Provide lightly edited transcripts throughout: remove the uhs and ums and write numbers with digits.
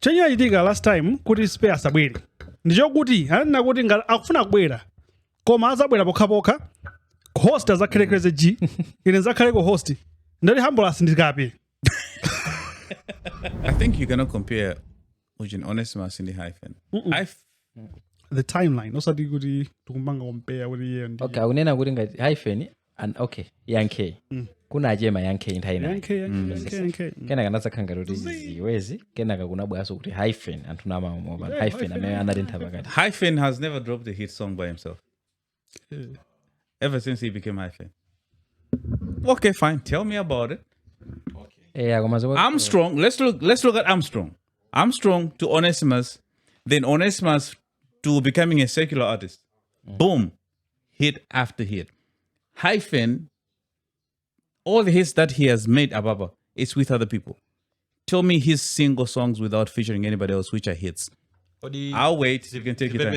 Chenye itika last time kuti spare sabwere. Ndicho kuti hanena kuti akufuna kubwera. Koma azabwera pokha host azakhelekeze G. Ine zakhaleko host. Ndali Ambulance ndikapi. I think you cannot compare Ujin Onesimus in the hyphen. The timeline osati kuti tukumbanga compare with the end. Okay, unena kuti ngati hyphen and okay, Yankee. Kuna ajema Yankee ntaina. Yankee. Kena kana sakanga kuti ziwezi, kena kakuna bwaso kuti hyphen antunama mobile hyphen ame anadenta bakati. Hyphen has never dropped a hit song by himself. Ever since he became Hyphen. Okay, fine. Tell me about it. Armstrong. Let's look at Armstrong. Armstrong to Onesimus, then Onesimus to becoming a secular artist. Boom. Hit after hit. Hyphen, all the hits that he has made, Ababa, it's with other people. Tell me his single songs without featuring anybody else, which are hits. I'll wait. You can take your time.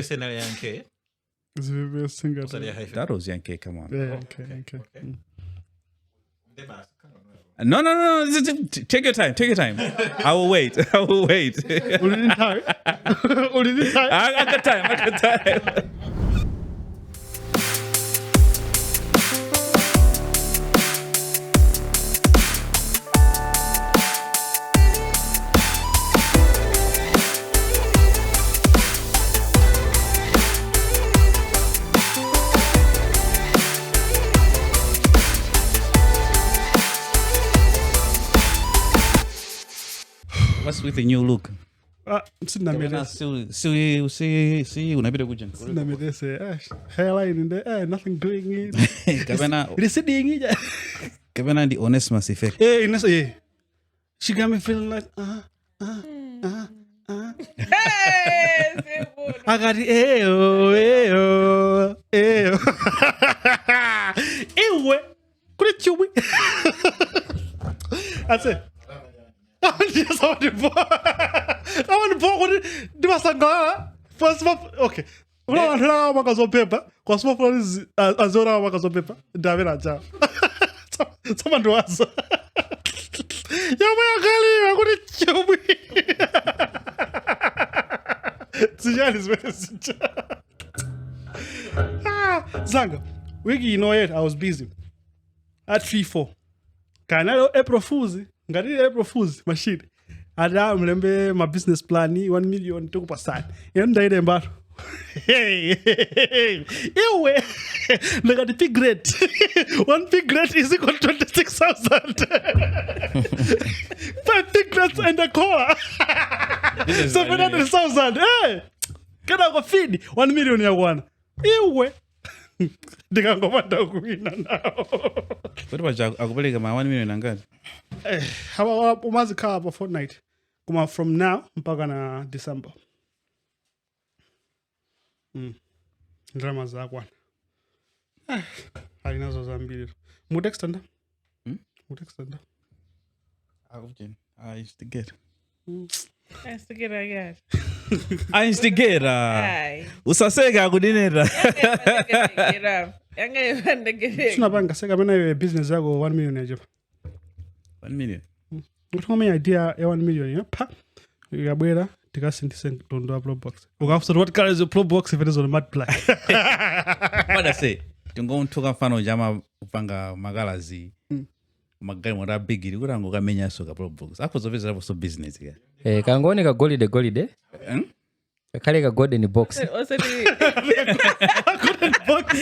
That was Yankee, come on. Yeah, Yankee. No. Take your time. I will wait. I got time. What's with the new look? See, unabida kuja. Hairline in there, nothing doing it. Receding it. Kevin the Onesimus effect. Hey, she got me feeling like I got it. Ew. Could you? I said. I want to do a sangala. First of all, okay. Una workers on paper. Cosmo is Azora workers on paper. David Aja. Someone to answer. You're going to kill me. Tijan message. Zanga. Wiki, you know it. I was busy. At 3-4. Can I April Fools? Ngati April Fools machine. Ada mlembe my business plan ni 1 million to passan. Ndaide mbato. Hey. Ewe. Look at the pig rate. 1 pig rate is equal to 26,000. 5 pig rates and a core. 700,000. Hey. Can I go feed 1 million ya one? Ewe. Ndikangopanda kuwina nawo. What about akupeleka ma 1 million angati? Umazikhala pa fortnight. Kuma from now mpaka na December. Drama zakwana. Alinazo zambili. Mudextanda? Mudextanda. I used to get. I instigate. Usaseka kudinera. Tunapanga seka mena business yako 1 million yajepa. 1 million. Utoma idea ya 1 million yapa. Yabwera tikasindise tondo a pro box. Ukafuta what color is the pro box if it is on a mad black. What I say? Tungotoka mfano jama upanga magalazi. Magari mwara bigiri kurango kamenya soka pro box. Apo zoveza hapo so business ya. Kangoni ka golide. Kale ka golden box. Golden box.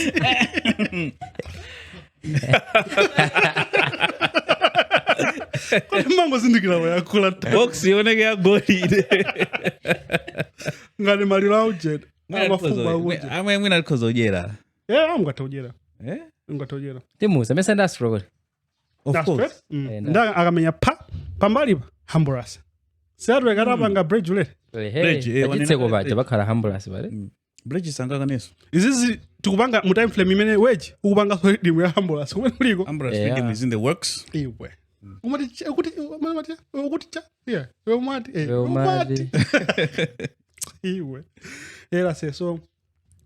Mango zindikira wa yakula box yoneke ya golide. Ngani malira ujed. Mafuba ujed. Amwe mwina kozo ujera. Amgata ujera. Ngata ujera. Timu semesenda struggle. Of course. Nda akamenya pambali Ambulance. Sadwe karabanga Bridget. Bridget ko baje bakara Ambulance bare. Bridget sanga kaneso. Izizi tukubanga mu time frame imene wage ukubanga so dimu ya Ambulance. Kumene kuliko. Ambulance rhythm is in the works. Iwe. Umati ukuti yeah. Umati. Iwe. Era so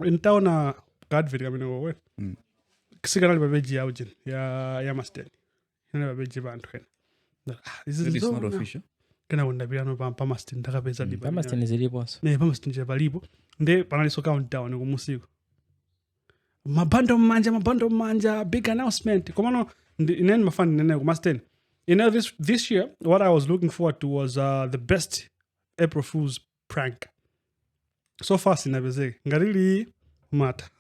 in town Godfrey kamene wewe. Kisigana babeji ya ujin ya master. Never be given to him. This is not official. kena kundapita no pa Mastin ndakapeza dipa Pamasteni ziliponso. ne pa Mastin je palipo nde panaliso countdown kumusiko mabando mmanja big announcement komano ineni mafani nene ku Mastin. This year what I was looking forward to was the best April Fool's prank so far sinapezeke ngarili mata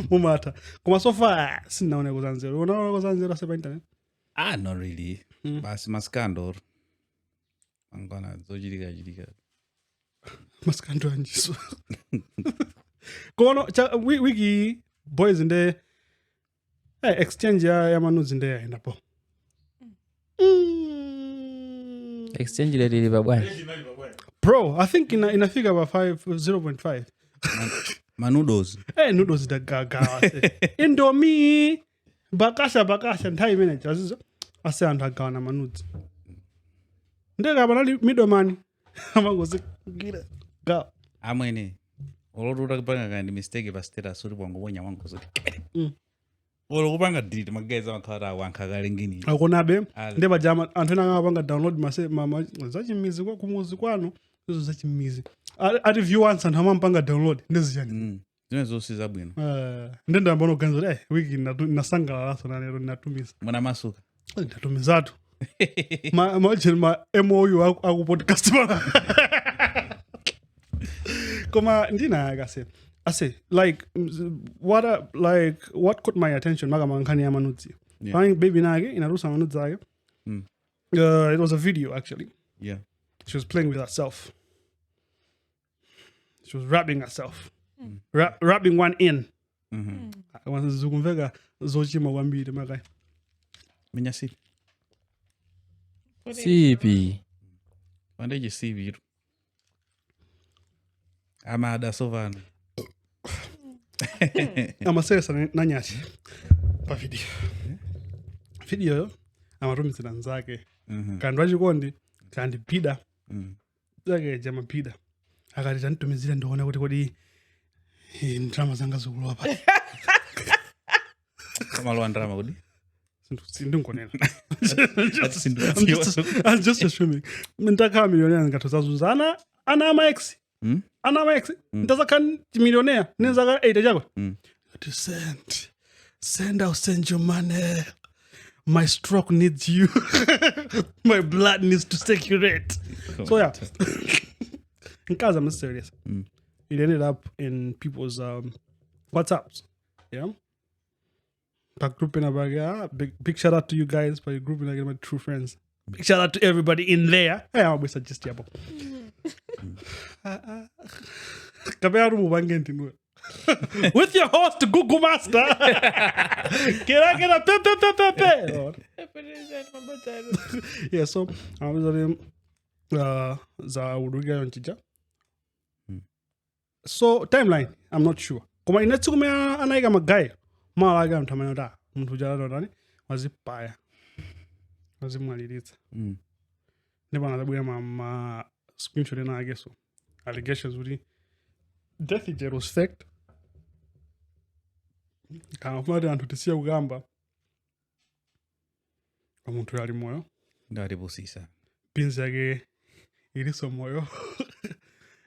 mumata koma so far sinaone kuzanzira unaona kuzanzira sepa internet Not really. Basi maskando. Angona zochirika. maskando anjiso kono wiki boys inde exchange ya manuzi inde yaenda po Exchange ile lilipa bwana. bro I think inafika ba 0.5 Manudos. noodles da gaga indomie bakasha nthawi imene chazizo ase anthu agawana manuzi ndeka panali middleman amangozigira ga Amwene. Olotuta kupanga kandi mistake pa status uri bwangu bonya wangu zoti. Kupanga delete mageza makhala wankakale ngini. akonabe nde bajama anthu ena akapanga download mama zachimizi kwa kumuzi kwanu izo zachimizi ati view once anthu amampanga download ndeziyani Zine zosiza bwino. nde ndambono ganzo wiki nasangalalaso nanero ndinatumisa Mwana masuka. ndatumizatu ma MOU aku Podcastmalawi koma ndina akase ase like what caught my attention magama nkhani ya manudzi baby nake inarusa manudzi ake it was a video actually. Yeah. She was playing with herself. She was wrapping herself. Wrapping one in. Zikumveka zochima kwambiri makai. Minya sipi. Sipi. Wandeje sipi. Amada sovana. Amasesa nanyashi pa video. Video yo amatumizira nzake. Kandwa chikondi kandi pida. Zake jama pida. Akati tantumizira ndione kuti kodi ndrama zanga zikulowa pa. Kama lo ndrama kodi. Sindingonena. I'm just assuming. Mintaka millionaire ngatozazuzana ana ama-ex. Ana ama-ex. Ntazaka millionaire nenzaka 8 chako. To I'll send you money. My stroke needs you. My blood needs to circulate. So yeah. In case I'm serious. It ended up in people's WhatsApps. Yeah. Back group in a bag. Big shout out to you guys for your group and my true friends. Big shout out to everybody in there. Hey, I'm always suggest you. With your host, Gugu Master. Get a pepe. Yeah, so I was za uruga yonchija. So timeline, I'm not sure. Kuma inatsukume anaiga magai. Malaga mtamanya da. Mtu jala ndani wazipaya. Wazimwaliritsa. Nebo anadabuya ma screenshot na ageso. Allegations uri death jet was faked. Kama fumade antutisia ugamba. Omuntu yali moyo. Ndari busisa. Pinzi yake iliso moyo.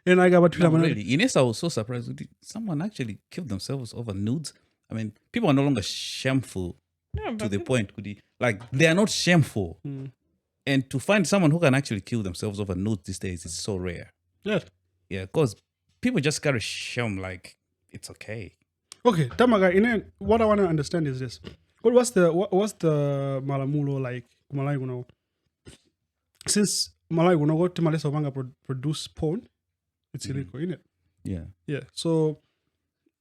And I got Twitter. Really, Ines, I was so surprised. Someone actually killed themselves over nudes. I mean, people are no longer shameful to the point. Like, they are not shameful. And to find someone who can actually kill themselves over nudes these days is so rare. Yeah. Yeah, because people just carry shame like it's okay. Okay, Tamaga, what I want to understand is this. What's the Malamulo like? Malawi gonna since Malawi gonna go to Malaysia Wanga produce porn, it's illegal, isn't it? Yeah. Yeah. So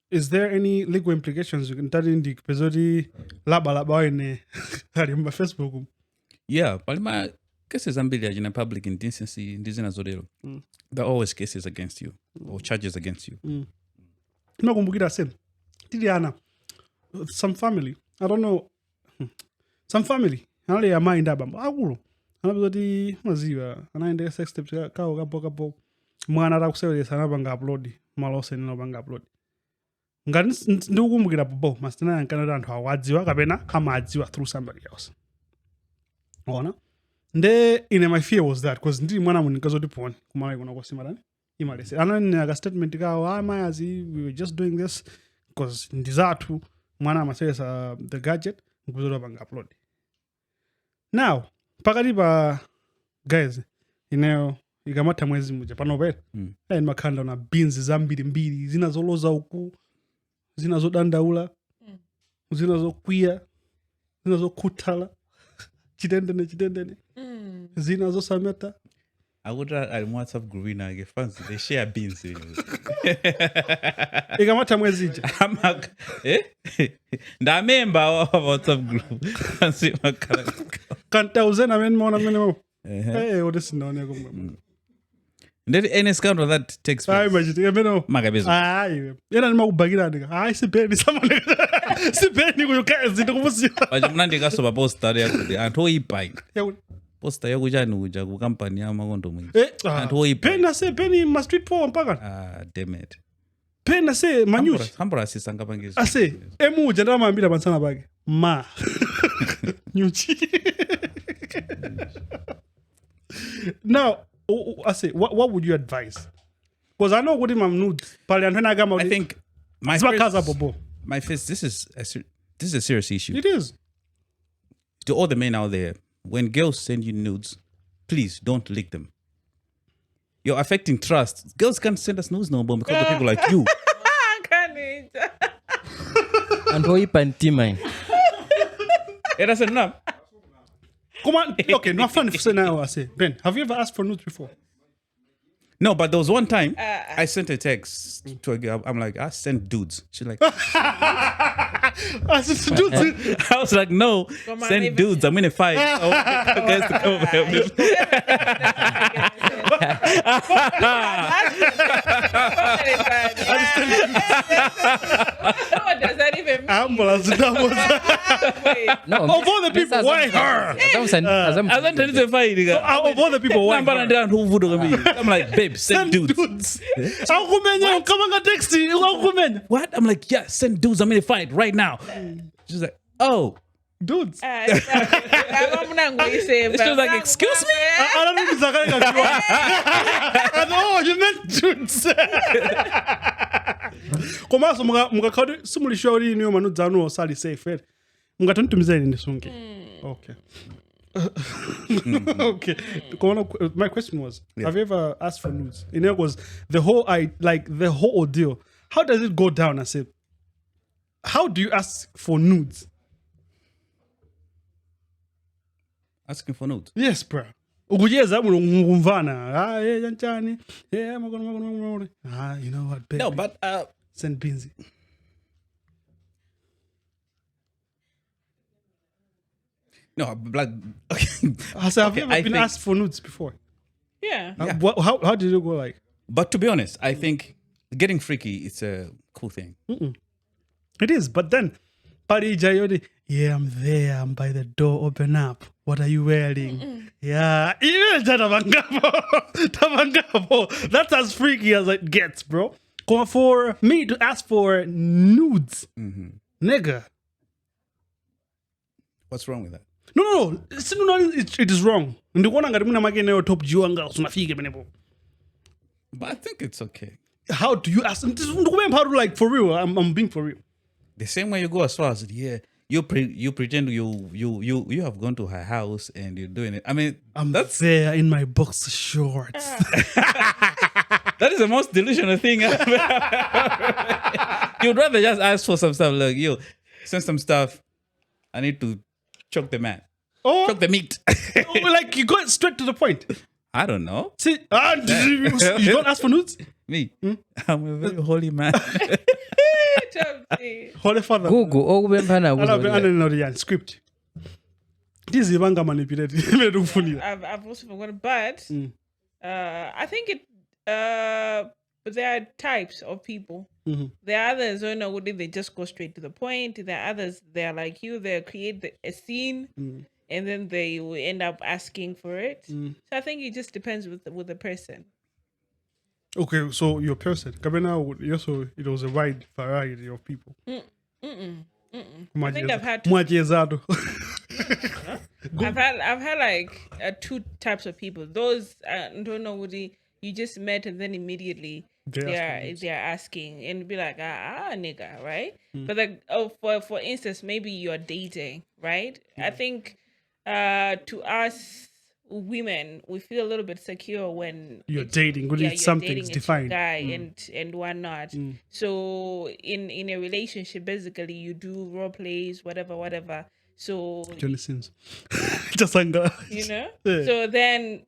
is there any legal implications you can tell in the episode laba in my Facebook? Yeah, but my cases are in public indecency, there are always cases against you or charges against you. Tidiana, some family, I don't know, some family, I only mind that, but I will. Anabodi maziwa, anaende sex tips kapo mwana rakusewele sana banga upload, malose nino banga upload. Ngani ndikukumbukira popo, masina yankana anthu awadziwa kapena amadziwa through somebody else. Ona? nde ine my fear was that because ndiri mwana munikazoti poni kumala ikona kosimana imalese anani aka statement kawo amayazi we were just doing this because ndizathu mwana amasayesa the gadget nkuzoti panga upload now pakati pa guys ineyo ikamatha mwezi muja panopera ayi makhanda na beans zambiri zina zoloza uku zina zodandaula zina zokwiya zina zokhuthala chitendene zina zosameta akuti ali mu WhatsApp group inake fancy they share beans ikamatha mwezi ija ndamemba wa WhatsApp group fancy makala kantauzena mene odesinaoneko ndeti any scandal that takes place machiti emeno makabezo yena ndimakubhakirani sibheni samane sibheni kuyukazi ndikubusiwa baje mna ndikasoba poster yakuti anthu oyipa poster yakuchani kuja ku company ya makondomu anthu oyipa pena ma street for mpaka damn it pena manyushi hambura sisanga pangizo emuja ndamambira pansana pake nyuchi now what would you advise? Because I know what my nudes. I think my first. This is a serious issue. It is. To all the men out there, when girls send you nudes, please don't leak them. You're affecting trust. Girls can't send us nudes no more because of people like you. And who panty It doesn't enough. Come on. Okay, not funny for saying now. I say, Ben, have you ever asked for nudes before? No, but there was one time I sent a text to a girl. I'm like, I sent dudes. She's like, I sent dudes. I was like, no, send dudes. I'm in a fight. Guys to come over here. What does that even mean? Ambulance. No, of all the people, why her? I sent her to fight. Of all the people, why her? I'm like, babe, send dudes. What? I'm like, yeah, send dudes. I'm in a fight right now. She's like, oh. Dudes. She was like, excuse me? I don't think it's oh, you meant dudes. Komaso mukakhaudi simulishauri niyo manudzano osali safe. Mungatontumizeni ndisunge. Okay. Okay. My question was, have you ever asked for nudes? And it was the whole ordeal. How does it go down? I said, how do you ask for nudes? Asking for nudes? Yes, bro. Ukujeza ngumvana. Yanchani. You know what, baby? No, but send beans. No, like, have you ever been asked for nudes before? Yeah. How did it go like? But to be honest, I think getting freaky is a cool thing. It is, but then, yeah, I'm there. I'm by the door. Open up. What are you wearing? Yeah, even that's as freaky as it gets, bro. For me to ask for nudes, nigga. What's wrong with that? No. It is wrong. But I think it's okay. How do you ask? Like for real, I'm being for real. The same way you go as far as you pretend you have gone to her house and you're doing it. I mean, that's there in my boxer shorts. That is the most delusional thing ever. You'd rather just ask for some stuff like, yo, send some stuff. I need to choke the man. Choke the meat. Like you go straight to the point. I don't know. See, you don't ask for nudes? Me? I'm a very holy man. Holy Father. Gugu, script. This is manipulated. I've also forgotten, but I think it. But there are types of people. There are others who know they just go straight to the point. There are others they're like you. They create a scene, and then they will end up asking for it. So I think it just depends with the person. Okay, so your person, also it was a wide variety of people. I think I've had. I've had like two types of people. Those don't know what you just met and then immediately they're asking and be like nigga, right? But like for instance, maybe you're dating, right? I think to us women, we feel a little bit secure when you're dating. Something's defined. Guy and whatnot. So in a relationship, basically you do role plays, whatever. So Johnny Sins. Just anger. You know? Yeah. So then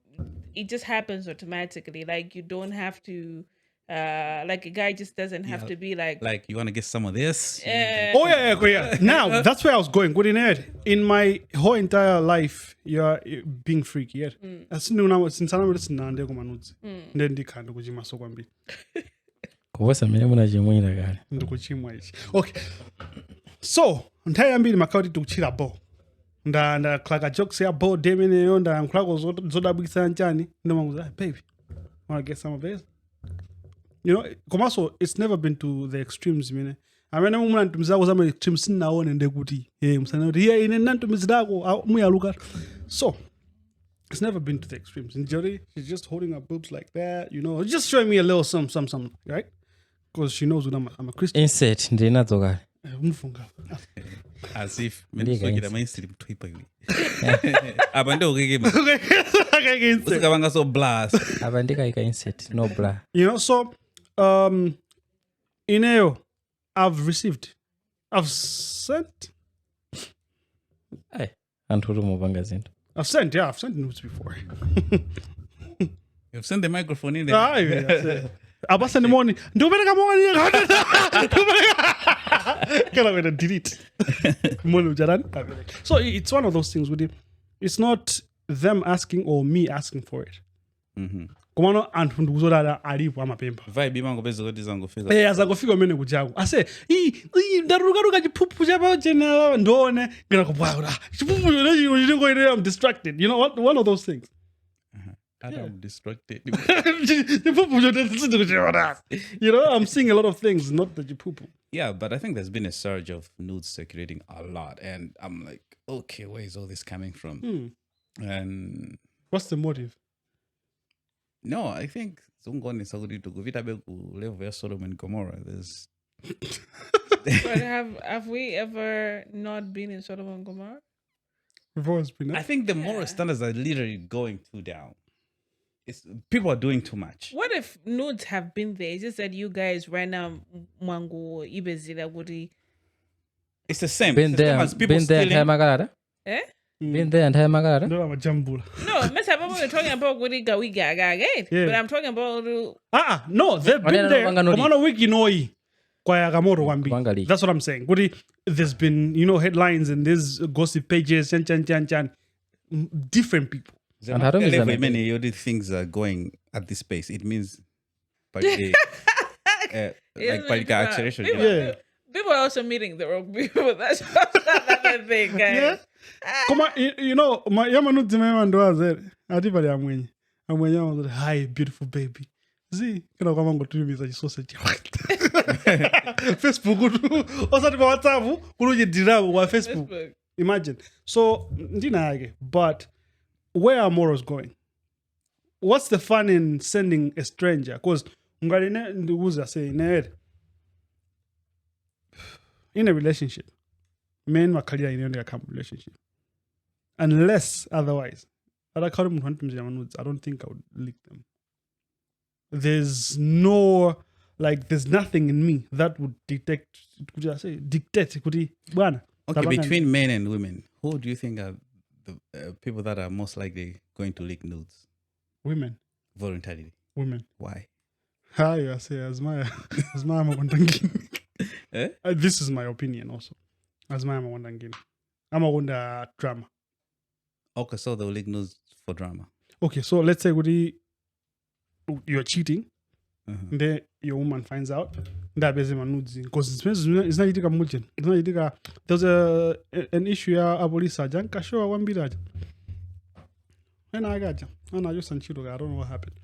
it just happens automatically. Like you don't have to like a guy just doesn't have to be like you want to get some of this. Yeah. Now that's where I was going. Good in it. In my whole entire life, you're being freaky. Yeah. Since I'm listening, I'm then ndikanda kuchimaso kwambiri. kuposa mene munachimwira kale Ndikuchimwa ichi. Okay. So nthawi yambiri makauti tikuchira bo. Ndakhlaka jokes ya bo demeneyo ndankhulako zodabwitsa nchani ndomanguza baby, wanna get some of this? You know, komaso it's never been to the extremes, mine. Amene mumuna ntumizako zama extremes sinaone ndekuti msana kuti yeah ine nantumizako muyaluka. So it's never been to the extremes. In Jody, she's just holding her boobs like that, you know, just showing me a little some, right? Because she knows that I'm a Christian. insert ndinazo kale Umfunga. As if mendisokira mainstream twipa iwi. Abande ukeke usikabanga so blast. apa ndikaika insert no bla You know, so Ineo, I've sent anthu kuti mupanga zinthu I've sent notes before. You've sent the microphone in there. Abasa ni morning. Ndupeleka morning. Can I delete? So it's one of those things with it. It's not them asking or me asking for it. Kumano anthu ndikuzodala alipo amapemba. Vibe imango pezi kuti zangofika. Azangofika mene kujaku. Ase, ndaruka chipupu chapa chena ndone ngena kubwa. Chipupu chino I'm distracted. You know what? One of those things. I'm distracted. You know, I'm seeing a lot of things, not the jipupu. Yeah, but I think there's been a surge of nudes circulating a lot, and I'm like, okay, where is all this coming from? And what's the motive? no, I think Zungoni Saudi to Guvita level Sodom and Gomorrah. There's But have we ever not been in Sodom and Gomorrah? We've always been. I think the moral standards are literally going too down. People are doing too much. What if nudes have been there? It's just that you guys right now mango ibezila guri. It's the same. been It's the there same as people been there stealing. entire magalada been there entire magalada No, I'm a jambula. No, Mr. Papa, we're talking about guri gawi gaga, right? Yeah. But I'm talking about No, they've been no, there. Wanganori. Kumano wiki noi kwa Yagamoro wambi. Wangali. That's what I'm saying. Guri, there's been, you know, headlines and there's gossip pages, chan. Different people. And how do you However mean? many other things are going at this pace, it means by the acceleration. Yeah. People are also meeting the wrong people. That's another thing, guys. Come on, you know, my Yamanu Timema was Adibali Amwen. And when you was hi, beautiful baby. See, can I come on to me as sausage? Facebook, also WhatsApp, Guru Dira, Facebook. Facebook. Imagine. So, but where are morals going? What's the fun in sending a stranger? Because in a relationship, men are career in a relationship. Unless otherwise, I don't think I would leak them. There's there's nothing in me that would dictate. Okay, between men and women, who do you think are the people that are most likely going to leak nudes Women. voluntarily? Women. Why? Hi, I say, as my this is my opinion also. As my I'm a wonder drama. Okay, so they'll leak nudes for drama. Okay, so let's say you're cheating, then your woman finds out that because it's not there's an issue here abolisa janka show one bit and I got and I just I don't know what happened.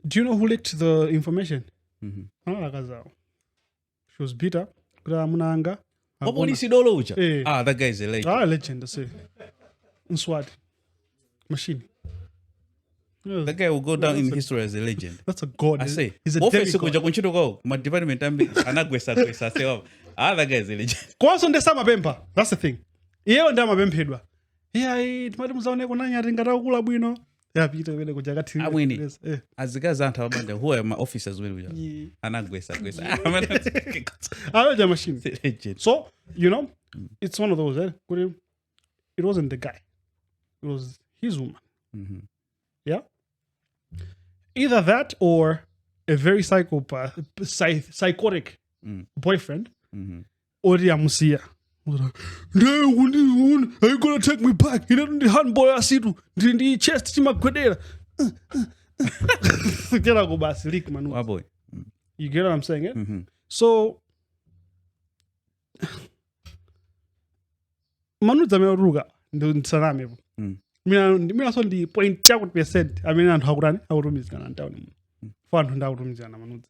Do you know who leaked the information? She was bitter, munanga, Wapolisi dolocha. Eh. Ah, that guy is a legend. Legend, I say. Nswati. Machine. Yeah, That guy will go down in history as a legend. that's a god. I say, He's a office demigod. kuja kunchito go, my department anagwesa say, that guy is a legend. Kwaso ndesa mapempa. That's the thing. Iyeyo ndi amapemphedwa. Iya, timati muzaone kunanyati ngatakula bwino. Yapita wene kuja kati. Amwini. Azikazi anthu abanja, who are my officers wene kuja. Yeah. Anagwesa. Aloja machine. Legend. So, you know, it's one of those, it wasn't the guy. It was his woman. Mm-hmm. Yeah? Either that or a very psychotic boyfriend. Mm-hmm. Or Yamusia. Are you gonna take me back? You know the handball I see to the chest to my quadera. Get out go basilic, man. Oh boy. You get what I'm saying? Mm-hmm. So Manu Zameruga, ndo nsaname. Mina so ndi point chako percent. I mean anthu akurani akutumizana ntawuni. For anthu ndakutumizana manu.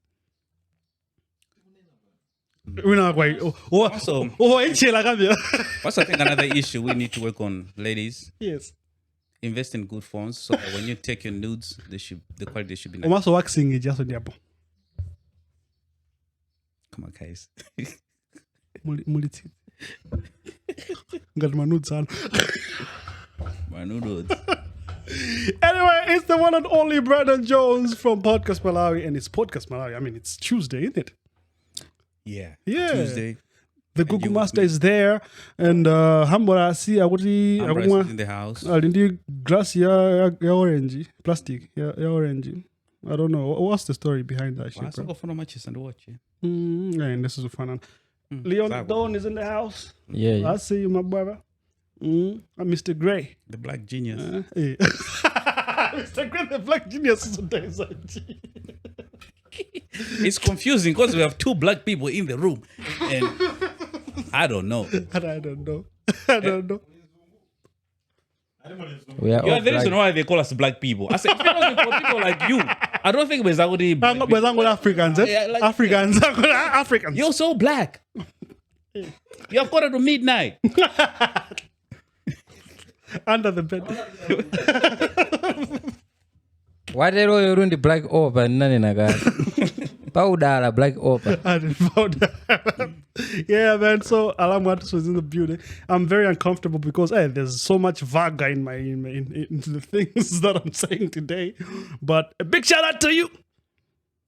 Wina kwai. Enchela kabya. Also, I think another issue we need to work on, ladies. Yes. Invest in good phones so that when you take your nudes, the quality should be nice. Omaso waxing just on diapo. Come on, guys. Muliti. Ngat manu sana. My noodles. Anyway, it's the one and only Brandon Jones from Podcast Malawi, and it's Podcast Malawi. I mean, it's Tuesday, isn't it? Yeah. Yeah. Tuesday. The Gugu master is there, and Hambora see Ambrose is in the house. Alindi glass ya orange, plastic ya orange. I don't know what's the story behind that shit. Bro. Go for no matches and watch it. And this is a fun one. Leon Dawn is in the house. Yeah. I see you, my brother. I'm Mr. Gray. The black genius. Hey. Mr. Gray, the black genius is It's confusing because we have two black people in the room. And I don't know. I don't know. I don't know. We are You are all the reason black. why they call us black people. I said, if it wasn't for people like you, I don't think we're already black people. Africans, Yeah, like- Africans. Africans. You're so black. You're 1:45. Under the bed. Watero yorundi black opera nani naga. Powder black opera. Yeah, man. So Alam Waters was in the building. I'm very uncomfortable because there's so much vaga in the things that I'm saying today. But a big shout out to you,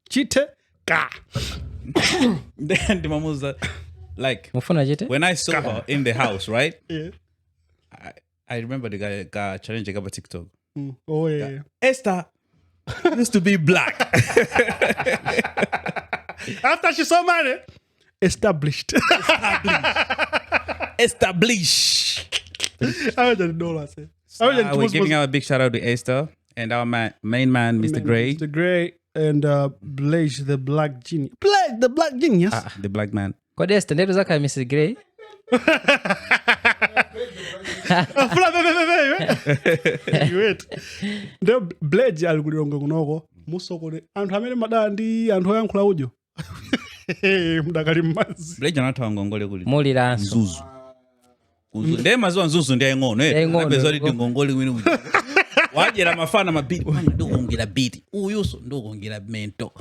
Chite Ka. Then the mom was like, Mufuna jete? when I saw her in the house, right? Yeah. I remember the guy challenging about TikTok. Oh yeah. Esther used to be black. After she saw money, established. Established. I didn't know what I said. We're giving out a big shout out to Esther and our main man, Mr. Gray. Mr. Gray and Blaze the Black Genius. Blaze the Black Genius. The black man. Kodi este ndeto zaka Mrs. Gray? Wait. The Blaze alikulironga kunoko. Musokole. Anthu amene madandi anthu oyankhula ujo. Mdakali mmazi. Bleja anathawa ngongole kuli. Muliranso. Zuzu. Ndiye maziwa nzuzu ndiye ng'ono. Ng'ono. Napeza kuti ngongole wini uji. Wajera mafana mabiti. Wanga ndikuongera biti. Uyuso ndikuongera mento.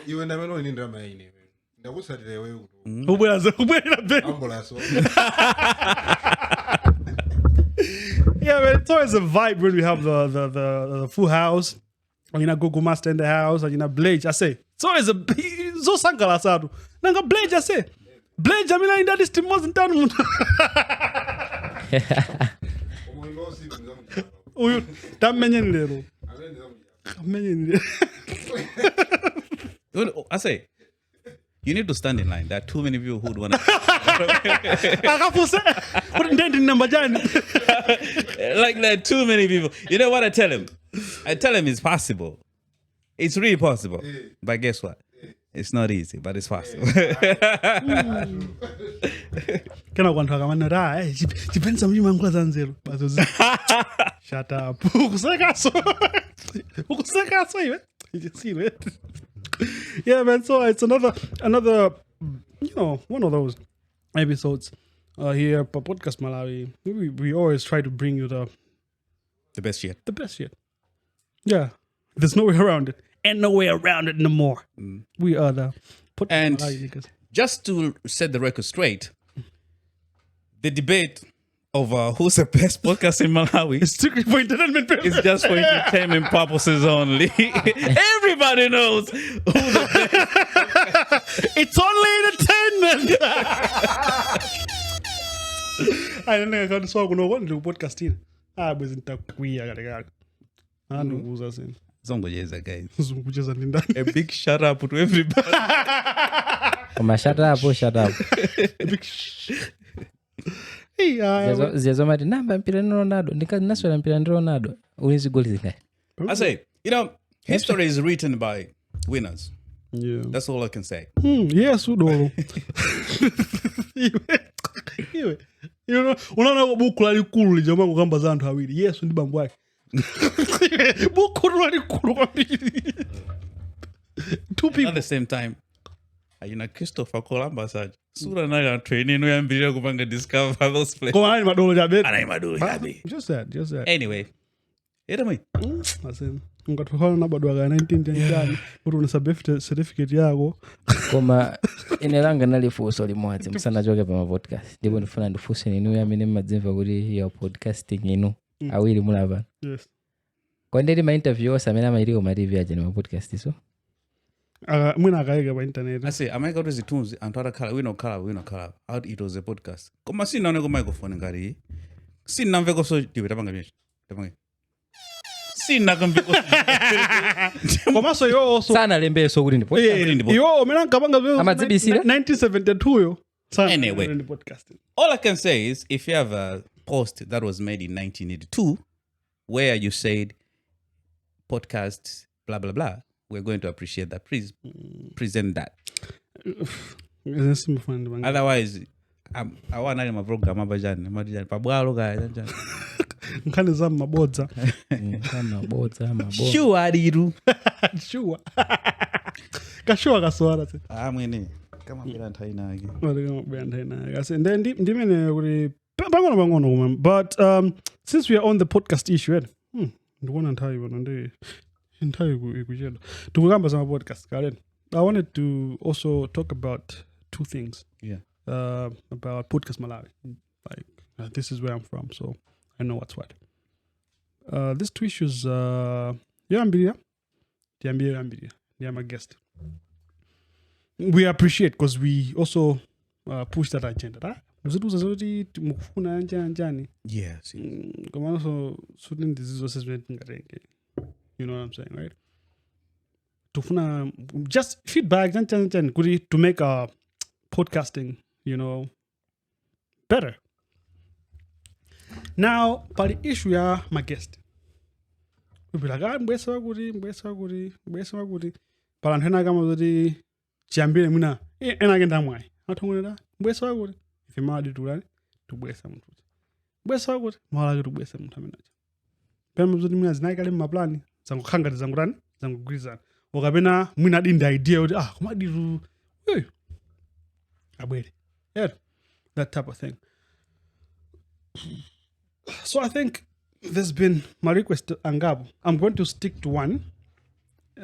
Iwe ndamene oni ndrama ine. Ndakusatira iwe uto. Ubwera bed. Ambulaso. Yeah, man, it's always a vibe when we have the full house. You know, Google Master in the house, and you know, Blaze. I say, it's always a so sankala sadu. Nanga Blaze, I say, Blaze, I mean, I that is the most important. Oh, that many little. Many. I say, you need to stand in line. There are too many people who would want to. Like there are too many people. You know what I tell him? I tell him it's possible. It's really possible. But guess what? It's not easy, but it's possible. Can I want to come on? Depends on you, man. Shut up. You see it? Yeah, man. So it's another, you know, one of those. episodes here at Podcast Malawi. We always try to bring you the best shit. The best shit. Yeah. There's no way around it. Ain't no way around it no more. We are the Podcast And Malawi niggas. just to set the record straight, the debate over who's the best podcast in Malawi It's strictly for entertainment purposes. is just for entertainment purposes only. Everybody knows who the best. It's only entertainment. I don't know how to talk no one to podcast in. Bwezi nitakuia katika. Kuuza sini. Zongojeza, guys. Kucheza ni ndani. A big shout out to everybody. Shut up. Hey, ziyazomati namba mpira ni Ronaldo ndinaswera mpira ndi Ronaldo ulizi goli zingayi. I say, history is written by winners. yeah. That's all I can say. Yes, udolo. Iwe. Unaona buku lalikulu lijoma kugamba za anthu awiri. Yesu ndi bambo yake. Buku lalikulu kwambiri. Two people. At the same time, Christopher Columbus sura nayo training no yambirira kupanga discover those places. Koma nani madolo jabe. Anai madolo jabe. Just that. Anyway, me. Asem. Ungatokana na bado wa 1910 kuti una certificate yako. Koma inelanga nalifuso limodzi msana choke pa podcast. Ndipo ndifuna ndifuse ninu yamene madzimva kuti ya podcasting inu awiri mulapa. Yes. Kwa ndiri ma interview osamene amaitiko ma TV aje na podcast so. Mwina akaika pa internet. I say, am I got to tunes and other color? We no color. Out it was a podcast. Koma si naone ko microphone ngari. Si namveko so tiwe tapanga byeshi. Si nakamveko. Koma so yo also. Sana lembeso kuti ndi podcast. Yo mena nkapanga byo. Amadzibisira? 1972 yo. Anyway. All I can say is if you have a post that was made in 1982 where you said podcast blah blah blah, we're going to appreciate that. Please present that. Otherwise, I want to my program abajani pabwalo guys. Nkani za mabodza. Sure adiru. Sure. Kashua kaswara se. Mwene kama bila ntaina agi. Kama bila ntaina agi. And then ndimene kuri bangono but since we are on the podcast issue ndikuona ntayi bana ndi ntayi kuchela. Tukugamba za podcast Karen. I wanted to also talk about two things. Yeah. About Podcastmalawi. Like this is where I'm from, so I know what's what. These two issues, Yambiria, my guest. We appreciate because we also push that agenda. You know what I'm saying, right? Just feedback to make our podcasting, better. Now, by the issue, my guest. We'll be like, mbesa waguri. Palantena kama zodi chambile muna. Ena genda mwai. Hatunguleda. Mbesa waguri. If you madi tulani, to mbesa mtu. Mbesa waguri. Mwala to mbesa mtu amenaja. Pema zodi muna zinaika lima plani. Zangu kangati zangu rani. Zangu grizan. Wakabena muna dinda idea. Kumadiru. Abwele. Yeah. That type of thing. So I think there's been my request to Angabu. I'm going to stick to one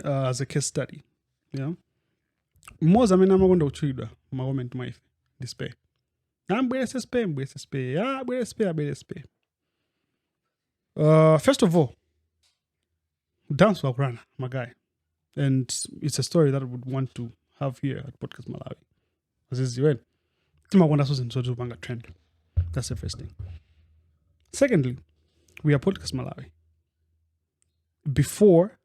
as a case study. Yeah. Most I'm going to treat my woman to my despair. I'm first of all, dance for Grana, my guy. And it's a story that I would want to have here at Podcastmalawi. As is the trend. That's the first thing. Secondly, we are Podcastmalawi. Before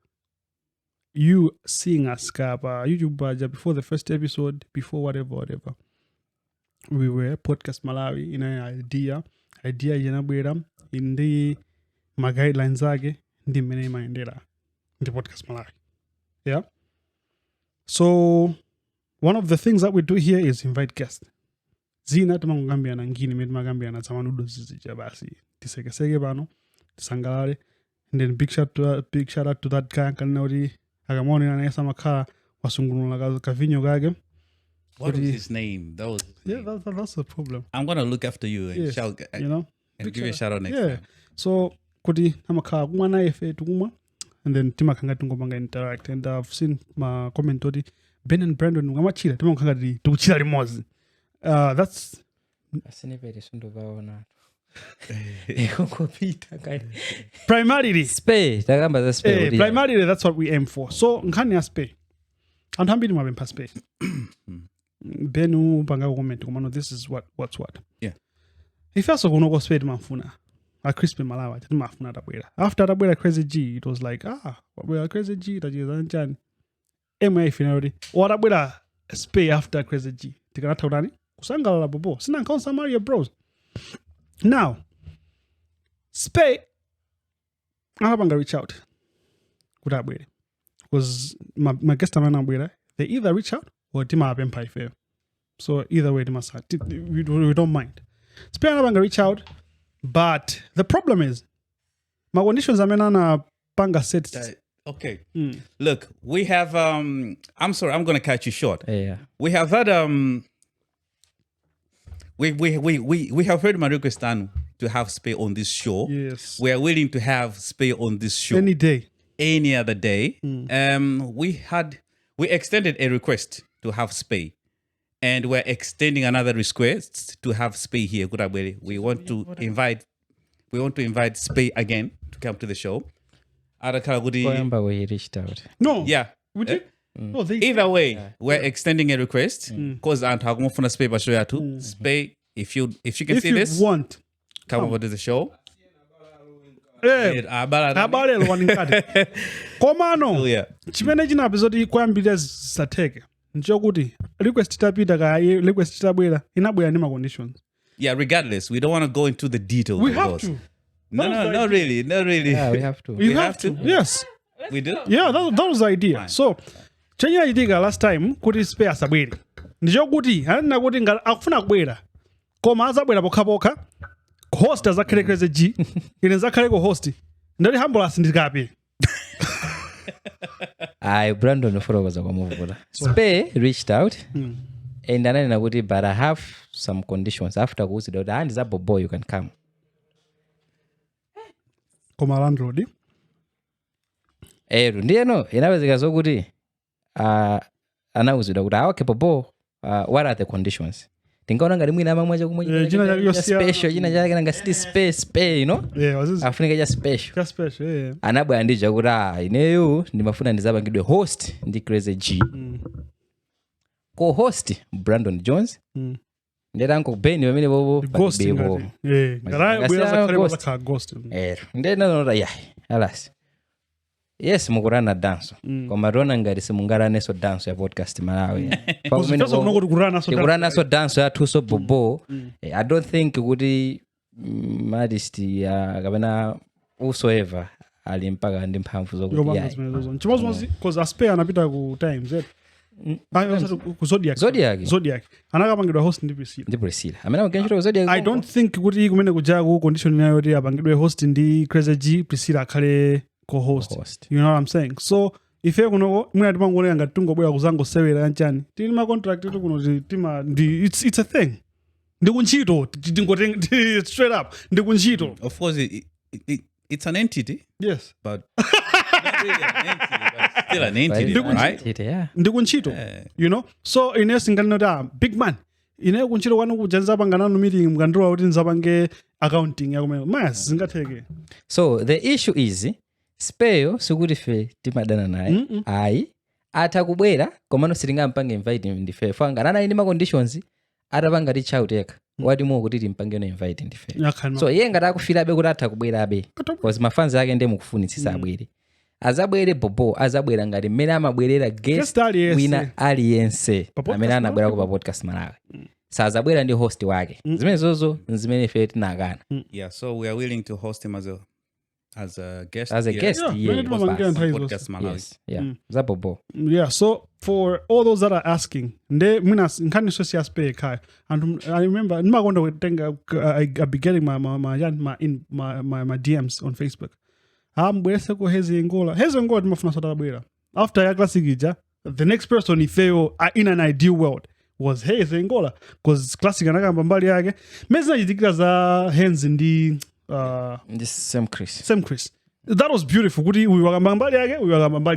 you seeing us, YouTube, before the first episode, before whatever, we were Podcastmalawi in an idea yenabwera in the my guidelines age ndi mene maendera in the Podcastmalawi. Yeah. So one of the things that we do here is invite guests. Zina tumangambia na ngini magambia na sama Nudes zija basi tisekesege bano tisangalale. And then big shout out to that guy kanori agamoni na nesa makala wasungunula kavinyo gage What was his name? That was his name. that's the problem. I'm gonna look after you and Yes, shout, you know. and give you a shout out next Yeah. time. So kuti amakhala kumwa naye ife tikumwa and then timakhanga tingomanga interact and I've seen ma comment oti Ben and Brandon ngamachira timakhanga tikuchira limodzi. That's asinepete sundovaona ekongopita kale primarily takamba za spare kuti primarily that's what we aim for. So nkhani ya spare anthu ambiri mwapempha spare Ben upanga comment kumano this is what's what. Yeah. Ifeso kunoko spare timafuna a crispy Malawi timafuna atabwera after atabwera Crazy G it was like wabwera Crazy G tacheza njani emwe ifinality watabwera spare after Crazy G tikanatha utani kusangalala bobo sina nkaonsa Mario Bros. Now spare anapanga reach out kuti abwere because my guest amene abwera they either reach out or timapempha ife so either way we don't mind. Spare anapanga reach out but the problem is my conditions amene anapanga set Okay. Look, we have I'm sorry, I'm gonna cut you short. yeah We have had we have heard my request done to have Spay on this show. yes We are willing to have Spay on this show any day. any other day. We extended a request to have Spay, and we're extending another request to have Spay here. We want to invite Spay again to come to the show. koyamba we reached out No. Yeah. We did? No, they Either way, we're extending a request because I'm talking for Spay by show too. Spay, if you can if see you this, want. come over to the show. Abalelo waninkati. Komano. Yeah. Chimene china episode kwambira sateke. Nchokuti request itapita kaya request itabwera inabwera ndi ma conditions. Yeah, regardless, we don't want to go into the details. We of have those. to. No, not really. yeah we have to We have to. Yes. We do? Yeah, that was the idea. Fine. So chenye itika last time kuti spare asabwere. Ndichokuti anena kuti ngati akufuna kubwera. Koma azabwera pokhapokha. Host azakhale Crazy G. Ine zakhale ko host. Ndali ambulance ndikapi. Brandon followers kwamuvuta spare reached out and ananena kuti but I have some conditions after kuuzidwa kuti handiza bobo you can come Koma landlord. ndiyeno inapezeka zokuti anauzidwa kuti okay bobo what are the conditions tingaona ngati mwina amamwa chakumwe china chake yosiyana. special china chake nanga city spare you know Yeah, was this afunika cha special just special? Yeah. anabwera ndi chakuti ineyo ndimafuna ndizapangidwe host ndi Crazy G co-host Brandon Jones ndetanko Ben pamene popo Ghost bebo ngati. Yeah. Ngara bwera zakhale bazakhala ghost. ndenanota alas yes mukurana dance koma tona ngati simungaraneso dance ya podcast Malawi First of all, kuti kurana so tikuranaso dance yathuso bobo I don't think kuti artist kapena whosoever ali mpaka ndi mphamvu zokuti yeah. chimodzimodzi because aspe anapita ku times ku Zodiac anakapangidwa host ndi Priscilla. ndi Priscilla amene akugenjira Zodiac I don't think kuti kumene kuja ku condition nayo kuti apangidwe host ndi Crazy G Priscilla akhale co-host. host You know what I'm saying? So ife kuno mwina timangonera ngati tungobwera kuzangosewera yanchani tili ma contract tu kuno tima it's a thing ndi kunchito tingotenga straight up ndi kunchito. Of course, it's an entity, Yes. but not really an entity, but still an entity, right? yeah ndi kunchito. You know? So ine singanota big man ine kunchito kwanu kujanza panganano meeting mkandiwa kuti nzapange accounting yakumene mas zingatheke. so the issue is spare sikuti fe timadana naye ayi atakubwera komano sitingampange invite ndife fanga nana ndi ma conditions atapanga ti child yeka wati mo kuti timpange no invite ndife so iye ngati akufirabe kuti atakubwerabe because mafanzi ake ndi mukufunitsisa abwere azabwere bobo azabwera ngati mmene amabwerera guest wina aliyense amene anabwera ku pa podcast Malawi sazabwera ndi host wake zimene zozo zimene fe tinakana Yeah, so we are willing to host him as a guest. as a here guest Yeah, yeah, very much like that. Podcast Malawi. yes yeah za bobo Yeah, so for all those that are asking, nde mina nkani so si aspe kai. And I remember nimakonda kutenga I be getting my DMs on Facebook. Bwese ko hezi ngola timafuna sota bwera. After ya classic ija, the next person ifeo in an ideal world was hey zengola because classic anakamba mbali yake meza chitikira za hands ndi This same Chris. Sam Chris. That was beautiful kuti uyu wakamba mbali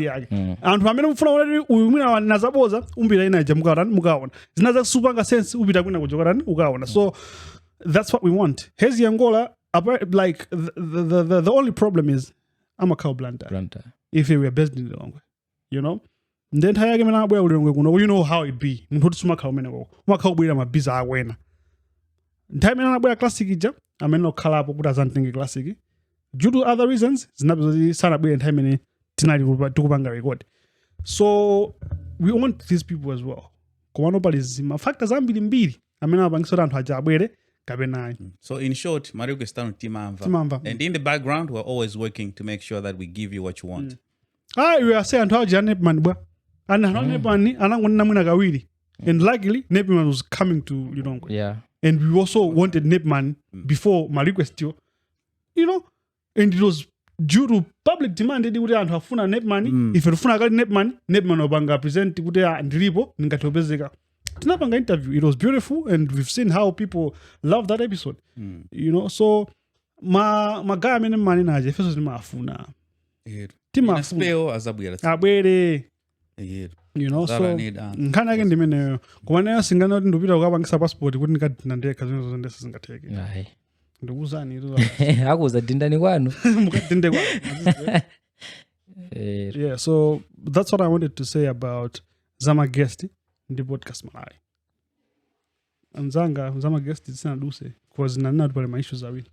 yake anthu amene mufuna kuti uyu mwina nazaboza umbira ina ija mukaona zinaza supanga sense upita kwina kujokarani ukaona so that's what we want hezi Angola like the only problem is I'm a cow blunter if we were based in Lilongwe you know then tayake mena abwera ulilongwe kuno you know how it be muthu tsuma khawo mene koko umakhawo bwira mabiza akwena nthawi mena abwera classic ija amene okhalapo kuti azantenge classic due to other reasons zinabe sanabwere nthawi mene tinali tikupanga record so we want these people as well komano pali zima factors ambiri amene apangisa anthu aja abwere kabenayi So in short, Mario Gestano Timamva. And in the background, we're always working to make sure that we give you what you want. we are saying anthu aja nepman bwa and nepman anangonena mwina kawiri and luckily nepman was coming to Lilongwe Yeah. and we also wanted nepman before my request you know and it was due to public demand kuti anthu afuna nepman if ufuna kali nepman obanga present kuti ndilipo ningatopezeka tinapanga interview it was beautiful and we've seen how people love that episode you know so magaya amene mani naje ifeso timafuna timafuna Speo azabwera. abwere you know That so I need answers. nkhani yake ndimeneyo kumaneyo singana kuti ndipita kukapangisa passport kuti ndikadina ndekha zimene zonse zingatheke Ayi. ndikuzani Akuza dindani kwanu. mukatinde kwa yeah so that's what I wanted to say about zama guest ndi podcast Malawi zama guest zisanaduse because nanatu pale ma issues awiri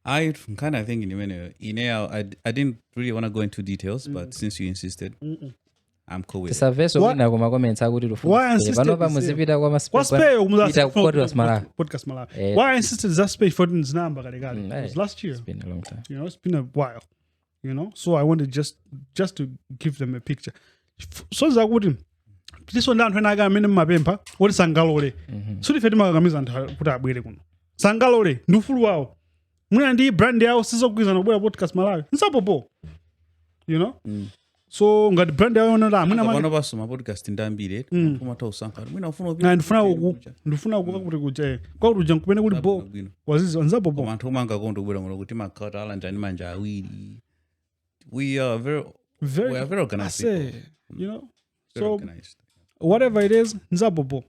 I kind of think I didn't really want to go into details, but since you insisted, I'm cool with it. Tisaveso wina kuma comments akuti Why I insisted Panopa is, muzipita kwa What spare Ita podcast Malawi. Podcast Malawi. Why I insisted that space for this number kale. It was last year. It's been a long time. You know, it's been a while. You know, so I wanted just to give them a picture. So zakuti this one down when I got minimum mapempa what sangalole. So if edima kamiza anthu kuti abwere kuno. Sangalole ndufulu wawo. Mwina ndi brand yawo sizokwiza nobwera podcast Malawi. Nsapopo. You know? So ngati brand yawo yonera mwina One of us, my podcast ndambire. Kumata usanka. Mwina ufuna na ndifuna ukuka kuti kuja kwa kuti nkupene kuti bo wazizi wanzapo bo Anthu manga kondo kubwera ngono kuti makata ala njani manja awiri. We are very organized people. you know Very so organized. whatever it is nzapo bo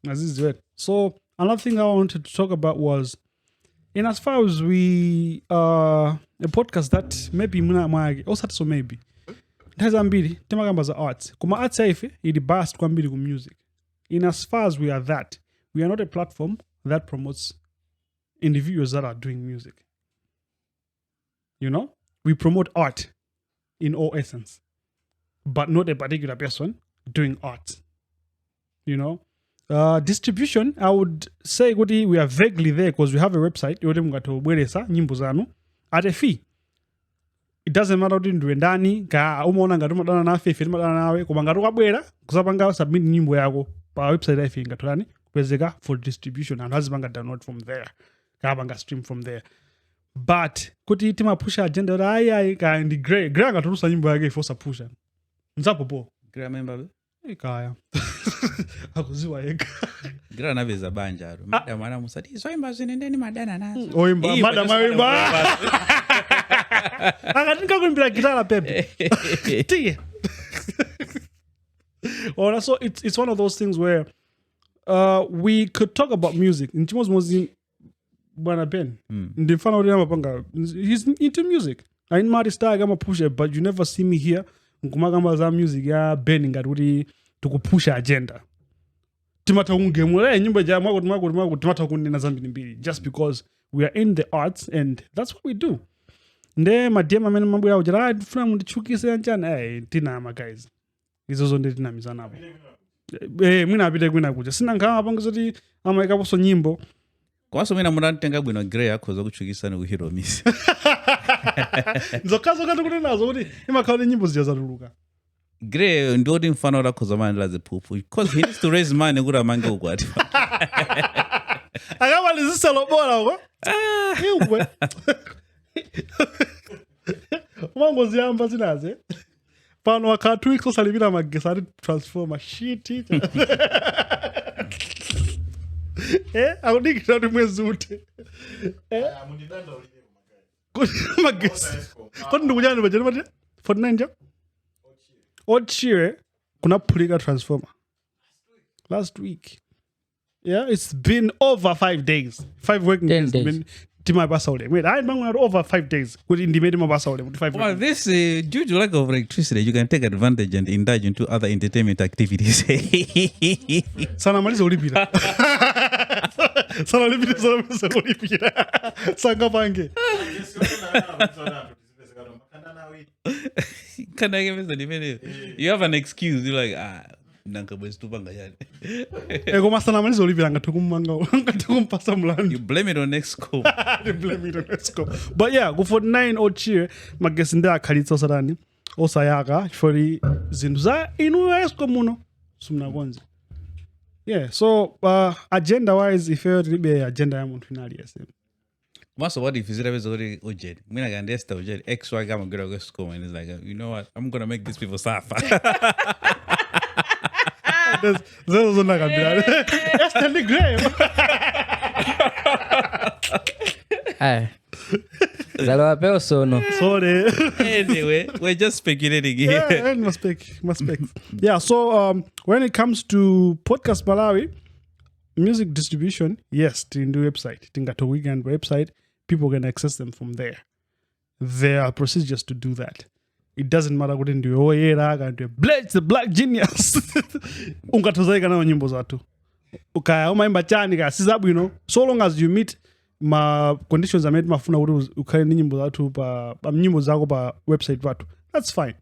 azizi wetu so another thing I wanted to talk about was in as far as we a podcast that maybe muna mwage osati so maybe ndaza mbili temakamba za arts kuma arts ife ili biased kwambiri ku music in as far as we are that we are not a platform that promotes individuals that are doing music you know we promote art in all essence but not a particular person doing art you know distribution I would say kuti we are vaguely there because we have a website yote mungatobweresa nyimbo zanu at a fee it doesn't matter kuti ndiwe ndani ka umaona ngati umadana nafe ife timadana nawe koma ngati ukabwera kusapanga submit nyimbo yako pa website ife ingatolani kupezeka for distribution anthu azipanga download from there kapanga stream from there but kuti timapusha agenda kuti ayi ka ndi Gray angatulusa nyimbo yake ife osapusha nzapopo Gira member kaya akuziwa yeka Gira naveza banja aro. Madam ana musati so imba zinendeni madana nazo. oimba madam oimba akatinga kuimbira gitara pepe tiye or so it's one of those things where we could talk about music nchimozimozi bwana Ben ndimfana uri amapanga he's into music ain marista kama push but you never see me here nkumagamba za music ya Ben ngati kuti tukupusha agenda timata kungemula nyimbo ja mwako timata kunena zambiri mbiri just because we are in the arts and that's what we do nde madema amene mabwera ujara ndifuna mundichukise yanjani tinama guys izo zonde tinamizana apo mwina apite kwina kuja sina nkhawa apange zoti amaikaponso nyimbo Kwaso mina munatenga bwino Gray akhoza kuchukisana ku Hero Miss. nzokhazo kati kuti nazo kuti imakhala nyimbo zija zatuluka Gray ndoti mfano rakhoza mandla zephuphu because he needs to raise money kuti amange ukwati. akamalizisa lobola uko iwe umangoziyamba zinaze pano wakhala 2 weeks osalipira magesi ati transformer shit akudikira kuti mwezi ute magesi kodi ndikuchani pachani pati 49 ja otchire kunaphulika transformer last week. Yeah, it's been over 5 days. 5 working 10 days. days. Timapasa ule. Wait, I remember over 5 days. Kuti ndimeti mapasa ule. 5 Well, working days. this due to lack of electricity, you can take advantage and indulge into other entertainment activities. Sana maliza ulipira. Sana ulipira. Sanga pange. Can I give us the minute? You have an excuse. You're like, Koma sana maliza ulipira ngatukumpasa mlandu. you blame it on Exco. They blame it on Esco. But yeah, go for 9 ochire magesi ndi akhalitsa osatani osayaka chifori zinthu za inu Esco muno simnakonze. Yeah, so agenda wise if you tilibe agenda ya munthu inali yese. Most of what if you see already Ojed. I mean, I can understand Ojed. XY come and get a Exco and it's like, you know what? I'm gonna make these people suffer. Zezo zona kabila. Esther the grave. Aya. Zalo wapeo sono. Sorry. Anyway, we're just speculating here. Yeah, must speak. Yeah, so when it comes to Podcast Malawi, music distribution, yes, in the website, Tingato Weekend website, people can access them from there. There are procedures to do that. It doesn't matter what ndio oyera kanti Bridget the black genius. Ungatozaika na nyimbo zatu. Ukaya umaimba chani ka sizabwino. So long as you meet ma conditions amete mafuna kuti ukhale ni nyimbo zatu pa nyimbo zako pa website patu. That's fine.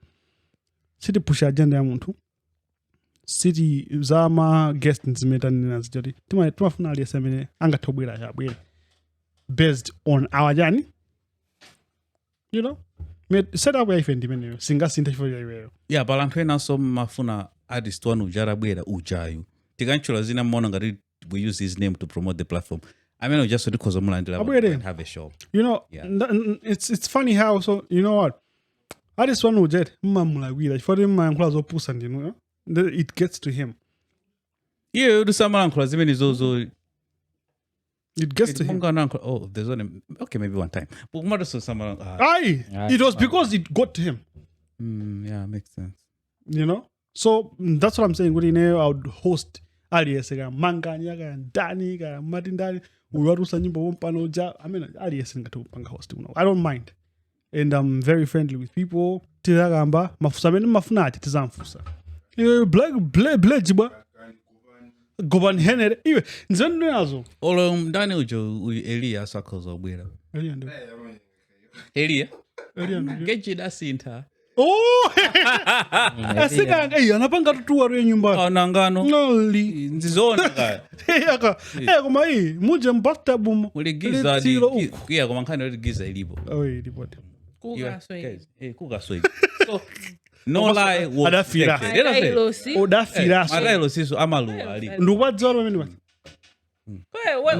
Siti push agenda ya munthu. Siti zama guest nzimetani nazijoti. Timafuna aliyese amene angathobwera chabwera. Based on our journey. You know? Set up wife and singa sinta for you. Yeah, but I'm trying also mafuna artist one ujarabwera ujayu. Tikanchula zina mona ngari we use his name to promote the platform. I mean, just because of Mulandi have a show. You know, Yeah. It's funny how, so, you know what? Artist one ujet, Malawi, for him, my uncle's opus and you know, it gets to him. Yeah, the summer uncle even is also. It gets to him. Oh, there's only okay, maybe one time. But what is summer? Aye, it was because it got to him. Yeah, makes sense. You know? So that's what I'm saying. Good ine I would host alias manganya ga Dani ga Martin Dani uwarusa nyimbo wompano ja I mean alias ngatopanga host uno. I don't mind. And I'm very friendly with people. Tiragamba mafusa mene mafuna ati tizamfusa. Black jibwa Goban Henry iwe nzendo nazo. Olo mdani ujo Elia sakozo bwera. Elia. Geji da sinta. Oh! Asika anapanga tutua rwe nyumba. Nangano. Noli. Nzizona kaya. Yaka. Koma hii muje mbata bumo. Uligiza di kia kwa mankani uligiza ilibo. Oh, ilibo. Kuga swing. Kuga swing. So no lie was Adafira. Odafira. Madailo siso amalu ali. Ndukwadzwa mimi wati.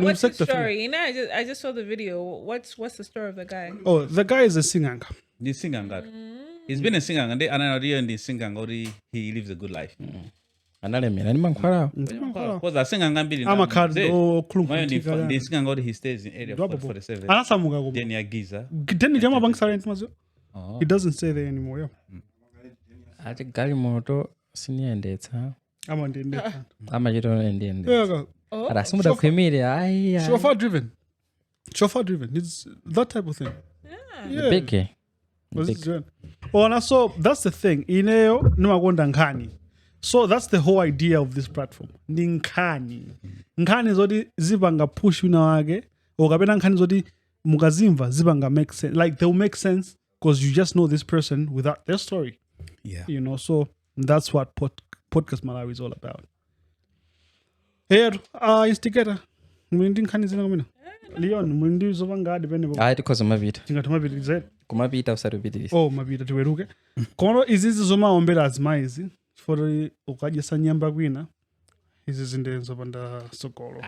What's the story? You know, I just saw the video. What's the story of the guy? Oh, the guy is a singer. Ni singanga. He's been a singer and ananodiyo singanga ori he lives a good life. Analemera ni mankwala. Because the singanga mbili. Ama Cardinal kulunkutika. The singanga ori he stays in area 47. Anasamuka kubo. Then ya Giza. Then jama bank silent mazo. He doesn't stay there anymore. Yeah. Ati gali moto siniendetsa. Ama ndende. Ama jito endende. Yeah. Ara simuda kwemire ai. Chauffeur driven. It's that type of thing. Yeah. Big. Oh, and so that's the thing. Ineo nimagonda nkani. So that's the whole idea of this platform. Ni nkani. Nkani zodi zibanga push una wage. Okapena nkani zodi mugazimva zibanga make sense. Like they'll make sense because you just know this person without their story. Yeah. You know, so that's what Podcastmalawi is all about. Here, instigator. Mwindi nkani zina kumina. Leon, mwindi uzovanga depende. Tikoza mavita. Tingatuma vita zaidi. Kumapita usarubitiriza. Oh, mapita tiweruke. Kono izizi zomaombera azimaizi for ukajesa nyamba kwina. Izi zindenzo panda sokolo.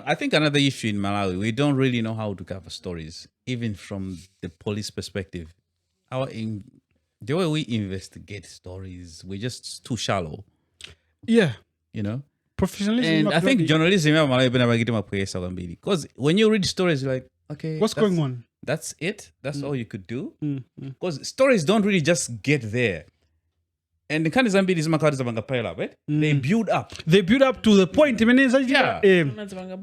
I think another issue in Malawi, we don't really know how to cover stories, even from the police perspective. The way we investigate stories, we're just too shallow. Yeah. You know? professionalism And I think imakuladi. journalism ya Malawi pena bakiti mapwesa kwambiri. Because when you read stories, you're like, okay, What's going on? That's it. That's all you could do. Mm. Because stories don't really just get there. And the kind of Zambia is makati zabanga pile up, right? They build up. They build up to the point. Yeah.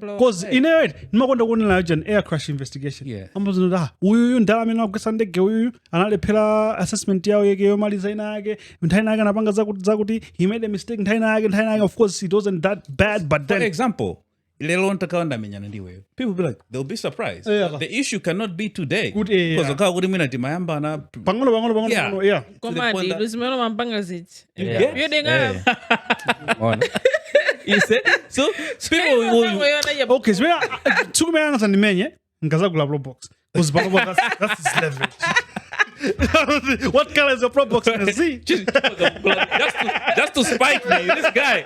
Because in a way, nimakonda kuona an air crash investigation. Yeah. Ambazo da uyu ndala amene akugesa ndege uyu analephera assessment yawo yake yomaliza inake nthani yake anapanga zakuti he made a mistake nthani yake of course it wasn't that bad but For then example, lelo ntakaonda menyana ndiwe. People be like, they'll be surprised. Yeah. The issue cannot be today. Good, yeah. Because okawa kuti mwina timayamba na pang'ono yeah. Komandi, luzimelo mampanga ziti. Yeah. You denga. You say so people will Okay, so tukume anga ndimenye ngazagula pro box because that's his leverage. What color is your pro box? See? just to spike me. This guy.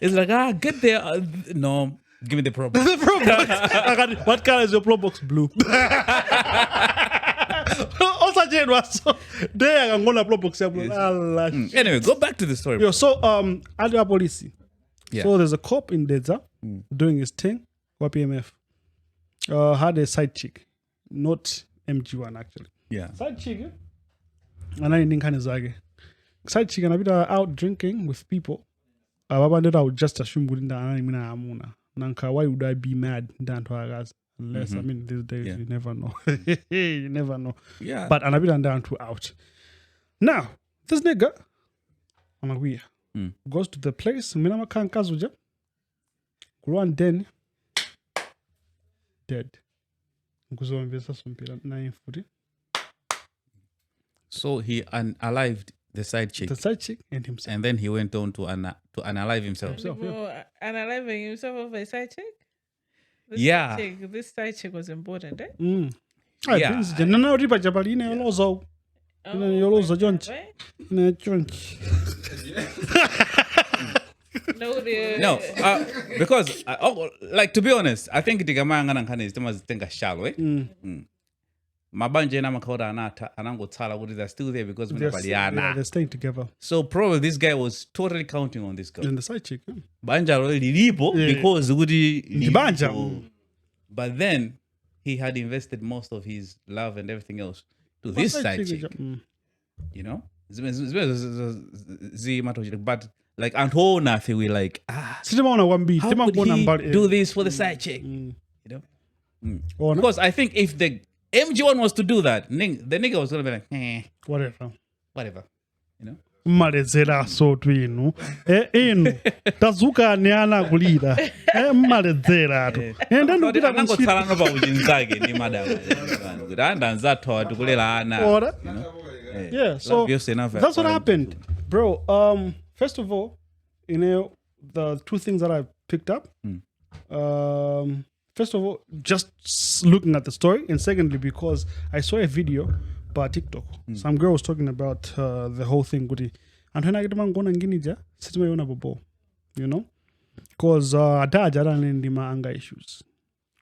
It's like, get there. No, give me the problem. The pro box. What color is your pro box? Blue. Also, Jane was so there. I'm gonna pro box. Anyway, go back to the story. Yo, so Adia police. Yeah. So there's a cop in Dedza doing his thing. PMF had a side chick, not MG1 actually. Yeah. Side chick. And I didn't zake. Side chick and a bit out drinking with people. I would just assume Gurinda Anamina Amuna. Nanka, why would I be mad than to guys? Unless I mean these days you never know. You never know. Yeah. But Anabila down to out. Now, this nigga Amaguia goes to the place, Minama Kan Kazuja, Gruan Den dead. So he unalived the side chick. The side chick and himself. And then he went on to unalive himself. Analyzing himself of a side chick? This side chick was important, eh? Yeah. No, ripa jabalina yolozo. Yolozo jonch. Jonch. No, because like to be honest, I think Digamanga Nankana is the most thing shallow. Mabanje na makauda anata anango tsala what they're still there because they're staying together. So probably this guy was totally counting on this girl. And the side chick. Banja already lipo because Woody Banja. But then he had invested most of his love and everything else to this side chick. You know? But like Antho Nathu, we like how could he do this for the side chick? You know? Because I think if the MG1 was to do that, the nigga was gonna be like, whatever, you know. Maledzera so twinu tazuka neana kulira maledzera to enda ndikupita kutsala no pa uchinzake ni madam kuti andanza thowa tikulela ana, you know. Yeah, so that's what happened, bro. First of all, you know, the two things that I picked up. First of all, just looking at the story, and secondly, because I saw a video by TikTok. Some girl was talking about the whole thing. And when I get going and ginija, sit my own bobo, you know, because anga issues.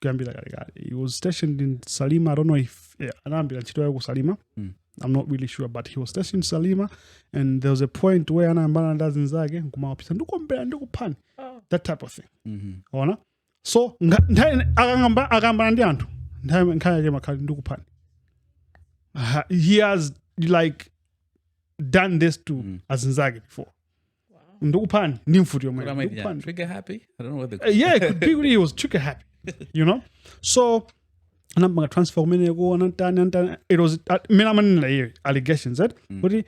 He was stationed in Salima. I don't know if Salima. I'm not really sure, but he was stationed in Salima, and there was a point where Anambana doesn't zage that type of thing. So agamba ndi anthu nthawi nkhaya makali ndikupani. He has like done this to azinzake before. Ndikupani ndi mfuti yomwe. Trigger happy? I don't know what they call it. Yeah, it could be really he was trigger happy. You know? So anamba transfer mene go antani it was mina manina allegations that but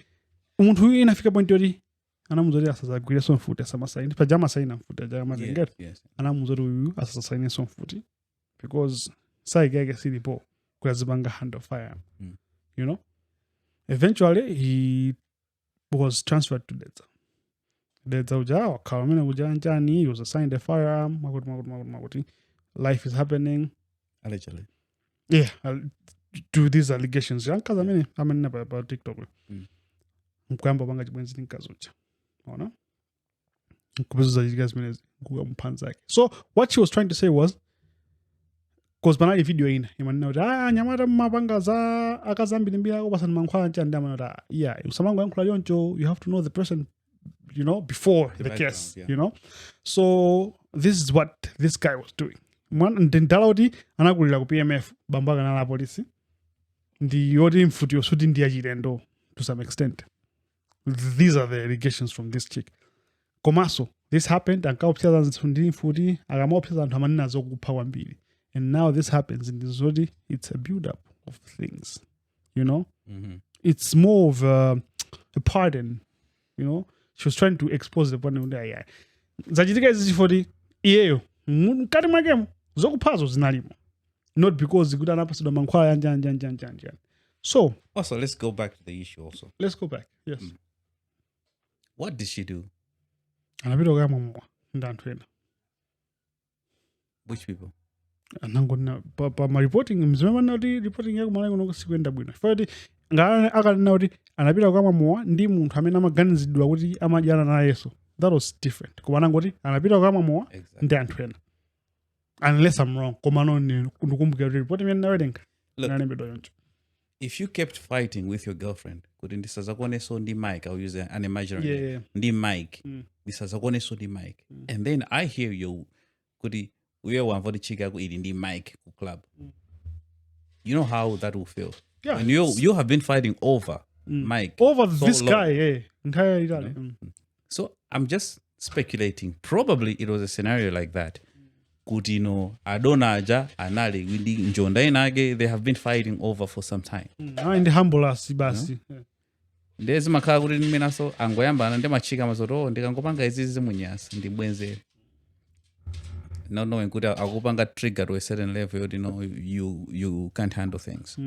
umuntu huyu inafika point yori anamuzori asazagwira some food asamasaini pajama saina food jama zengera anamuzori uyu asasaini some food because saigege silipo kulazibanga hand of fire. You know, eventually he was transferred to Dedza uja kalamena uja njani, he was assigned a firearm. Life is happening allegedly. Yeah, to these allegations yankaza mene amene about TikTok mkwamba banga chibwenzi nkazucha. Ona kubuza you guys mene kuga mpanzake. So what she was trying to say was, because banali video ina imanina nyamara mabanga za akazambili mbila obasa mankhwala nchanda manota yeah usamango yankula yoncho, you have to know the person before the background, case, yeah. So this is what this guy was doing. Ndendala kuti anakulira ku PMF bambaka nala polisi ndi yoti mfuti yosuti ndi yachilendo to some extent. These are the allegations from this chick. Komaso, this happened ankaopseza zinthu ndi mfuti akamaopseza anthu amaninazo kupha kwambiri. And now this happens in this zodi, it's a build up of things, Mm-hmm. It's more of a pardon, She was trying to expose the point that zachitika izi chifoti iyeyo mkati mwakemo zokuphazo zinalimo. Not because zikuti anapasidwa mankhwala yanjani. So Also, let's go back to the issue also. let's go back. Yes. What did she do? Anapita kuyamwa ndi anthu ena. Which people? Anangona pa ma reporting mzimema kuti reporting yako mwana kuno sikwenda bwino. Fati ngana akanena kuti anapita kuyamwa ndi munthu amene amaganizidwa kuti amadyana nayeso. That was different. Koma anangoti anapita kuyamwa ndi anthu ena. Unless I'm wrong. Koma ndikumbukira kuti reporting imene nawerenga. Nalembedwa yoncho. If you kept fighting with your girlfriend, kuti ndisazakuoneso ndi Mike, I'll use an imaginary name. Yeah. Ndi Mike. Ndisazakuoneso ndi Mike. And then I hear you, kuti uye wamva ndi chika ku ili ndi Mike ku club. You know how that will feel. Yeah. And you have been fighting over Mike. Over so this long. guy, entire Italy. So I'm just speculating. Probably it was a scenario like that. Kuti adonaja anali windi njonda inage, they have been fighting over for some time. In the humble as basi. Ndezi makhala kuti nimenaso angoyambana ndi machika mazoto ndikangopanga izizi munyasa ndi bwenzere. Not knowing kuti akupanga trigger to a certain level, you can't handle things.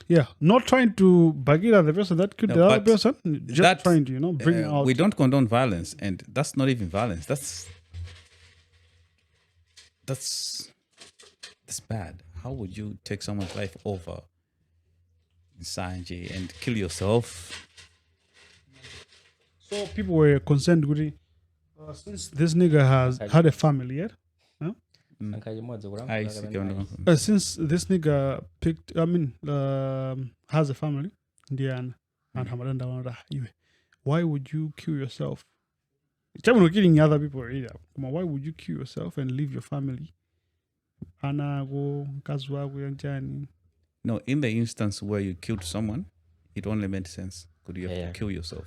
Yeah, not trying to bagira the person that killed the other but person, just that, trying to, bring out. We don't condone violence, and that's not even violence. That's bad. How would you take someone's life over Sanjay and kill yourself? So people were concerned with since this nigga has had a family, yeah? Since this nigga has a family, Indiana, and why would you kill yourself? It's killing other people either. Why would you kill yourself and leave your family? No, in the instance where you killed someone, it only made sense. Could you have to kill yourself?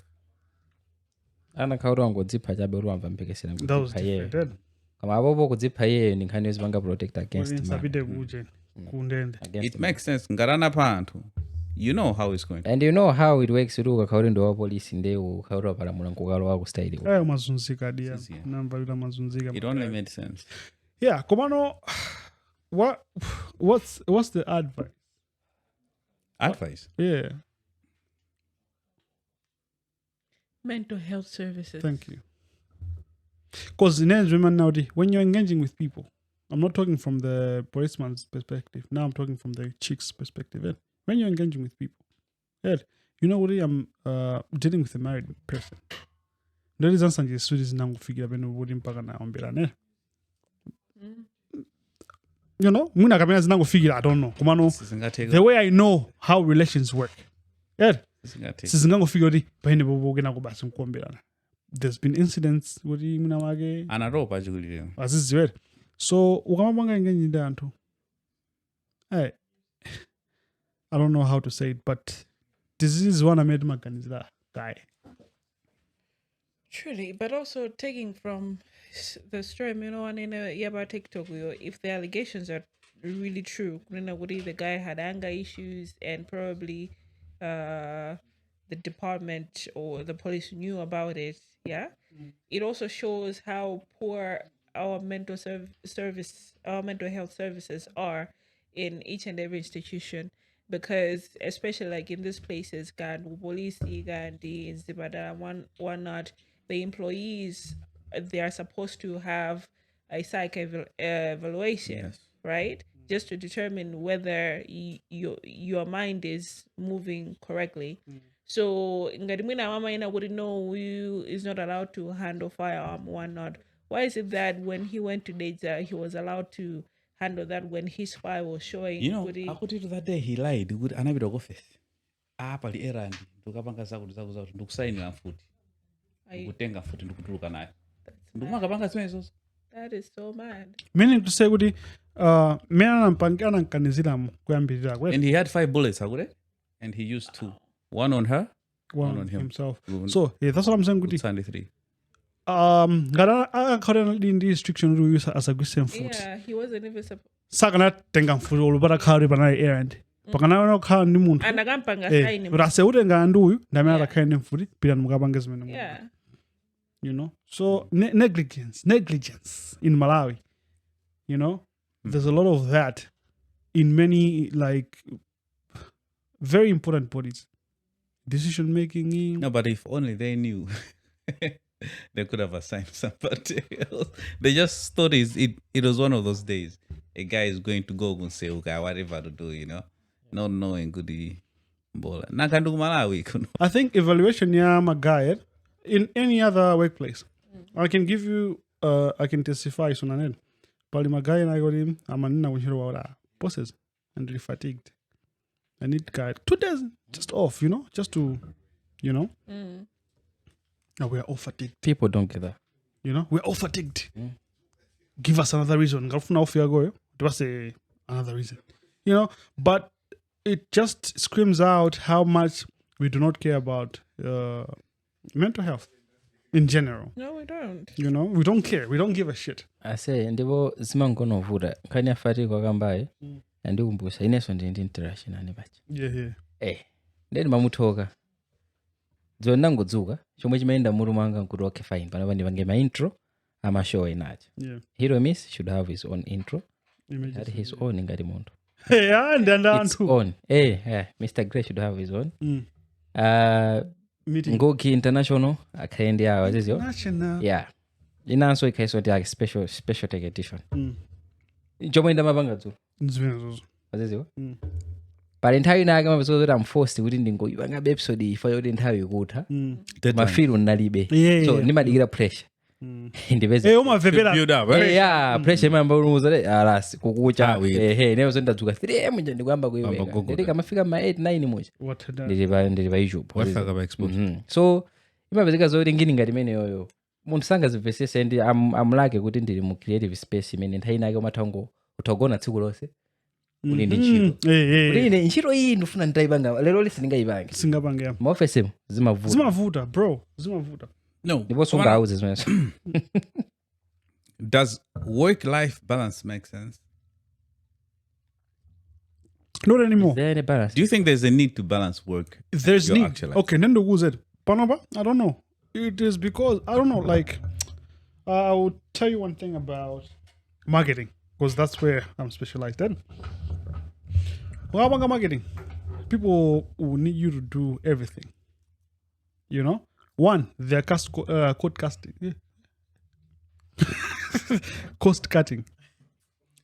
Ana kaura ngodzipha chabe ruamva mpekesera that was different. Kama abobo kudzipha yeye ninkhani yozipanga protect against It makes sense. Ngarana panthu. You know how it's going. And you know how it works to ukakhauri ndo wa police nde ukhaura palamula nkukalo wako style. Mazunzika dia. Namba yula mazunzika. It only made sense. Yeah, komano what's the advice? Advice? Yeah. Mental health services. Thank you. Because when you're engaging with people, I'm not talking from the policeman's perspective. Now I'm talking from the chick's perspective. Yeah. When you're engaging with people, yeah, I'm dealing with a married person. There is answer studies now figure when we mpaka na ombirane. Muna kamera zinango figure I don't know. Kumano the way I know how relations work. Yeah. Sizingango figure di pahine bobo gena kubasi mkombirana. There's been incidents wori muna wage anaropa jugulire. Azizi so ukamabanga engaging ndanto. Hey, I don't know how to say it, but this is one I made Maganizla guy. Truly, but also taking from the story, about TikTok, if the allegations are really true, the guy had anger issues and probably the department or the police knew about it. Yeah, it also shows how poor our mental health services are in each and every institution. Because especially like in these places, police, one not, the employees, they are supposed to have a psych evaluation, right? Just to determine whether your mind is moving correctly. So Ngadimina Mama wouldn't know who is not allowed to handle firearm, one not. Why is it that when he went to Deja, he was allowed to handle that when his file was showing? According to that day he lied. Would anabira office. Pali erandi. Tukapanga zakuti ndikusainira futi. kutenga futhi ndikutuluka nayo ndikumangapanga zimenezo. That is so mad. Meaning to say kuti mena anamkaniziramu kuyambirira kwete. And he had 5 bullets, akude? And he used 2. One on her, one on him. Himself. So that's what I'm saying kuti 3. ngara akakhala ndi restriction to use as a Christian food. Yeah, he wasn't even supposed. Sakana tenga food olubara khali bana errand. Pakana no khala ndi munthu. Andakampanga sign him. Rase utenga ndi uyu ndamene atakhala ndi food pira mukapanga zimene. Yeah. You know, so negligence in Malawi, you know, there's a lot of that in many like very important bodies, decision making. No, but if only they knew, they could have assigned somebody else. They just thought it was one of those days. A guy is going to go and say, okay, whatever to do, you know, not knowing goody bola. Nakandu Malawi, I think evaluation ya magaya. In any other workplace, I can give you, I can testify on an end. But my guy and I got him, I'm an bosses and really fatigued. I need guy 2 days just off, you know, just to, you know. Now we are all fatigued. People don't get that. You know, we're all fatigued. Give us another reason. Give us another reason. You know, but it just screams out how much we do not care about mental health in general. No, we don't. You know, we don't care. We don't give a shit. I say ndipo zimangonovuta nkhani afati kwakambayi andikumbusa ineso ndi interaction ane bachi. Yeah. Ndeni mamuthoka dzona ngodzuka chomwe chimaenda muru manga nkuti okay fine panapa ndipange ma intro ama show enacho. Yeah. Hero Miss should have his own intro. That his own ngati munthu. Yeah, and Its own. Mr. Gray should have his own. Meeting. Ngugi International akaendi awo azizio. National. Yeah. Inanso ikaiso ndi special tech edition. Chomwe ndamapanga dzulo. Nzimene azizio. Pali nthawi nake mapeso kuti I'm forced kuti ndingoyipanga episode ifa yoti nthawi ikutha. Mafilu nalibe. So ndimadikira pressure. Ndipeze. Umavepera. Build up, Yeah, pressure imamba unuza alasi kukucha. Nezo ndadzuka 3 muje ndikuyamba kuyiweka. Ndika mafika ma 8 9 muje. Ndilipa YouTube. Wafaka exposure. So imapezeka zoti ngini ngati mene yoyo. Munthu sangazivesese and I'm like kuti ndili mu creative space imene nthawi nake umathango utogona tsiku lonse. Uli ndi ntchito. Uli ine ntchito iyi ndifuna nditayipanga lero lisindingayipange. Singapanga. Ma office zimavuta. Bro. Zimavuta. No. Ndipo sungauze zimenezo. Does work-life balance make sense? Not anymore. There any balance? Do you think there's a need to balance work? There's your need. actual life? Okay, then the who's it? Panova? I don't know. It is because I don't know. Like, I will tell you one thing about marketing because that's where I'm specialized in. Marketing. People will need you to do everything. You know, one, they're code casting, cost cutting.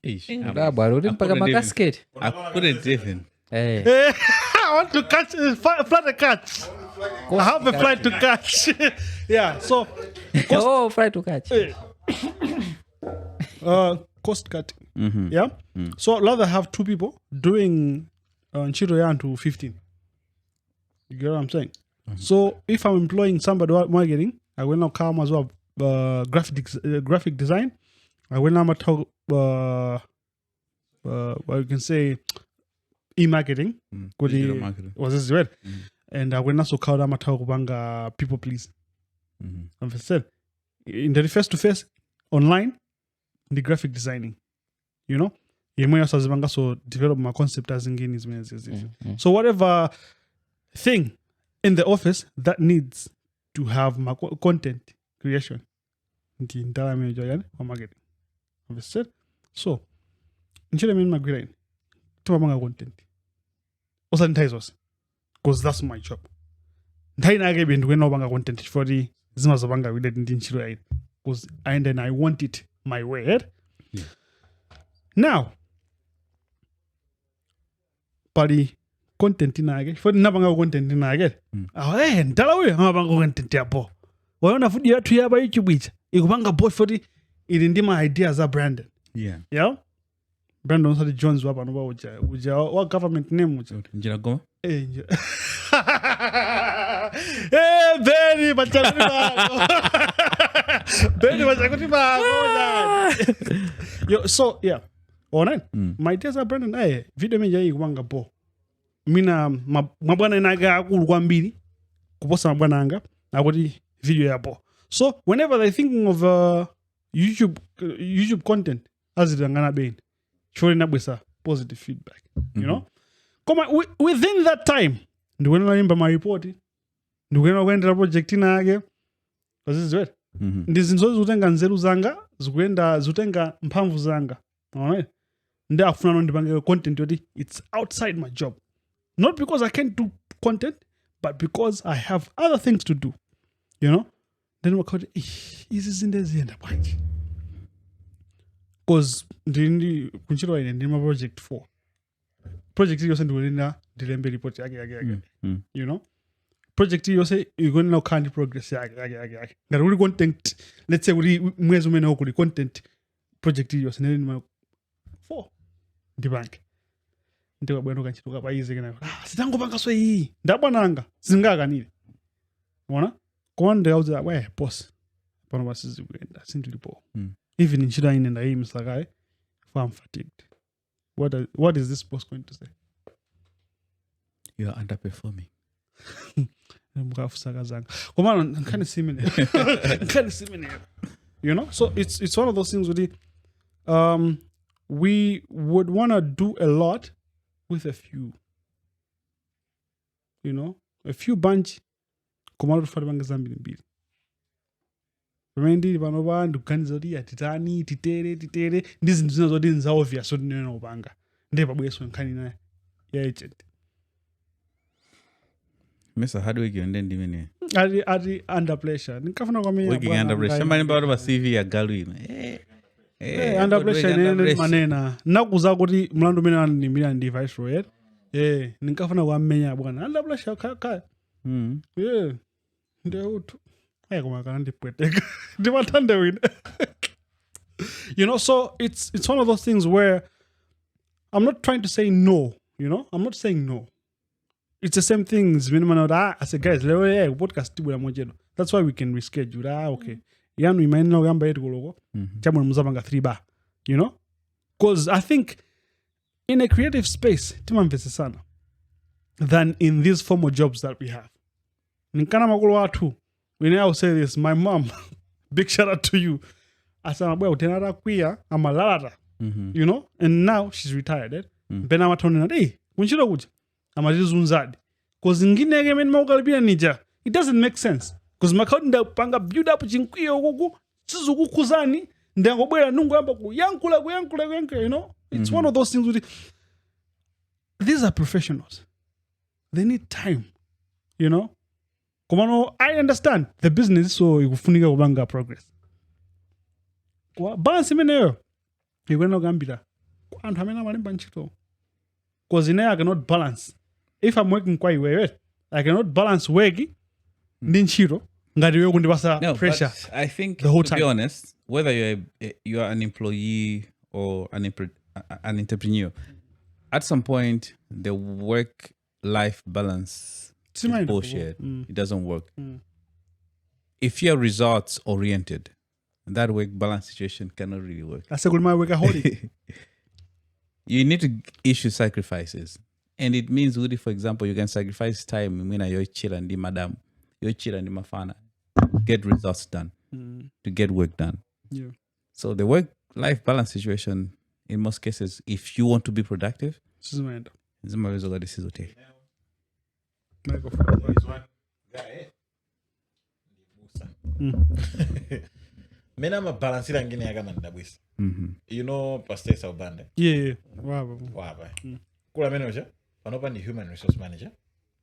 Mpaka makasket. I couldn't even. Eh. I want to catch fly to catch. I have a flight to catch. Yeah, so Fly to catch. cost cutting. Yeah. So I'd rather have 2 people doing Nchiroyan to 15. You get what I'm saying? So if I'm employing somebody about marketing, I will now come as well graphic design. I will now talk what you can say e-marketing. Digital marketing. Was this right? And I will also call them a people please. Understand? In the face to face, online, the graphic designing. You know? So develop my concept as in So whatever thing in the office that needs to have my content creation. The entire manager or marketing. Understand? So instead of my grade, to my content. Because that's my job. Content for the Zimazabanga we didn't because and then I want it my way. Right? Yeah. Now, pari content inage for the nabanga content inage. Ndalawe nabanga content yapo. Waona fudi yatu yaba YouTube icha. Ikubanga boy for the irindima ideas are branded. Yeah. Yeah. Brandon Sadi Jones wapa no uja what government name uja. Njira goma? Very pachakuti pako. Beni pachakuti pako. Yo, so yeah. Ona. My dear Brandon, video meja hii kuwanga po. Mina mabwana inaga akulu kwambiri kuposa mabwana anga akuti video yapo. So whenever they thinking of YouTube content azidangana beni chori nabwesa positive feedback, you know. Koma within that time ndikwenda naimba ma report ndikwenda kuendera project inake azizwe ndizinzo zutenga nzeru zanga zikuenda zutenga mphamvu zanga, alright, ndi afuna no ndipange content yoti it's outside my job, not because I can't do content but because I have other things to do, you know. Then wakati izi zindezienda bwanji because ndi kunchiro ine ndi ma project 4 project yose ndiwena ndilembe report yake you know. Project yose igona no kind progress yake ngati uli content, let's say uli mwezi umene ukuli content project yose ndi ma 4 ndi bank ndiwa bwino kanchito kapa izi kana sitangopanga so iyi ndabwananga singakanire, unaona. Konde auza we boss pano basizi kuenda sindilipo even nchida ine nda hii msakae farm fatigued. What is this boss going to say? You are underperforming. Mukafusaka zanga komano nkani simene nkani simene, you know. So it's one of those things with we would want to do a lot with a few, you know, a few bunch komalo tufari banga zambiri mbiri pamene pano bandu kuganiza kuti atitani titere ndi zinthu zina zoti nza obvious so ndinena kupanga ndi pabweso nkhani naye ya agent Mr. Hardwick yonde ndimene ati under pressure nikafuna kwa mimi working under pressure mani bado ba CV ya galwino under pressure nene manena nakuza kuti mlandu mene ni mira ndi viceroy nikafuna kwa mmenya bwana under pressure kaya ndeutu koma kana ndipweteka ndimathande wina. You know, so it's one of those things where I'm not trying to say no, you know. I'm not saying no. It's the same things when I say guys leo podcast tibula mojedo. That's why we can reschedule. Okay. Yanu imaina ogamba yetu koloko chamwe muzabanga 3 bar, you know. Because I think in a creative space timamvese sana than in these formal jobs that we have. Ninkana makulu watu. When I will say this, my mom, big shout out to you. Asama bwa utenara kuya amalalata, you know, and now she's retired. Bena matoni na kunchiro kuja amazizunzadi. Cause ngine ngeme maukalibia nija. It doesn't make sense. Cause makauti nda panga build up chinkuyo kuku chizuku kuzani ndango bwela nungu amba kuyankula, you know. It's one of those things with these are professionals. They need time, you know. Komano, I understand the business, so ikufunika kubanga progress. Kwa balance imeneyo, ikwena gambira. Kwa antu hamena malimba nchito. Because I cannot balance. If I'm working kwa iwewe, I cannot balance wegi, nchito, ngadiwe kundibasa pressure. I think, to be honest, whether you are an employee or an entrepreneur, at some point, the work-life balance is bullshit. It doesn't work. If you're results oriented, that work balance situation cannot really work. I said, my workaholic. You need to issue sacrifices. And it means, for example, you can sacrifice time when you're chilling the madam, you're chilling the mafana, get results done, to get work done. Yeah. So the work-life balance situation, in most cases, if you want to be productive, this is okay. Mena mabalansira ngine yakama ndabwisa. You know Pastor Saubande? Yeah. Wow. Kula manager, panopa ndi human resource manager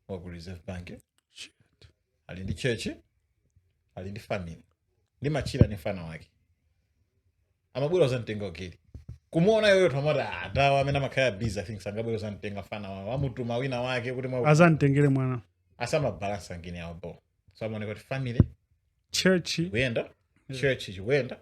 wa ku Reserve Bank. Shit. Ali ndi church, ali ndi family. Ndi machira ni fana wake. Amabwera uzantenga okili. Kumuona yoyo thamada adawa amena makaya busy, I think sangabwera uzantenga fana wa mutuma wina wake kuti mwa azantengere mwana. Asama balance ngine yabo. So amone kuti family, church, wenda, church wenda.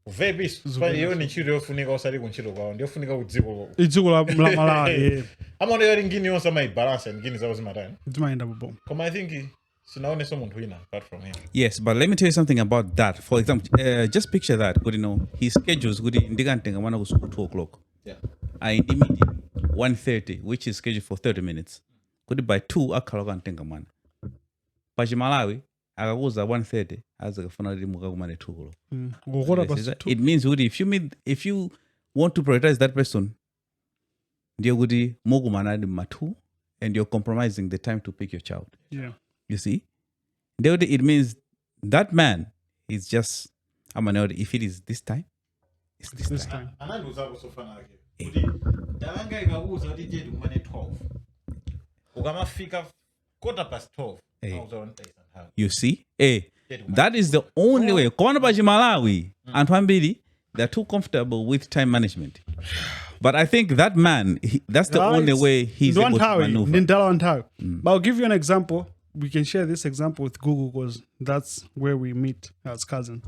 Uvebiso, fanya yo ni chiro yofunika osali kunchiro kwao, ndio funika kudziko. Idziko la Malawi. Amone yori ngini yonse mai balance ngini zawo zimatani. Zimaenda bobo. Koma I think sinaoneso munthu wina apart from him. Yes, but let me tell you something about that. For example, just picture that. Good, his schedules good. Ndikantenga mwana ku school 2:00. Yeah. I immediately 1:30, which is scheduled for 30 minutes. Good by 2 akhala kantenga mwana. Pachimalawi akakuza 1:30 azakafuna kuti mukakumane 2:00. Ngokora basi two. It means kuti if you want to prioritize that person, ndiyo kuti mukumana ndi matu and you're compromising the time to pick your child. Yeah. You see? It means that man is just, if it is this time, it's this time. Anandiuzako sofana yake. Kuti ndalanga ikakuza kuti je tikumane 12. Ukamafika 12:15. You see? That is the only way. Kona Malawi and Pambili, they're too comfortable with time management. But I think that man, that's the only way he's able to maneuver. But I'll give you an example. We can share this example with Gugu because that's where we meet as cousins.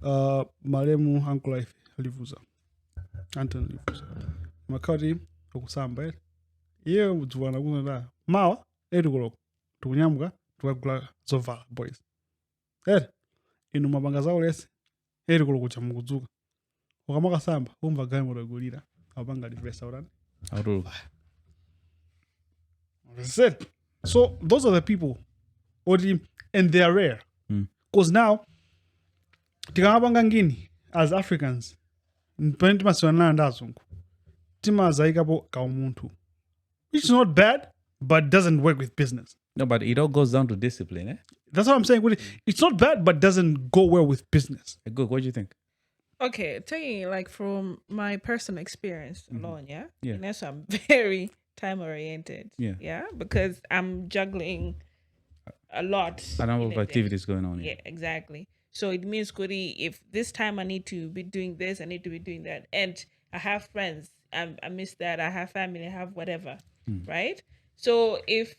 Maremu uncle life livuza. Anton livuza. Makati okusamba. Ye udzwana kuna mawa edugolo. Tukunyamuka tukagula zovala boys. Inu mabanga zawo lesi edugolo kucha mukudzuka. Ukamaka samba umva gayi muragulira. Abanga divesa urani. That's it. So those are the people, and they are rare. Because now, tikamabanga ngini as Africans, mpeni masiwana ndazungu, tima zaikapo kaumuntu, which is not bad, but doesn't work with business. No, but it all goes down to discipline, eh? That's what I'm saying. It's not bad, but doesn't go well with business. Good. What do you think? Okay, taking like from my personal experience alone, yeah? Yeah. And so I'm very time oriented. Yeah. Yeah, because I'm juggling a lot. A number in of a day. activities going on. Yeah, exactly. So it means, Kuri, if this time I need to be doing this, I need to be doing that. And I have friends, I miss that. I have family, I have whatever, right? So if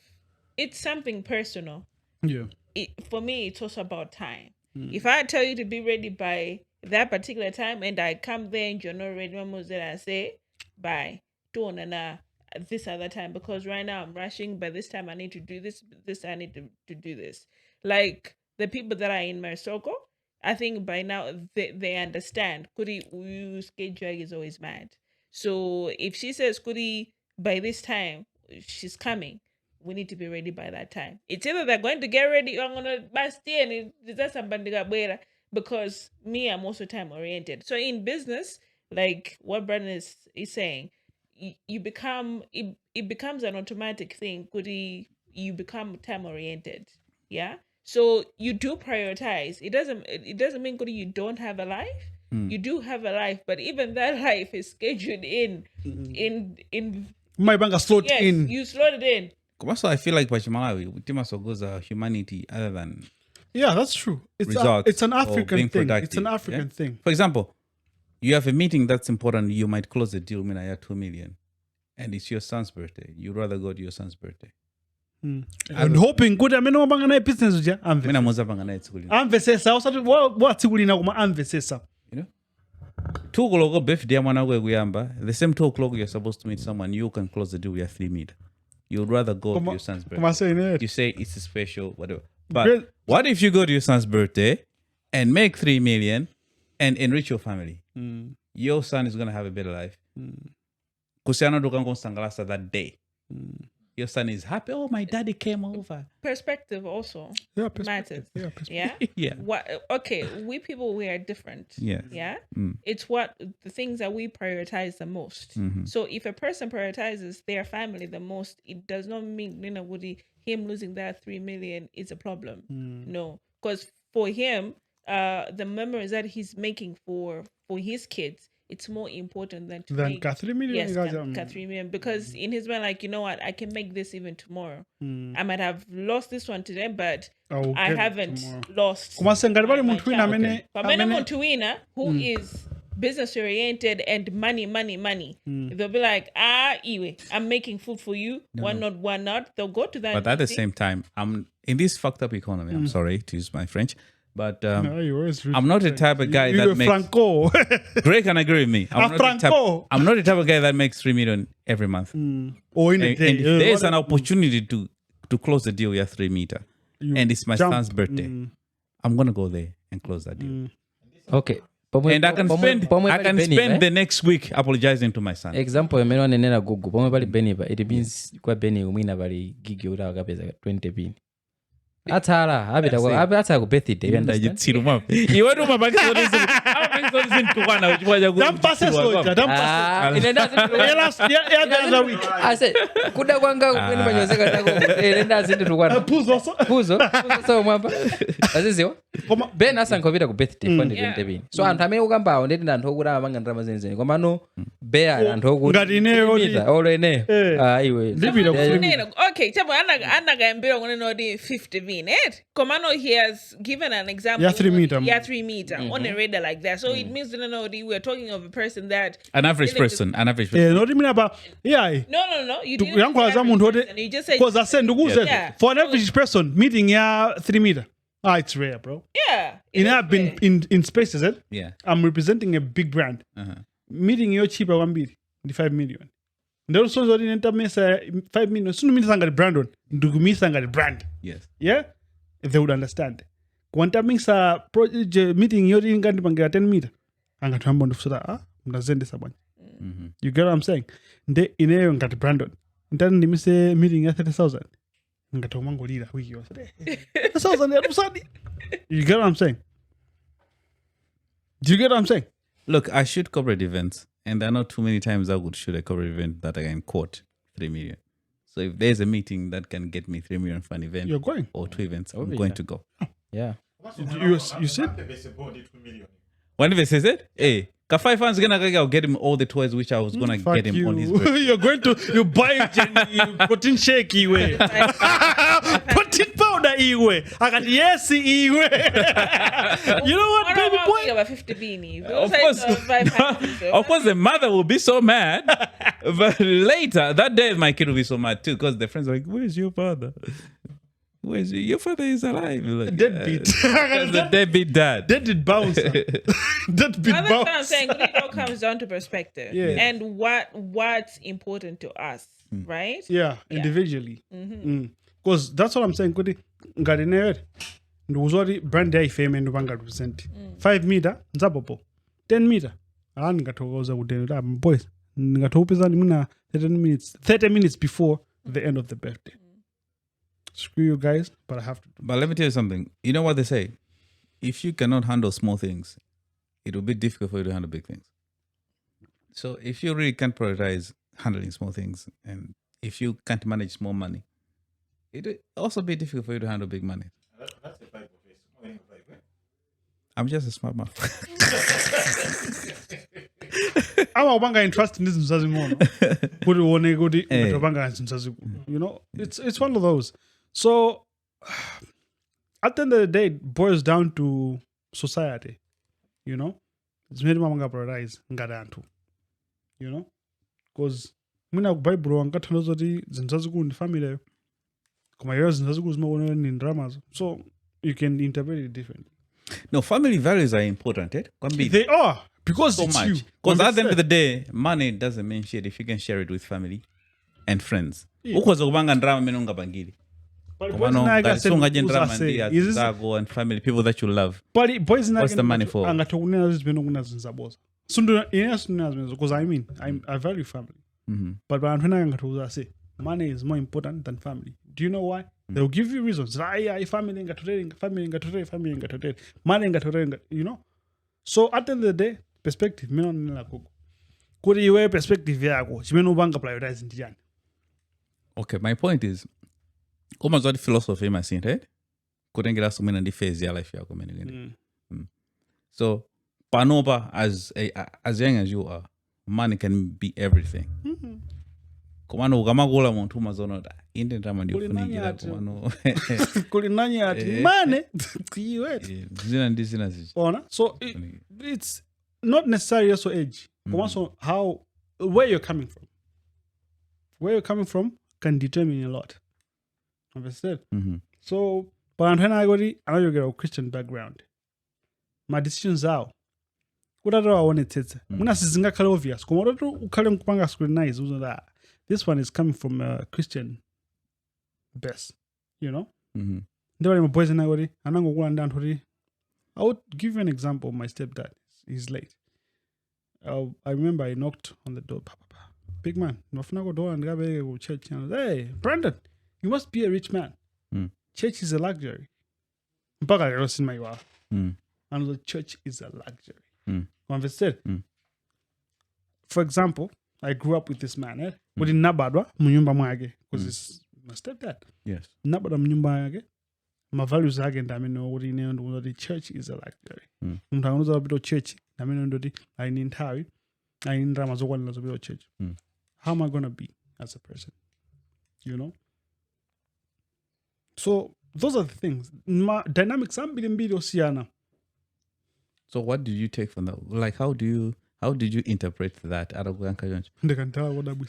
it's something personal, Yeah. For me, it's also about time. If I tell you to be ready by that particular time and I come there and you're not ready, what was that I say? By 2 and this other time, because right now I'm rushing, but this time I need to do this I need to do this. Like the people that are in my circle, I think by now they understand. Kuri schedule is always mad. So if she says Kuri by this time she's coming, we need to be ready by that time. It's either they're going to get ready or I'm gonna and that's somebody because me, I'm also time oriented. So in business, like what Brandon is saying, you become it becomes an automatic thing. You become time oriented. Yeah. So you do prioritize. It doesn't mean you don't have a life. You do have a life, but even that life is scheduled in My bank slot yes, in. you slot it in. Also, I feel like Pachimalawi, Timaso goes humanity other than That's true. results. It's an or African being thing. productive, It's an African thing. For example, you have a meeting that's important. You might close the deal, I have 2 million, and it's your son's birthday. You'd rather go to your son's birthday. And hoping good ameno banga na business uja amve. Mina muzapanga naye tsikulina. Amve sesa usati what tsikulina kuma amve sesa. You know? 2 o'clock birthday mwana kwe kuyamba. The same 2 o'clock you're supposed to meet someone. You can close the deal with 3 meter. You'd rather go to your son's birthday. Kuma saying You say it's a special whatever. But what if you go to your son's birthday and make 3 million and enrich your family? Your son is gonna have a better life. Kusiana dukango sangalasa that day. Your son is happy. Oh, my daddy came over. Perspective also matters. Yeah, Yeah. Yeah. Okay, we people, we are different. Yeah. Yeah. It's what the things that we prioritize the most. So if a person prioritizes their family the most, it does not mean him losing that 3 million is a problem. No, because for him, the memories that he's making for his kids, it's more important than to make 3 million. Yes, 3 million, because in his mind, like, you know what, I can make this even tomorrow. I might have lost this one today, but I haven't lost. Kuma sengari bali my muntu wina child. But many amene muntu wina who is business oriented and money. They'll be like, iwe, I'm making food for you. Why not? They'll go to that. But at the same time, I'm in this fucked up economy. I'm sorry to use my French. But I'm not the type of guy that makes... Franco. Greg can agree with me. I'm not the type of guy that makes 3 million every month. Or in a day. And if there's an opportunity to close the deal, you're 3 meter. and it's my son's birthday. I'm gonna go there and close that deal. Okay. And I can spend the next week apologizing to my son. Example imene wanenera Gugu pomwe pali benipa it means kwa beni mwina pali gigi uta akapeza 20 pini. Atala apita ku birthday you understand? Iwe ndo mabaki zote tukwana uchimwaja Dampase soja, ase kuda kwanga kwini manyozeka tako nenda zindi tukwana puzo so mwamba aziziwa ben asankopita ku birthday fund 20 pini so anthu amene ukamba ndeti anthu okura amanga ndrama zenizeni koma no bear anthu okura ngati ineyo ine iwe okay chabo anakayambira kunena kuti 50 minute komano he has given an example. Yeah, 3 meter. Yeah, 3 meter on a radar like that. So it means we're talking of a person that an average person. Not even about No. You didn't. You just said because I said for an average person meeting 3 meter. It's rare, bro. Yeah. I've been in spaces. Yeah. I'm representing a big brand. Meeting your cheaper 1 billion, the 5 million. Ndio so zodi nenta mesa 5 million. Sunu mimi sanga the brand on. Ndugu mimi sanga the brand. Yes. Yeah. If they would understand. Kwanta misa meeting yori ngandi pangira 10 meter. Angatwamba ndufusura mndazende sabani. You get what I'm saying? Nde ineyo ngati Brandon. Ntani nimise meeting ya 30,000. Ngatomangolira wiki yose. 30,000 ya tusadi. You get what I'm saying? Do you get what I'm saying? Look, I shoot corporate events, and there are not too many times I would shoot a corporate event that I can quote 3 million. So if there's a meeting that can get me 3 million for an event, you're going, or 2 events, I'm going to go. Yeah. You see? One of it says it, hey, Kafai fans gonna get him all the toys which I was gonna get him on his birthday. you buy you protein shake iwe. Protein powder iwe. I got yes iwe. You know what, baby boy? About 50 beanies. Of course, the mother will be so mad. But later, that day, my kid will be so mad too, because the friends are like, "Where's your father? Where's your father is alive?" Like, deadbeat. The deadbeat dad. Deadbeat bouncer. Deadbeat bouncer. That's what I'm saying. It all comes down to perspective and what's important to us, right? Yeah, individually. Because that's what I'm saying. Kuti ngarinewe nduzori brand ya ifeme ndubanga represent 5 meter nzapopo 10 meter ngatokoza kudenda boys ngatopizani muna 30 minutes before the end of the birthday. Screw you guys, but I have to. But let me tell you something. You know what they say? If you cannot handle small things, it will be difficult for you to handle big things. So if you really can't prioritize handling small things, and if you can't manage small money, it will also be difficult for you to handle big money. That's the vibe of it. I'm just a smart mouth. I'm interest in this mzazi you know, it's one of those. So at the end of the day, it boils down to society. You know, it's made manga prioritize ngadantu. You know, because mina Bible wangatano zoti zinzaziku ndi family koma yours zinzaziku zimawona ni dramas. So you can interpret it differently. No, family values are important, eh? They are. Because so it's much. you. Because at the end of the day, money doesn't mean shit if you can share it with family and friends. Ukwaza kubanga ndrama meno ngabangili. And family, people that you love. What's the money for? Because I value family. But money is more important than family. Do you know why? They'll give you reasons. Family, money, you know. So at the end of the day, perspective, could you wear perspective? Okay, my point is, come as what philosophy I seen, right? Couldn't get us to mean the phase your life. So, Panoba, as young as you are, money can be everything. Komano gamagola muntu mazono da inde ndama ndio funigira komano kulinanya ati mane zina ndizina zichi ona so it's not necessarily also age also how where you're coming from can determine a lot understand so but when I know you get a Christian background my decisions are what I want it is muna sizinga kale obvious komoto ukale nkupanga scrutinize uzo that this one is coming from a Christian base, you know? Ndewali my boys and I already. Anango go and down already. I would give you an example of my stepdad. He's late. I remember I knocked on the door. Big man, nafuna go door and go church. Hey, Brandon, you must be a rich man. Church is a luxury. Mpaka lero sinmaiwa. And the church is a luxury. Understood? For example, I grew up with this man. But in Nabadwa, munyumba mwage, because it's my stepdad. Yes. Nabadwa munyumba mwage. My values again, I mean, what in the church is a luxury. Mtanuza bito church, I mean, I need Harry, I need Ramazowan as a bit of church. How am I gonna be as a person? You know? So those are the things. Dynamics I'm being video siana. So what did you take from that? Like, how did you interpret that? They can tell what I'm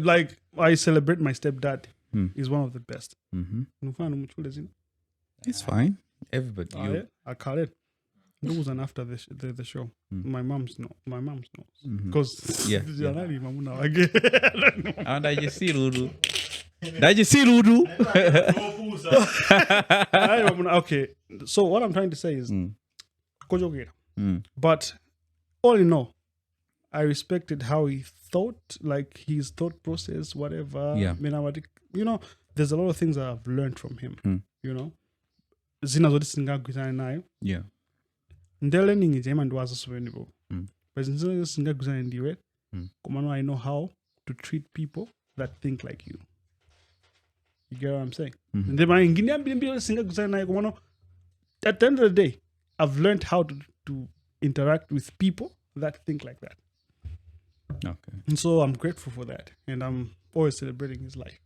like. I celebrate my stepdad. He's one of the best. It's fine. Everybody. I call it. Those and after the show. My mom's knows. Because And I just see Rudu. Okay. So what I'm trying to say is but all in all, I respected how he thought, like his thought process, whatever. Yeah. You know, there's a lot of things that I've learned from him. You know, zina zodi singagwizana nayo. Yeah. Learning is and was so valuable. But zina singagwizana ndiwe. Kumano, I know how to treat people that think like you. You get what I'm saying? At the end of the day, I've learned how to interact with people that think like that. Okay. And so I'm grateful for that. And I'm always celebrating his life.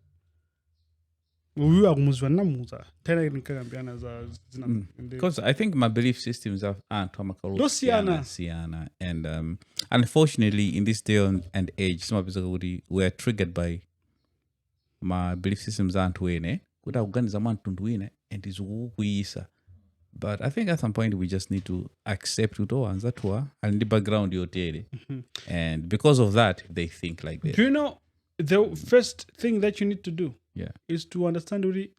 Because I think my belief systems aren't Siana. And unfortunately, in this day and age, some people were triggered by my belief systems aren't winning. And it's wisa. But I think at some point we just need to accept it all and the background you're telling. And because of that, they think like this. Do you know the first thing that you need to do? Yeah. Is to understand you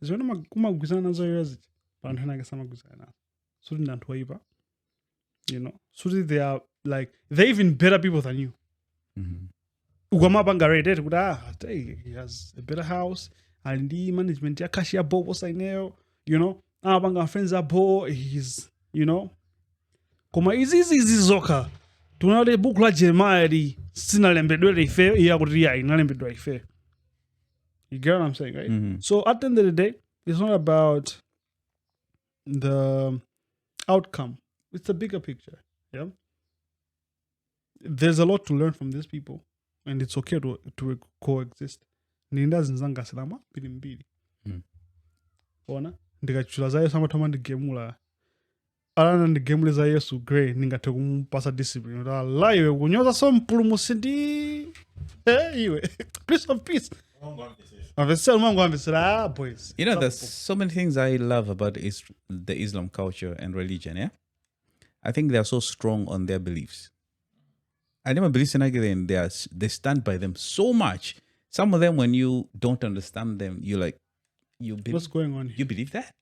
know, so they are like, they're even better people than you. He has a better house and the management you know, our friends are poor. He's, you know, Koma easy zoka. Tunale book la Jeremiah sina lembedwe ife ya kuria ina lembedwe ife. You get what I'm saying, right? So at the end of the day, it's not about the outcome. It's the bigger picture. Yeah. There's a lot to learn from these people, and it's okay to coexist. Ninda zinzanga salama mbili. Ona ndikachula zayo sama thoma ndigemula. Alana ndigemule za Yesu grey ningate kumpasa discipline. Live kunyoza so mpulumusi ndi iwe. Prince of peace. Boys. You know, there's so many things I love about the Islam culture and religion, yeah? I think they are so strong on their beliefs. I never believe in they stand by them so much. Some of them, when you don't understand them, you're like, what's going on here? You believe that?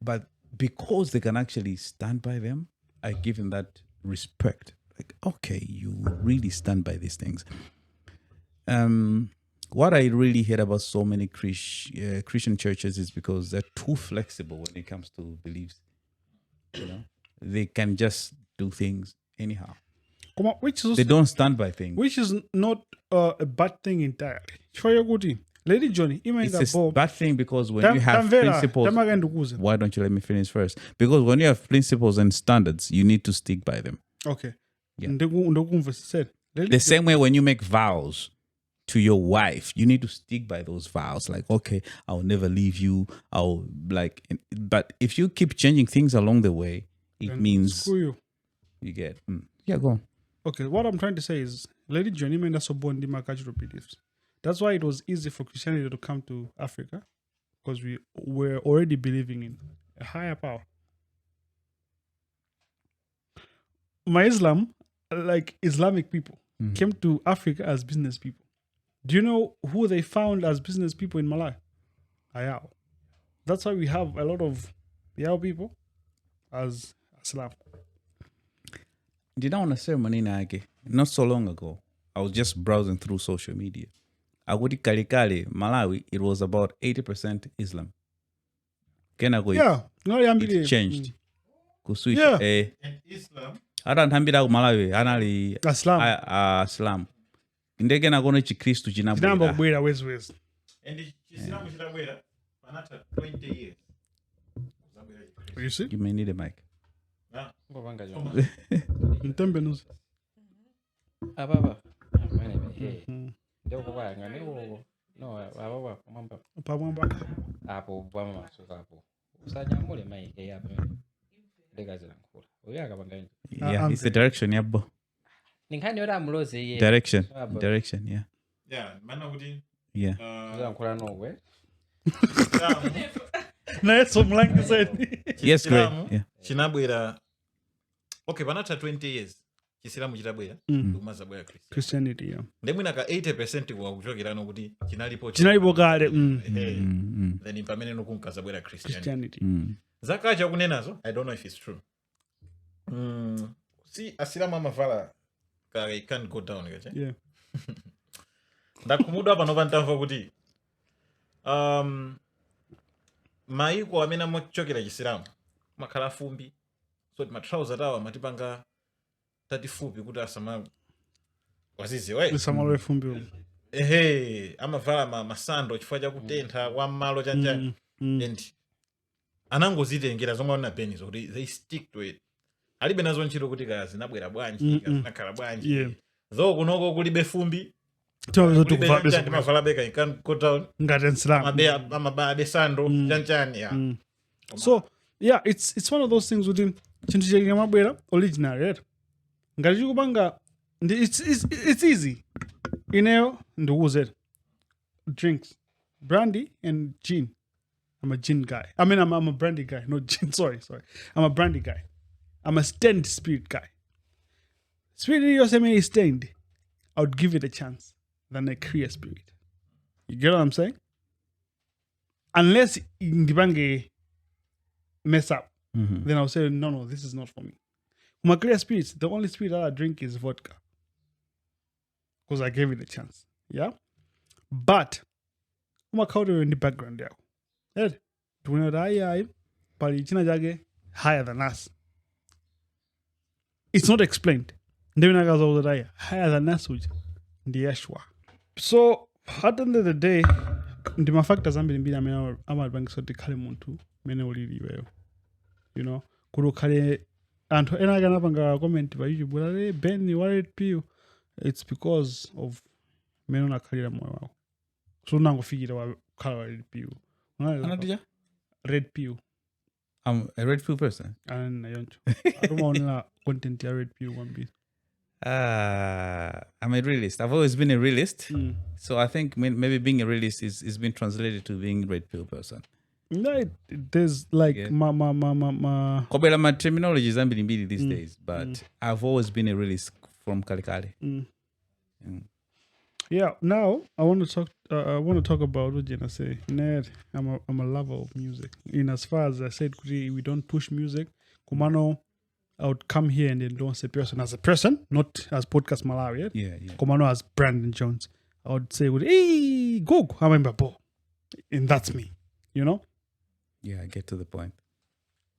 But because they can actually stand by them, I give them that respect. Like, okay, you really stand by these things. What I really hate about so many Christian churches is because they're too flexible when it comes to beliefs. You know, they can just do things anyhow. They don't stand by things. Which is not a bad thing entirely. For your good team. Lady Johnny, it's a bad thing because when you have principles, why don't you let me finish first? Because when you have principles and standards, you need to stick by them. Okay. Yeah. The same way when you make vows to your wife, you need to stick by those vows. Like, okay, I'll never leave you. But if you keep changing things along the way, it means screw you get. Yeah, go on. Okay, what I'm trying to say is, Lady Johnny made us born the cultural beliefs. That's why it was easy for Christianity to come to Africa, because we were already believing in a higher power. My Islam, like Islamic people, came to Africa as business people. Do you know who they found as business people in Malawi? Ayao. That's why we have a lot of Yao people as Islam. Did I want to say manina not so long ago? I was just browsing through social media. Agudi Kalikali, Malawi, it was about 80% Islam. Kenago, Yeah, no, it changed. Kuswitch, Yeah. And Islam, Adan hambira Malawi, anali Islam. Islam. Ndege na gono chikristu Namba chinabwera. bwera wezi. and Islam chitabwera panata 20 years. You see? You may need a mic. Ah, Ntembe nuzi. Ababa. Ndio kwa ngani wo. No, ababa kumamba. Pamwamba. Apo bwama masuka hapo. Usanyamule mic hapa. Ndega zinankula. Oya akabanga nje. Yeah, it's the direction, yabo. Ninkani ora muloze ye. Direction, yeah. yeah, mana kuti Yeah. Zinankula nowe. Na yeso mlangi said. Yes, great. Chisilamu Yeah. chinabwera okay panata 20 years chisilamu chitabwera kumaza bwera Christian Christianity, yeah. ndemwina ka 80% kwa kuchokera kuti chinalipo Chinalipo kale. then pamene nokunkaza bwera Christianity Christianity. zakacha kunenazo I don't know if it's true si asilamu amavala ka it can't go down kacha Yeah. ndakumudwa pano pantamva kuti maiko amene amachokera chisilamu makhala fumbi so matrauser tawa matipanga tatifupi kuti asama waziziwa Lisamalo fumbi. ehe amavala masando chifukwa chakutentha kwa malo chanjani and anangozitengera zomwe ana penizo kuti they stick to it alibe nazo ntchito kuti zinabwera bwanji zinakhala bwanji Yeah. though kunoko kulibe fumbi Tiwazo kulibe tukuvabe chanjani mavala beka you can't go down ngati Islam. amababe sando chanjani yeah So, yeah, it's one of those things within chintu cheke mabwera original, right? Ngati chikupanga it's easy. Ineyo ndikuze drinks, brandy and gin. I'm a gin guy. I mean, I'm a brandy guy, not gin. Sorry. I'm a brandy guy. I'm a stained spirit guy. Spirit yoseme is stained. I would give it a chance than a clear spirit. You get what I'm saying? Unless ndibange mess up, then I'll say, no, this is not for me. My clear spirits, the only spirit that I drink is vodka. Because I gave it a chance. Yeah? But, I'm in the background there. Ed, do you know that I higher than us? It's not explained. Higher than us, the Yeshua. So, at the end of the day, the mafactors I'm bank so the Kalimuntu, many will leave. You know, Kuru Kale and ena gana panga comment by YouTube, but Ben, you worried Pew. It's because of Menona Kalira Moa. So now figure out color Pew. Red Pew. I'm a red pill person. And I don't want to content red Pew one bit. I'm a realist. I've always been a realist. So I think maybe being a realist is been translated to being a red pill person. No, there's like Kobela my terminology is ambili these days, but I've always been a realist from Kalikali. Yeah, now I want to talk about what Jenna say. Ned, I'm a lover of music. In as far as I said, we don't push music. Kumano, I would come here and then don't say person as a person, not as Podcastmalawi. Yeah. Kumano as Brandon Jones. I would say, hey, Gugu, I remember Bo. And that's me. You know? Yeah, I get to the point.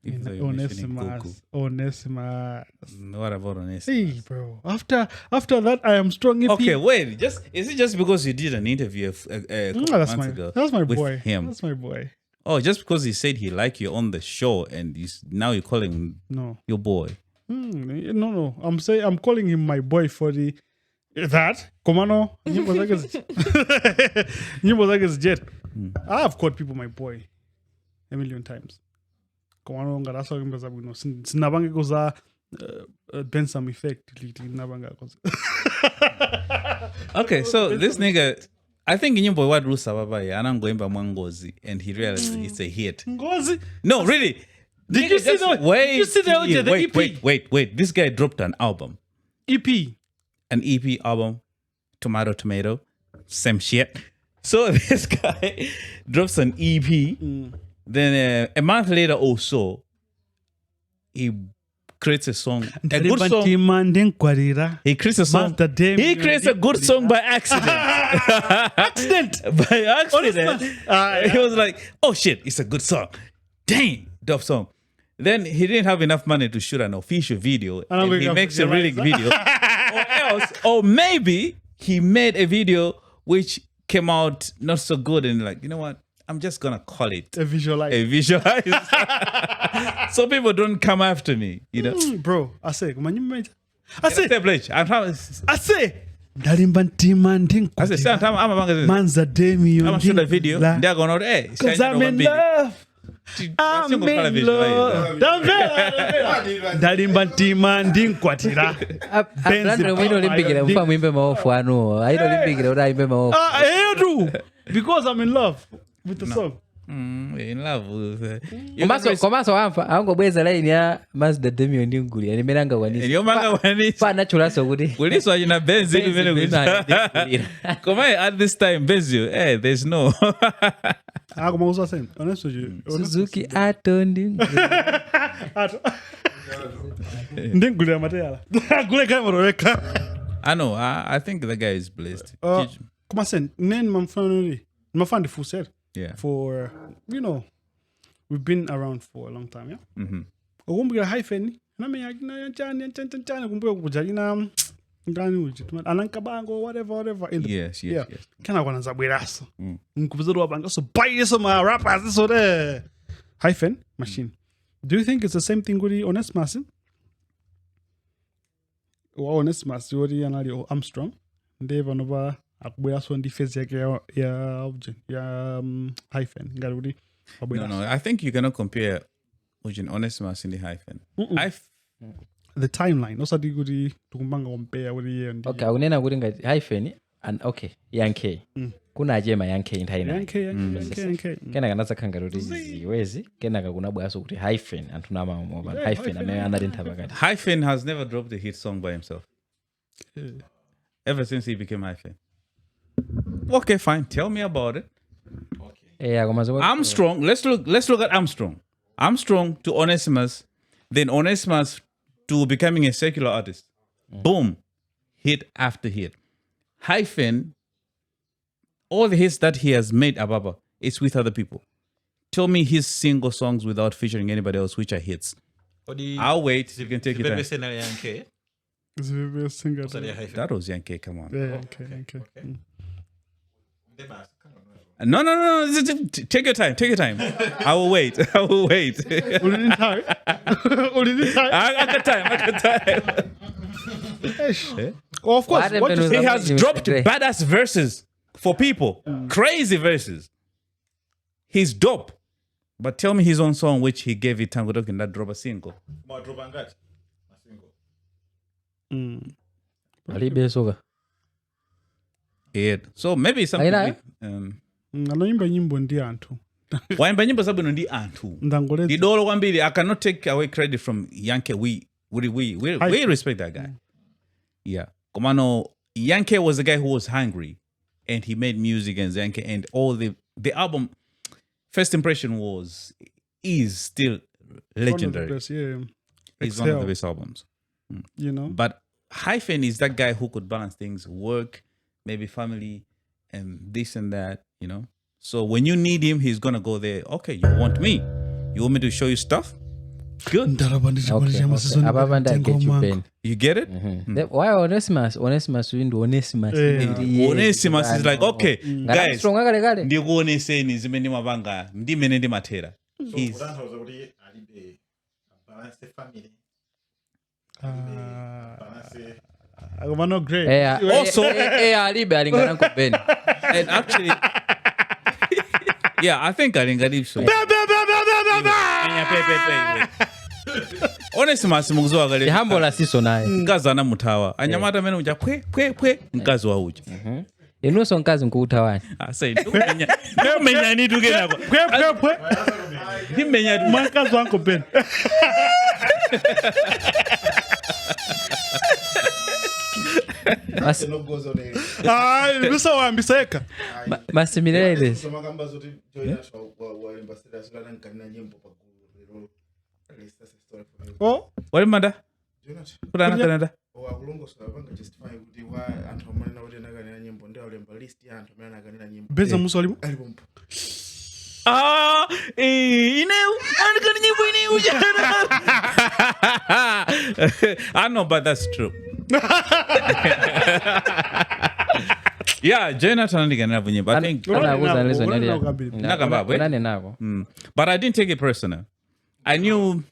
Onesimus. What about Onesimus? Hey, bro. After that, I am strong. Okay, wait. Is it just because you did an interview a couple months ago? That's my with boy. Him? That's my boy. Oh, just because he said he liked you on the show and now you're calling him your boy. No. I'm calling him my boy for that. Komano. Jet. I have called people my boy a million times. Komano ngaraso ngimbaza bino. Sinabange koza Bensam effect. Okay, so this nigga, I think Nyimbo what Rusa Babaye, Anangoimba Mwangozi, and he realized it's a hit. Ngozi? No, really. Did you see the EP? Wait. This guy dropped an album. EP. An EP album. Tomato. Same shit. So this guy drops an EP Then a month later or so, he creates a song. A good song. He creates a song. He creates a good song by accident. By accident. He was like, oh shit, it's a good song. Dang, dope song. Then he didn't have enough money to shoot an official video. And he makes a really good video. Or maybe he made a video which came out not so good and like, you know what? I'm just gonna call it A visualize. So people don't come after me, you know. Bro, I say, Ndalimba Manza Demi. I'm shoot a video. They're going hey, because I'm in love. I'm in love. Ndalimba ntima ndinkwatira. Aplantre mwino olimpikira mfa mwimbe maofu anu. Aino olimpikira uda imbe maofu. Because I'm in love with the song. In love with Komaso wamfa angobweza line ya Mazda Demi ndinguli. Animeranga wanisi. Yomanga wanisi. Pa natural so good. Uliso ajina Benz ili mene kuita. Komai at this time Benz you, hey, there's no. Kama usa sen. Honest with you. Suzuki Ato ndinguli. Ndinguli ya matela. Gule kama roweka. I know. I think the guy is blessed. Come on, nen mafandi full set. Yeah. For we've been around for a long time, yeah. Okumbukira hyphen nami chani kumbuka kujalina ngani uji anankabango whatever in the Yes. kana kwana zabweraso nkubuzuru wabanga so buy some rappers so the hyphen machine. Do you think it's the same thing with the honest masin? Honest masin wori anali Armstrong ndeva nova akubwera so ndi face yake ya object ya hyphen ngaludi. No, I think you cannot compare Ujin Onesimus in the hyphen. The timeline also digudi tukumbanga compare with the okay unena kuti ngati hyphen and okay Yankee kuna ajema Yankee ntaina Yankee kena kana zakhanga kuti ziwezi kena kakuna bwaso kuti hyphen antuna mama hyphen amene analentha pakati. Hyphen has never dropped a hit song by himself ever since he became hyphen. Okay, fine. Tell me about it. Armstrong. Let's look at Armstrong. Armstrong to Onesimus, then Onesimus to becoming a secular artist. Boom, hit after hit. Hyphen. All the hits that he has made, Ababa, it's with other people. Tell me his single songs without featuring anybody else, which are hits. I'll wait. You can take your time. That was Yankee. Come on. Yeah, Yankee. No. Take your time. I will wait. I got time. Oh, of course. He has dropped badass verses for people. Crazy verses. He's dope. But tell me his own song which he gave it Tango Dog and that drop a single. Yeah. So maybe something anaimba nyimbo ndi anthu. Waimba nyimbo sabu ndi anthu. Didolo kwambiri I cannot take away credit from Yankee. We respect that guy. Yeah. Komano Yankee was the guy who was hungry and he made music and Yankee and all the album First Impression is still legendary. Best, yeah. It's one of the best albums. But Hyphen is that guy who could balance things, work, maybe family, and this and that, So when you need him, he's gonna go there. Okay, you want me? You want me to show you stuff? Good. Okay. You get it? Why Onesimus? Onesimus windu Onesimus. Onesimus is like, okay, guys. Ndikuoneseni zimene mapanga ndimene ndimathera. He's no great. Also, alibe alingana kubeni. And actually, yeah, I think alingana so. Onesimus mukuzwa kale. Hambo la siso naye. Nkazi anamuthawa. Anyamata mene uja kwe nkazi wa uja. Inuso nkazi nkutawani. Say menya ni tugena kwe. Himenya mankazi wanko ben. Masimileles. kalimba status lana nkanina nyimbo pa Google. That's a story for me. Oh, What manda? Jonathan. Kudana kanada. Akulongosola panga justify kuti wa anthu amanena kuti nakanena nyimbo ndi alemba list ya anthu amene nakanena nyimbo. Bensam musolimo. Alibompo. Ineu. Anakani nyimbo ineu. I know, but that's true. Yeah, Jonathan ndikanena nyimbo. I think. anakuza lezo Nakambabwe. nane nako But I didn't take it personal. I knew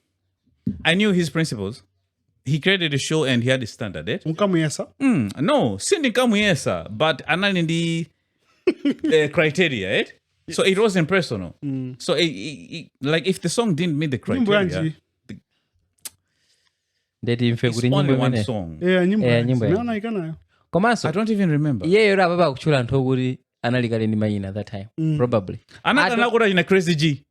his principles. He created a show and he had a standard, eh? Unkamuyesa. No, sindikamuyesa, but anali ndi criteria, eh? So it wasn't personal. So like if the song didn't meet the Nyimbo criteria, yanji. ndeti mfe kuti it's only nyimbo one imene song. Nyimbo nyimbo yanji. yanji. Naona ikanayo. komanso I don't even remember. iyeyo rapapa kutchula anthu okuti analikali ndi mayina that time probably Anakana kuda ina crazy G.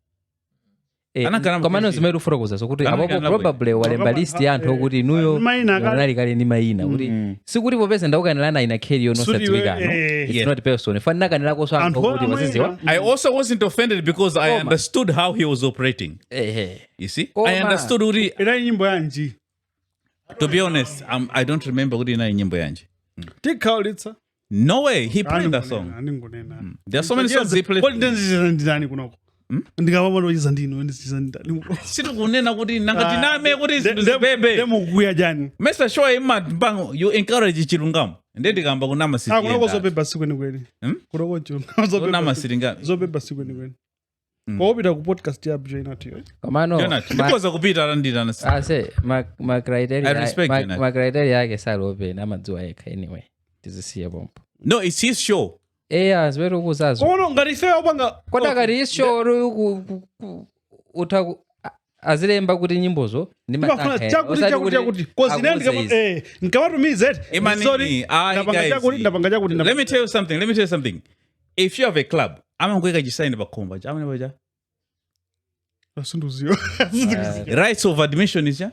Anakana komano mkrizi. zimene ufotokoza sokuti apopo Anakana probably walemba list ya anthu okuti inuyo Mayina akale. analikali ndi mayina kuti sikuti popeza ndaukanilana ina kheri yonosadziwikano it's not person fani nakanirakonso anthu Anthu okuti amayina. waziziwa I also wasn't offended because I understood how he was operating. You see? Koma. I understood uri. Ina nyimbo yanji. To be honest, I don't remember uri ina nyimbo yanje. Tikhaulitsa. No way, he played that song. Andingonena. There are so many songs he played. Kodi ndenzizana ndani kunoko. Ndikavama ndoyiza ndino ndizizana ndani. Situ kunena kuti nangatiname kuti bebe. Ndemukuya jani. Mr. Show imbango you encourage chilungamo. Ndeti kamba kunama siti. Kunoko zobeba sikweni kweni. Kunoko chilungamo Kunama sitinga. zobeba sikweni kweni. Kwaopita ku podcast ya Bridget Nathu. komano Because kupita randira na siti. ase ma criteria I respect you, Nathu. ma criteria yake salopena amadziwa yekha anyway tizisiye pompo No, it's his show. zimene ukuzazo Kono ngati ife opanga. kodi akati ishoro azilemba kuti nyimbozo ndi Ndimafuna chakuti. Cause ine ndikamatumiza eti. Imani, Ndapanga chakuti. Let me tell you something. If you have a club, amakweka chisaini pakhomba. Amene baja. Asunduziyo. Rights of admission is ya?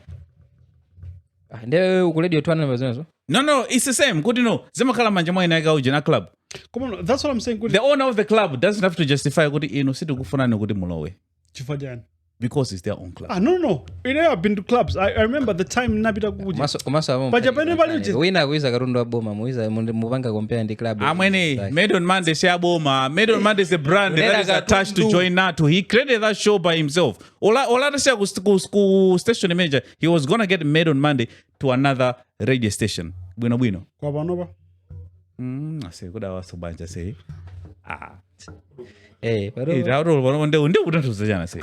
nde ukuledi yotwana mazonezo No, it's the same. Good to know. Zimakhala manja mwa ina ika ujena club. Come on, that's what I'm saying. The owner of the club doesn't have to justify kuti ino situ kufunani kuti mulowe. Chifajani. Because it's their own club. No. You know, I've been to clubs. I remember the time napita kuja. komanso Pachapene pali uchi. wina akuiza katundu wa boma muiza mupanga compare ndi club Amwene, Made on Monday say aboma. Made on Monday is a brand that is attached to join Nathu. He created that show by himself. Ola say ku station manager, he was gonna get Made on Monday to another radio station. Bwino. Kwa panopa. Ase kuda wasobanja say. paro Rauro nde utantuza jana say.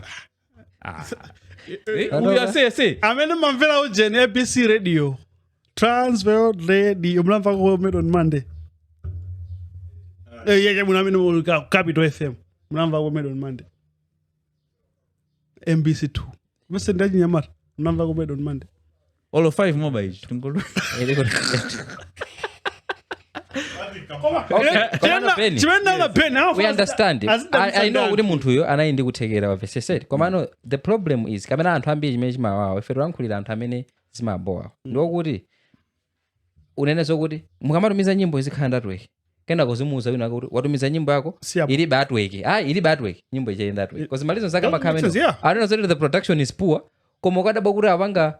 Say. Amene mamvera ujeni ABC radio. Transworld radio. Mlamva kwa Made on Monday. Yeah, munamene mu Capital FM. Mlamva kwa Made on Monday. MBC2. Mese ndaji nyamara. Mlamva kwa Made on Monday. All of 5 mobile. Tungolo. we understand I know kuti munthu uyo anali ndi kuthekera wapeseseti komano the problem is kapena anthu ambiri chimene chimawawa ife tilankhulira anthu amene zimabowa ndiokuti unene zokuti mukamatumiza nyimbo izikhala ndatweke kenako zimuuza wina kuti watumiza nyimbo yako ilibe atweke ilibe atweke nyimbo ichili ndatweke kozi malizo zake makhameno anena zoti the production is poor koma ukadaba kuti apanga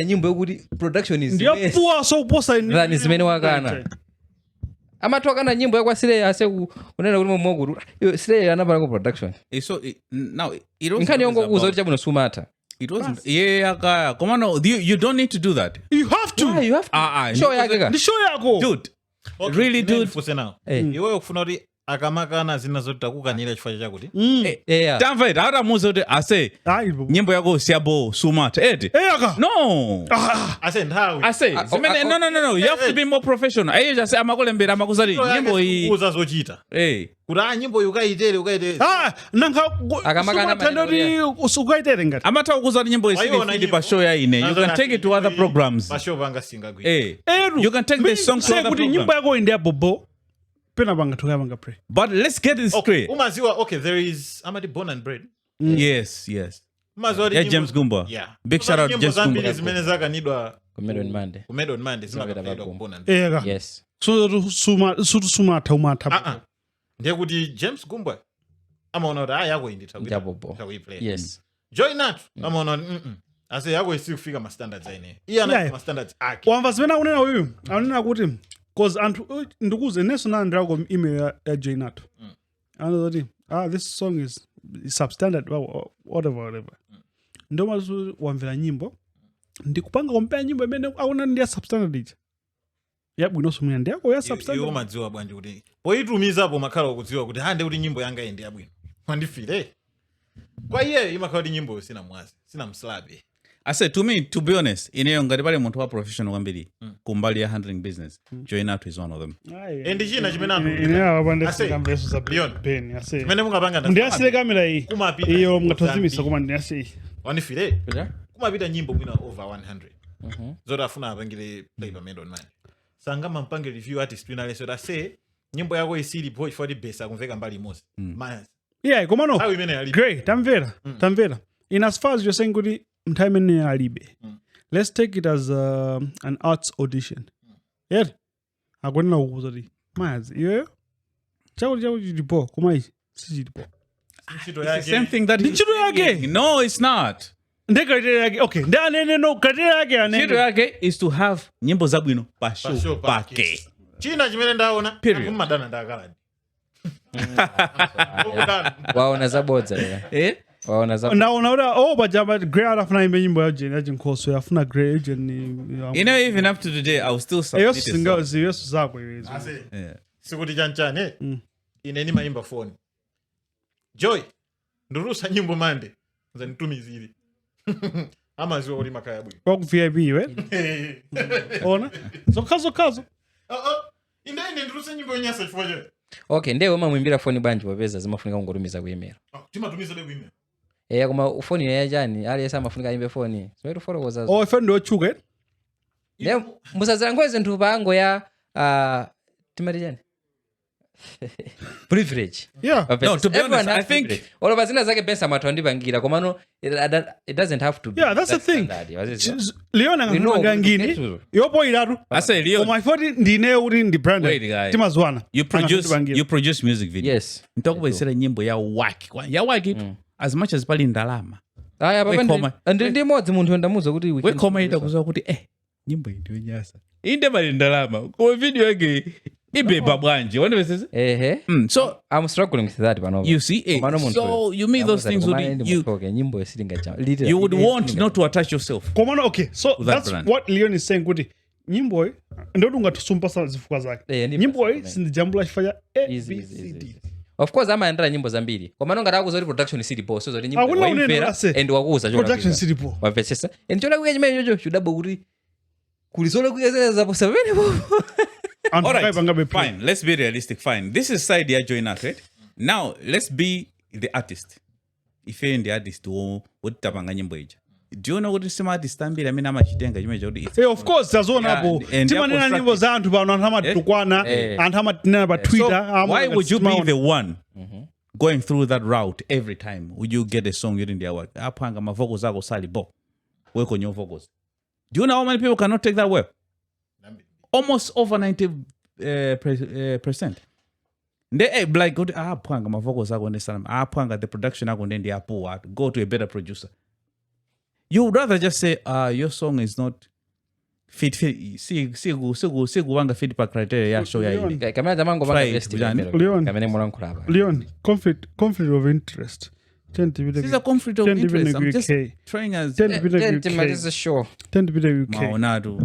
nyimbo yokuti production is ndiyo poor so kuposa ni zimene wakana amatokana nyimbo yakwa Sileya ase unena kuti momokuti Sileya anapala ku production So now it was nkhani yongokuza kuti chabuno sumata it wasn't kaya come on you don't need to do that. you have to you have to show yake ka ndi show yako Dude, really dude. Fuse now. Iweyo kufuna kuti akamakana zina zoti takukanira chifukwa chakuti. Tamva it hata muzo kuti ase nyimbo yako siabo sumata eti. Aka No. Ase nthawi. Ase no you have to be more professional. Aye just amakulembera amakuzali nyimbo iyi. Kuza zochita. Kuti nyimbo ukaitere. nanga Akamakana tandoti usukaitere ngati Amata kuzali nyimbo Waiona isili pa show ya ine. You can take it to other programs. Pasho panga singa gwi. You can take the song to other kuti nyimbo programs. yako ndi abobo pena panga tukapanga pray But let's get this straight. Umaziwa there is Amadi Born and Bred. Yes. Umaziwa Yeah, James Gumba. Yeah. Big shout out James Gumba. Gumba. Zimene zakanidwa Made on Monday ku Made on Monday zimakapedwa ku Born and eka yes so sutu sumatha umatha Ndiye kuti James Gumba amaona kuti yako inditha Jabobo. kuiplay Yes. Joy Nathu amaona ase yako isikufika ma standards ene iya na ma standards akhe wamva zimene akunena uyu akunena kuti cause anthu ndikuze neso nandako email ya Joy Nathu anoti this song is substandard whatever ndo mazu wamvera nyimbo ndikupanga kompea nyimbo imene akuna ndi ya substandard ija yabwino somwe ndi yako ya substandard iwo madziwa bwanji kuti poitumizapo makhala okudziwa kuti hande kuti nyimbo yanga ndi yabwino wandifire kwa iye imakhala kuti nyimbo sina mwazi sina mslabe. I said, to me, to be honest, ineyo ngati pale munthu wa professional kwambiri kumbali ya handling business. Joy Nathu is one of them. Endi china chimene anthu ine awapande Ase, sikambeso za Leon. pen ase chimene mungapanga ndiyasire kamera iyi kumapita iyo nyimbo mngathozimisa zambiri. koma ndiyasire wandifire Yeah. kumapita nyimbo mwina over 100 zoti afuna apangire play pamene on manje sangama mpange review artist wina leso da say nyimbo yako isili boy for the best akumveka mbali imosi maya yeah koma no how imene ali great tamvera in as far as you're saying kuti nthawi imene alibe let's take it as an arts audition yeah akunena kukuza kuti mazi iweyo chakuti chilipo koma ichi sichilipo ntchito It's the yake same thing that he's Ntchito yake. saying. No, it's not. ndi criteria yake okay ndi anene no criteria yake Ntchito anene yake is to have nyimbo zabwino pa Pasho show pake. pake. china chimene ndaona Period. kumadana ndakaladi waona zabodza Eh? waona naona kuti pajamba great afuna imbe nyimbo ya Nkhoso afuna great agent You know, even up to today, I will still submit eyo a singa song. ziyeso zako iwezo ase Yeah. sikuti chanchane ine nimayimba foni Joy ndulusa nyimbo mande zanitumizire amaziwa kuti makaya bwino kwa ku VIP we ona zokhazo ine ndulusa nyimbo yonyasa chifukwa chake okay ndewe mamwimbira foni bwanji popeza zimafunika kungotumiza kuimera timatumiza le kuimera koma foni yachani aliyesa amafunika aimbe foni ziwetu folokoza ife ndiochuka ne musazira zinthu pango ya timati chani privilege yeah No, to be honest, I think- olopa zina zake Bensam atwandipangira komano it doesn't have to be Yeah, that's the that thing. standard, waziziwa. leona We know nganga we ngini get to- yopo iratu I say, Leo, koma ifoti ndine kuti ndi brand Wait, guy. timazwana you produce music video. yes Ntakubwesera nyimbo ya waki. Ya waki, as much as pali ndalama. aya Wekoma. papa ndi imodzi munthu ndamuza kuti we can Wekoma do ita this kuzowa kuti, nyimbo iyi ndiyo nyasa. Inde pali ndalama. Kwa video yake, ibeba bwanji. Wandipesese? one. ehe So, I'm struggling with that panopo you see, Komano munthu so you mean those things nyimbo yesilinga you would want not to attach yourself. komano okay so that that's brand. what Leon is saying kuti nyimboyi ndoti ungatisumpa zifukwa zake nyimboyi sindijambula chifukwa cha Easy. Of course amaendera nyimbo zambiri komano ngati akuza kuti production silipo so zoti nyimbo Akuna unene waimvera ase. and wakuza production silipo wapesesa and chola kuya chimene chocho chudabo kuti kulisola kuya zapo sabene po anthu All right, akaipangabe fine. Let's be realistic. Fine. This is side ya Joy Nathu, right? Now, let's be the artist. If you're the artist, what tapanga nyimbo ija? Do you know what sima artist ambiri amene amachitenga chimenecho kuti Eh, of course tazionapo Yeah, and timanena they're nyimbo za anthu pano anthu amatukwana anthu amatinena pa Twitter So why would you be the one going through that route every time? Would you get a song using their work? Apanga ma vocals ako sali bo. Work on your vocals. Do you know how many people cannot take that well? Almost over 90%. They like go to apanga ma vocals ako ndesana. Apanga the production ako ndi apo. Go to a better producer. You would rather just say, your song is not fit. See, wanga feedback criteria ya show ya ile. kamene tamango panga Try it, best Bujani. Leon. kamene mulankhula apa Leon conflict of interest tend to be This is a conflict of tend to be interest. I'm the just UK trying as tend to be the timalize UK show tend to be the UK Maonado.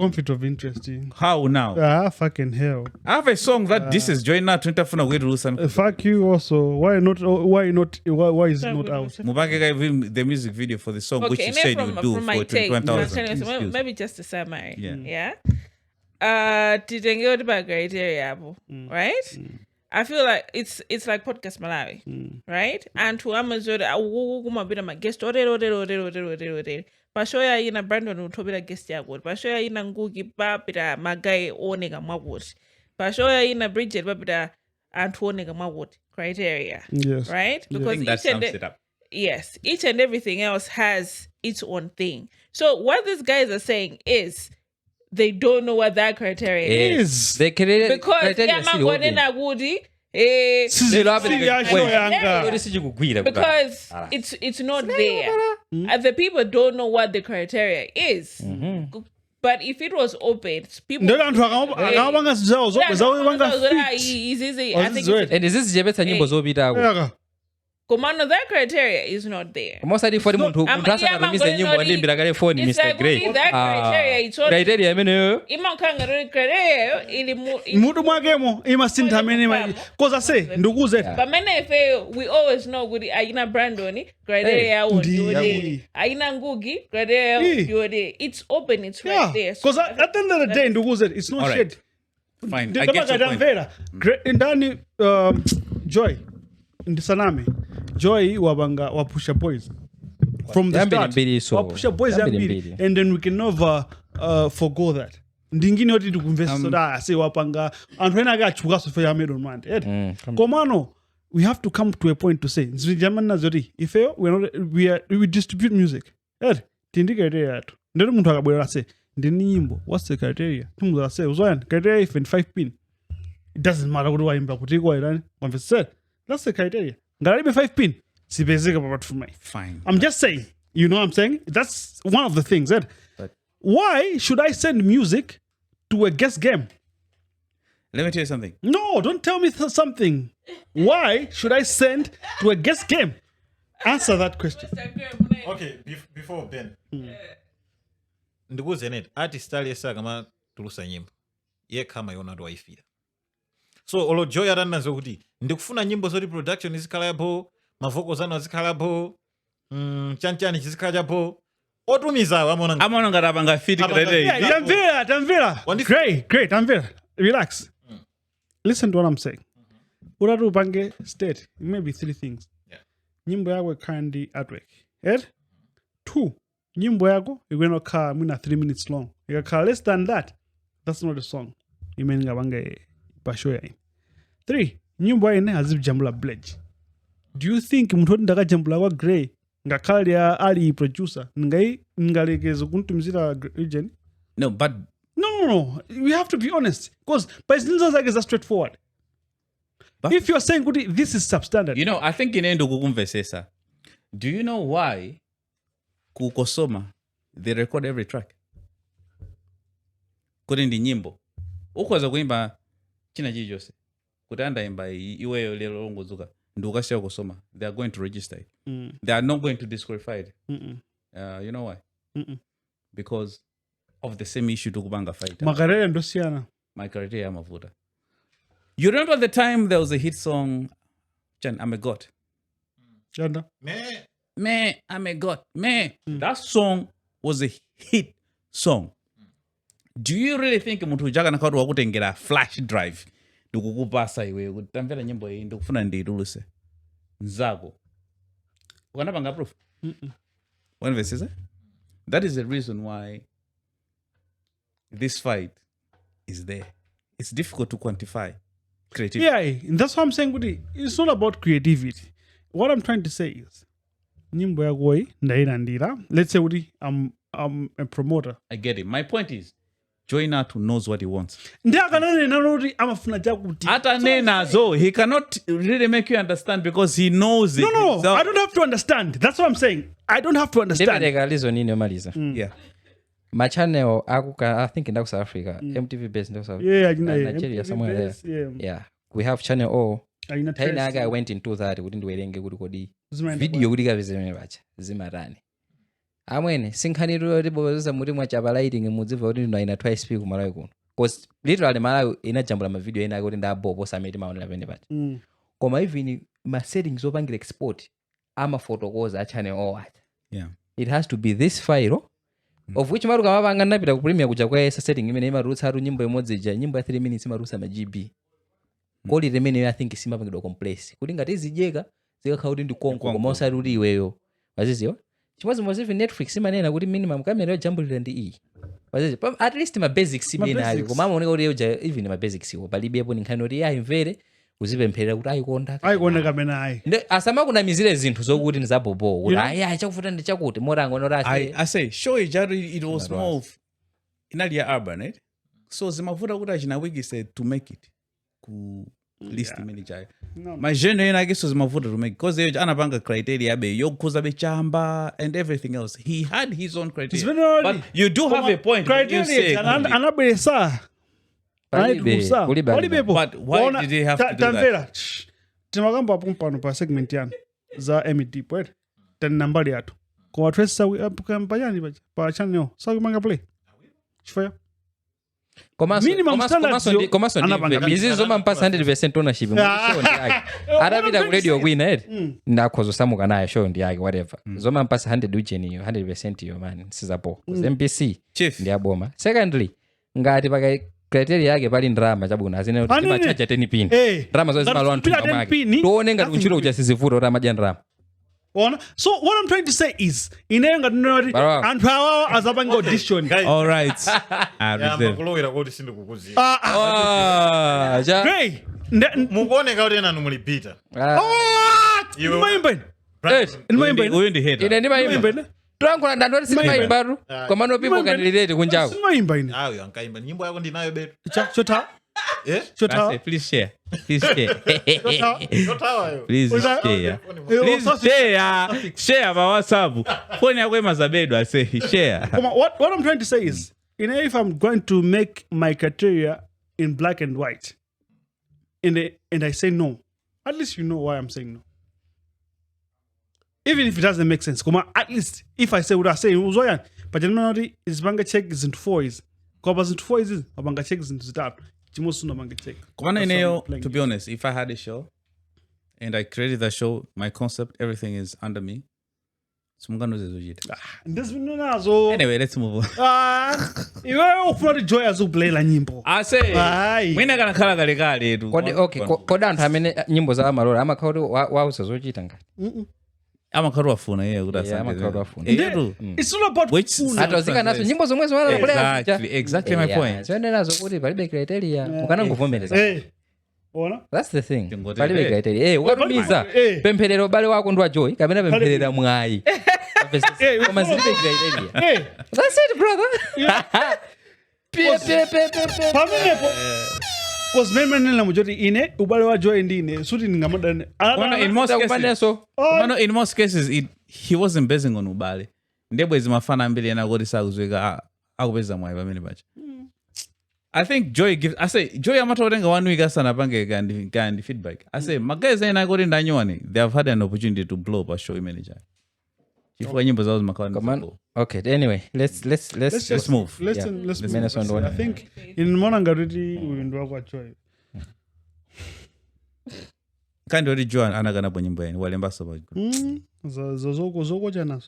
conflict of interest How now? fucking hell I have a song that this is Joy Nathu nitafuna kwetu Lusan. fuck you also why is it not out Mubange gave the music video for the song which Okay, you and said then you would do from my for take, 21,000. Excuse. Maybe just a summary. Yeah. Titenge about criteria hapo, right? I feel like it's like Podcastmalawi, right? And to Amazon, kumabira ma guest order. Pashoya ina Brandon utobira guest yako. Pashoya ina Ngugi babira magai onega mwagoti. Pashoya ina Bridget babira antu onega mwagoti criteria, yes right? I Because think that each and sums it up. yes, each and everything else has its own thing. So what these guys are saying is they don't know what that criteria is. is they create Because criteria still open. Yamagonena Woody, Lero apa Siyasho Wait. yanga. Lero sichikugwira because it's not there. And the people don't know what the criteria is. But if it was open, people. Ndero anthu akawapanga zawo zomwe zawo wanga fit. I think it's and zizichepetsa nyimbo zopitako Yaka. Komano, that criteria is not there. koma usati foni munthu asakatumize nyimbo wandiimbira kale foni It's Mr. like Grey only that criteria, it's all- criteria imeneyo Imakanga criteria ili Mutu mwakemo imasintha amene koza se ndikuze. But many if we always know good aina Brandon criteria yawo ndiode. Aina Ngugi criteria yawo ndiode. It's open, it's Yeah, right there. because at the end of the day ndikuze it's not All right. shit. Fine. I get your point. Ndamvera. Ndani Joy ndisaname. Joy wapusha boys from the Yambiri start. mbiri so. Wapusha boys Yambiri yambiri. mbiri. And then we can never forgo that. Ndingine oti tikumvesa so that say wapanga anthu ena akachuka so for middle man. Komano we have to come to a point to say nzijamana zoti if we distribute music. Tindikere yatu. Ndero munthu akabwera say ndini nyimbo what's the criteria? Tumuzala say uzoyana criteria if in 5 pin. It doesn't matter what waimba kuti kwa irani. That's the criteria. Ngalibe 5 pin. Sibezeka papat for me. Fine. I'm just saying. You know what I'm saying? That's one of the things. Why should I send music to a guest game? Let me tell you something. No, don't tell me something. Why should I send to a guest game? Answer that question. Okay, before Ben. Ndikuze net artist aliyesa kama tulusa nyimbo. Ye kama yona ndo waifira. So olo Joy atannazo kuti ndikufuna nyimbo zoti production izikhalapo, mavoko zanu azikhalapo, chanchani chizikhalapo. Otumiza amona Amaona ngati apanga fit criteria. Yeah, Tamvira. Great, Tamvira. Relax. Listen to what I'm saying. Uratu upange state, maybe 3 things. Yeah. Nyimbo yako kandi artwork. 2, nyimbo yako igwena kaa mwina 3 minutes long. Ika less than that, that's not a song. Imeninga bange basho ya ini. 3, nyimbo ya ine hazijambula pledge. Do you think mtu ndakajambula kwa Grey ngakhala ya ali producer ngalekeza kuntumizira agent? No, but No. We have to be honest. Because by like is straightforward. But- if you're saying this is substandard, you know, I think inendo kukumvesesa. Do you know why kukosoma they record every track? Kuri ndi nyimbo. Ukwaza kuimba china chijose. Kuti andaimba iweyo lero longozuka. Ndukasiya kusoma. They are going to register it. They are not going to disqualify it. You know why? Because of the same issue tukubanga fight. makarere ndosiyana. My criteria mafuta. You remember the time there was a hit song, Chan, I'm a God. Yanda. Me, I'm a God. Me. That song was a hit song. Do you really think muntu ujaga nakadu wakutengera flash drive ndikukupasa iwe kutamvera nyimbo iyi ndikufuna ndiyituluse nzako ukanapanga proof? One verse is that is the reason why this fight is there. It's difficult to quantify creativity. Yeah, and that's what I'm saying. It's not about creativity. What I'm trying to say is, nyimbo ya goi ndairandira. Let's say I'm a promoter. I get it. My point is, Joy Nathu knows what he wants. Ata nena zo, he cannot really make you understand because he knows it. No, himself. I don't have to understand. That's what I'm saying. I don't have to understand. ndipereka lizo nini omaliza Yeah. machannel I think in South Africa MTV based in South Africa Yeah, Nigeria somewhere there yeah we have channel O taina aga I went into that kuti ndiwerenge kuti kodi video kuti kapezemene bacha zimatani amwene sinkhaniro liboza muri mwachapa lighting mudziva kuti ndinaina twice speak Malawi kuno because literally Malawi inajambula ma video ena kuti ndabobo sameti maonera pene bacha koma even ma settings opangira export ama photocosa a channel O acha Yeah. it has to be this file of which maruka mapanga napita ku premiere kuja kwa esa setting imene imarutsa haru nyimbo imodzi ja nyimbo ya 3 minutes imarutsa ma GB kodi remene I think simapangidwa complex kuti ngati izijeka zikakhala kuti ndi konko koma osati kuti iweyo waziziwa chimodzi even Netflix imanena kuti minimum camera yojambulira ndi iyi waziziwa at least ma basics imene ayo koma amaoneka kuti yoja even ma basics iwo palibepo ninkhani kuti ayimvere uzipempherera kuti ayikonda kamene ayi asamakunamizire zinthu zokuti nizabobo kuti ayi chakufuta ndi chakuti morango norasi I say, show it was more of inali ya urban, right? So zimafuta kuti achina wiki said to make it ku list imene chayo No. majeno ena akeso zimavuta to make because eyo anapanga criteria abe yokukhuza bechamba and everything else he had his own criteria Zvinori. but you do have a point when you say anabwesa palibepo But why did he have to do that? tamvera timakamba pano pa segment yanu za MED poet tanambali yathu koma twesa panyani pa channel sakumanga play chifaya Minimum standards yo, anapanga. izi zomampasa 100% ownership show ndi yake atapita ku radio kwina eti ndakhozosamuka nayo show ndi yake whatever zomampasa 100 ujeniyo 100% yo man sizapo because MPC Chief. ndi aboma secondly ngati paka criteria yake pali ndrama chabwino azine kuti timachaja 10 pin ndrama zozi malo anthu amake tuone ngati kunchito kuja sizivuta kuti amadya ndrama ona so what I'm trying to say is ineyo ngati noti Barawa. anthu awawo azapanga audition all right kulowera kuti sindikukuziva Hey, mukuoneka kuti enanu mulipita Iwe- ndimayimba uyu ndi hater ine ndimayimba twankula ndandoti sindimayimbatu komano people can relate kunjako ndimayimba ine ayo ankaimba nyimbo yako ndinayo betu chota eh I chota say, please share yotawayo please share share pa WhatsApp phone yako emazabedo I say share What I'm trying to say is, if I'm going to make my criteria in black and white, and I say no, at least you know why I'm saying no. Even if it doesn't make sense, at least if I say what I say, but the minority is banga check is into 4 is, because into 4 is, banga check is into that. Chimosu no banga check. Komana That's ineyo, how I'm playing to be honest, if I had a show and I created the show, my concept, everything is under me. Simungano zezojita. Anyway, let's move on. Iwe ufuna joy azublela nyimbo. I say, Aye. mwina kana khala kale tu. koda anthu amene nyimbo za amalolo amakhala kuti wauza zochita ngati Amakhalu afuna yeye kuti Yeah, asange. amakhalu afuna. It's all about Which kufuna. atozika nazo nyimbo zomwezo wala Exactly my point. zoene nazo kuti palibe criteria ukanangovomereza Ona? that's the thing Tingote, palibe criteria ukatumiza pempherera ubale wako ndi wa joy kapena pempherera mwayi koma zilibe criteria that's it brother Pamenepo. Because men mujoti ine ubale wa joy ndine suti ningamadane. In most cases he wasn't basing on ubale. Ndebwe zimafana mbili yana kuti sakuzweka akupeza mwayi pamene pacha. I think Joy gives. I say Joy amatorenga 1 week asana pange kandi feedback. I say magaze ina kuti ndanyoni. They have had an opportunity to blow up a show manager. Chifukwa nyimbo zawo zimakhala. okay anyway let's move. Let's move. I think in Monanga really uyindo wako joy. Kandi ori Joy anagana po nyimbo yani walemba soba. Zoko janazo.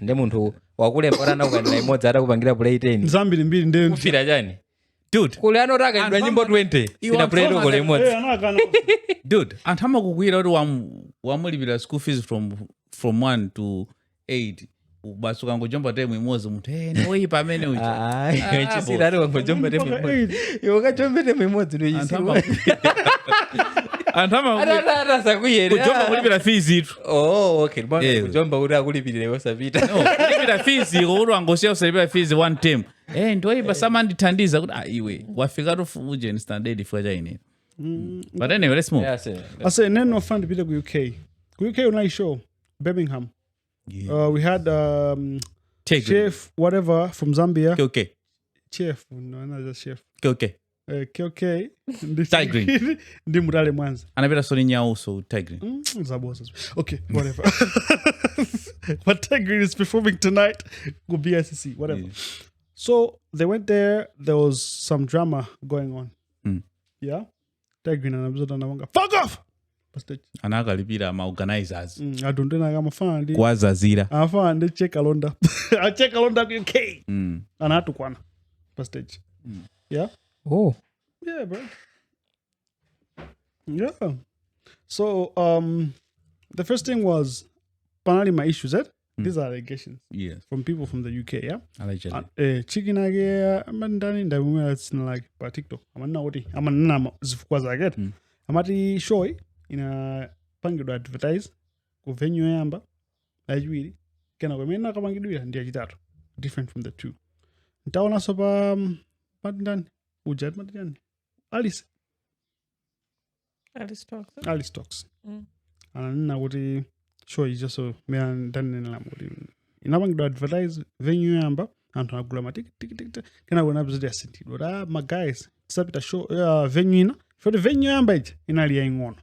ndi munthu wakulemba na ukanena imodzi atakupangira play 10 Zambiri mbiri ndi. kufira chani Dude, kule anotaka ndwa nyimbo 20 sina play loko limodzi dude, antama kukwira kuti wamulipira school fees from 1 to 8. Basuka ngojomba time imodzi munthu noyi pamene uchi. chisira ari wangojomba temu imodzi iwo kajomba temu imodzi ndo chisira Antama atasa kuyere kujomba kulipira fees itu. okay bwana kujomba kuti akulipirire wosapita No, kulipira fees kuti wangosiya usalipira fees one term. Ndoyipa samandithandiza kuti iwe wafika uje standard for chaine. But anyway, let's move. I say none of fun to be to UK. UK online show Birmingham. Yeah. We had Take chef whatever from Zambia. Okay. Chef, no, not just chef. Okay. KK. Tigrin. Ndi mutale Mwanza. Anapita soli nyao so Tigrin. Zabosa. Okay, whatever. But Tigrin is performing tonight. Go BICC, whatever. Yeah. So they went there. There was some drama going on. Yeah. Tigrin and Abzota Nawanga. Fuck off! Anakalipira ma organizers. I don't think I'm a fan. Kwazazira. I'm a fan. They check Alonda. I check Alonda UK. And I had to kwana. Per stage. Yeah. oh Yeah, bro. Yeah. So the first thing was panali my issues, eh? These are allegations Yes. from people from the UK, yeah? Allegedly. Chicken age amandani ndabumwe it's like pa TikTok. Amanna oti amanna zifukwa zaget. Amati show ina pangidwa advertise ku venue yamba ajiwiri kena kwemena kapangidwa ndi achitatu different from the two. Ntaona so pa ndani ujat matani Alice Alice talks. early stocks. Mm. Ananena kuti show ijaso mea ndanenela kuti inapangidwa advertise venue yamba anthu anagula matikiti kena kuona bziti asintidwa ta ma guys tisapita show venue ina foti venue yamba ija inali yaing'ono,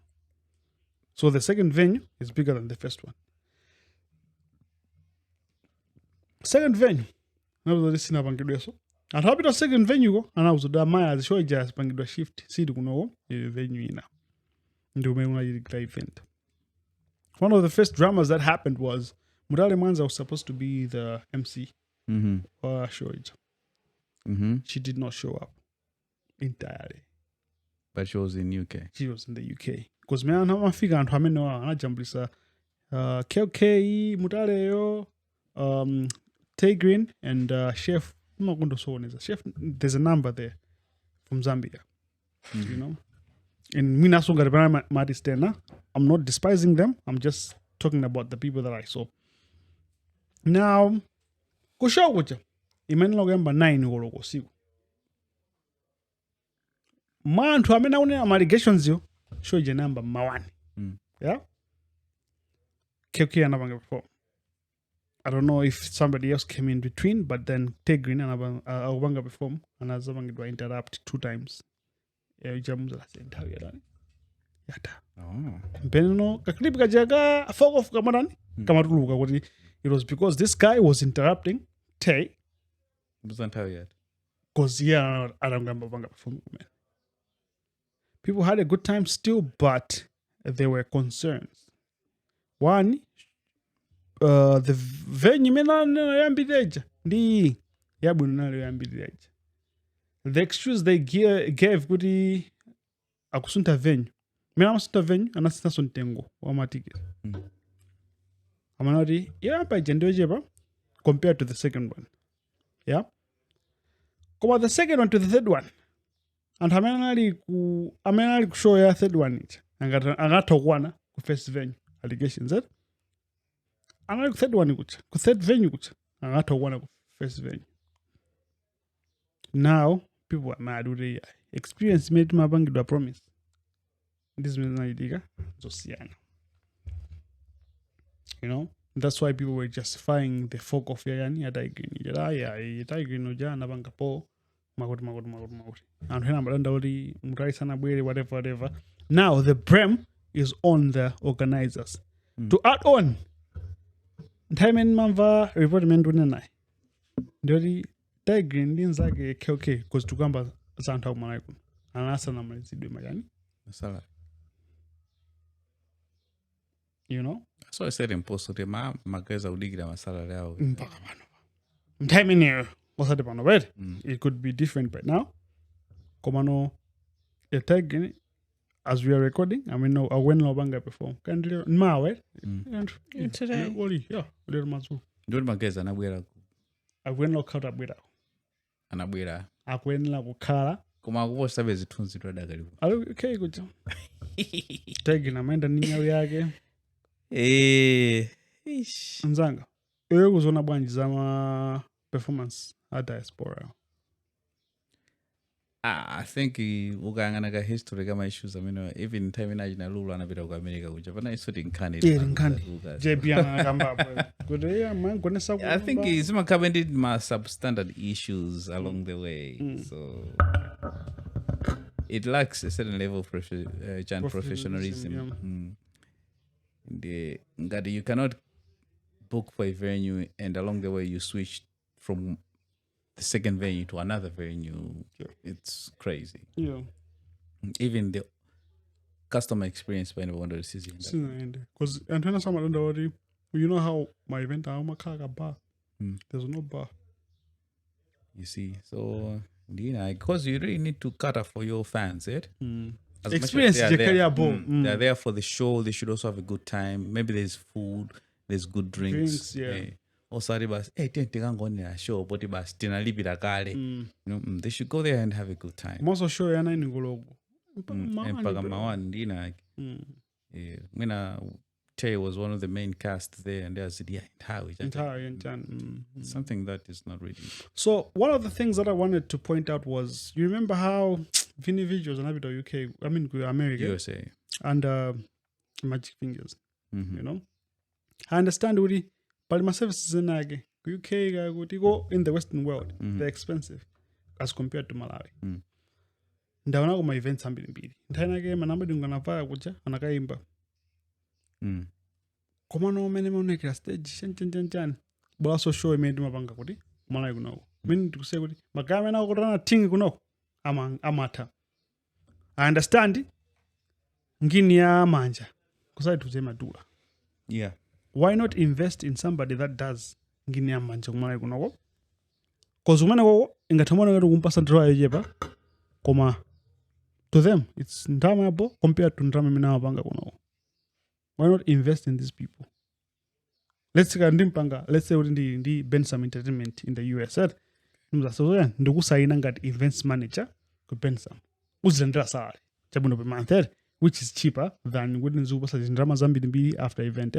so the second venue is bigger than the first one. Second venue anauza kuti sinapangidweso anthu apita second venue ko anauza kuti amaya azishow ija asipangidwa shift sidi kunoko venue ina ndi umene unachitikira event. One of the first dramas that happened was Murale Mwanza was supposed to be the MC show ija. She did not show up entirely. But she was in UK. She was in the UK because me anafika anthu amene anajambulisa KK Mutaleyo, Tigrin and Chef Makundo Sooneza. Chef, there's a number there from Zambia. You know? And mina sunga matistena. I'm not despising them. I'm just talking about the people that I saw. Now, kushow kucha. Imenelo gamba 9 woloko siku. Mantu amena une allegations yo. Show je number mawani. Yeah? KK anabanga before. I don't know if somebody else came in between, but then Tigrin anabanga before and azabanga interrupt 2 times. Jamuza la senta yadani. Yata. Benno kaklip kajaga fog off kamarani. Kamatuluka kuti it was because this guy was interrupting Tay. Wasn't how yet. Because people had a good time still, but there were concerns. One, the venue the excuse they gave kuti akusunta venue. Mina amasunta venue anasita sontengo wa matiketi. Amanoti yapa jendojeba compared to the second one. Yeah. Koma the second one to the third one. And amenali ku show ya third one it. Angatokwana ku first venue allegations that. Angali ku third one kucha. Ku third venue kucha. Angatokwana ku first venue. Now people are mad with the experience made mabangidwa promise. This means naidika zosiana. You know, that's why people were justifying the folk of yani ya Tigrin. Ya Tigrin oja nabanga po magoti. And when I'm uri muraisana bwere whatever. Now the blame is on the organizers. To add on, time in manva report mendune nai. Ndori Tigrin linzake okay because tukamba santa umanaiko. Anasa na malizidwe majani. Masala. You know? So I said in post today, mageza udigira masala leo. Time in here, what's that about? Right? It could be different right now. Komano, a tag as we are recording. I mean, I went no banga before. Can you know it? Today. Yeah, little mazu. Ndio mageza anabwera. I went no cut up with that. Anabwera. I went la kukala. Kuma kubo sabe zitunzi twada karibu. Okay, good. Tag na menda ninya yake. Nzanga. Ewe kuzona bwanji zama performance at Diaspora. I think ukangana history kama issues even time ina lulu anapita ku America kuja pana isoti nkane. JB anakamba. Good day man konesa ku. I think izima commented ma substandard issues along the way. So it lacks a certain level of professionalism. You cannot book for a venue and along the way you switch from the second venue to another venue. Yeah. It's crazy. Yeah. Even the customer experience by anyone that sees it. Because Antonio Sama don't worry. You know how my event I'm a bar. There's no bar. You see, so because you really need to cater for your fans, right? As experience they are there for the show. They should also have a good time. Maybe there's food, there's good drinks. Also, show, but they should go there and have a good time. Also, show Tay was one of the main cast there, and there's something that is not really. So one of the things that I wanted to point out was, you remember how Vinny videos on Abito UK, I mean America, USA, and magic fingers. You know, I understand really, but my services in UK go in the Western world, they're expensive as compared to Malawi. Ndaona kuma events mbili. Ntainake manamba ndinganavaya kuja anakaimba. Koma no mene maonekera stage chan. But also show imedi mapanga kuti Malawi kunoko. Meaning to say kuti magame na kutana tingi kunoko amata. I understand ngini ya manja kusai tuze madula. Yeah. Why not invest in somebody that does ngini ya manja kumalawi kunoko? Cause umene koko ingatamona ngati kumpasa draw yepa koma to them it's ndama yabo compared to ndama mina mapanga kunoko. Why not invest in these people? Let's say ndi Bensam Entertainment in the US. Mzasoya ndukusaina ngati events manager ku Bensam. Uzendera salary chabuno per month which is cheaper than wouldn't zuba sa drama zambi after event.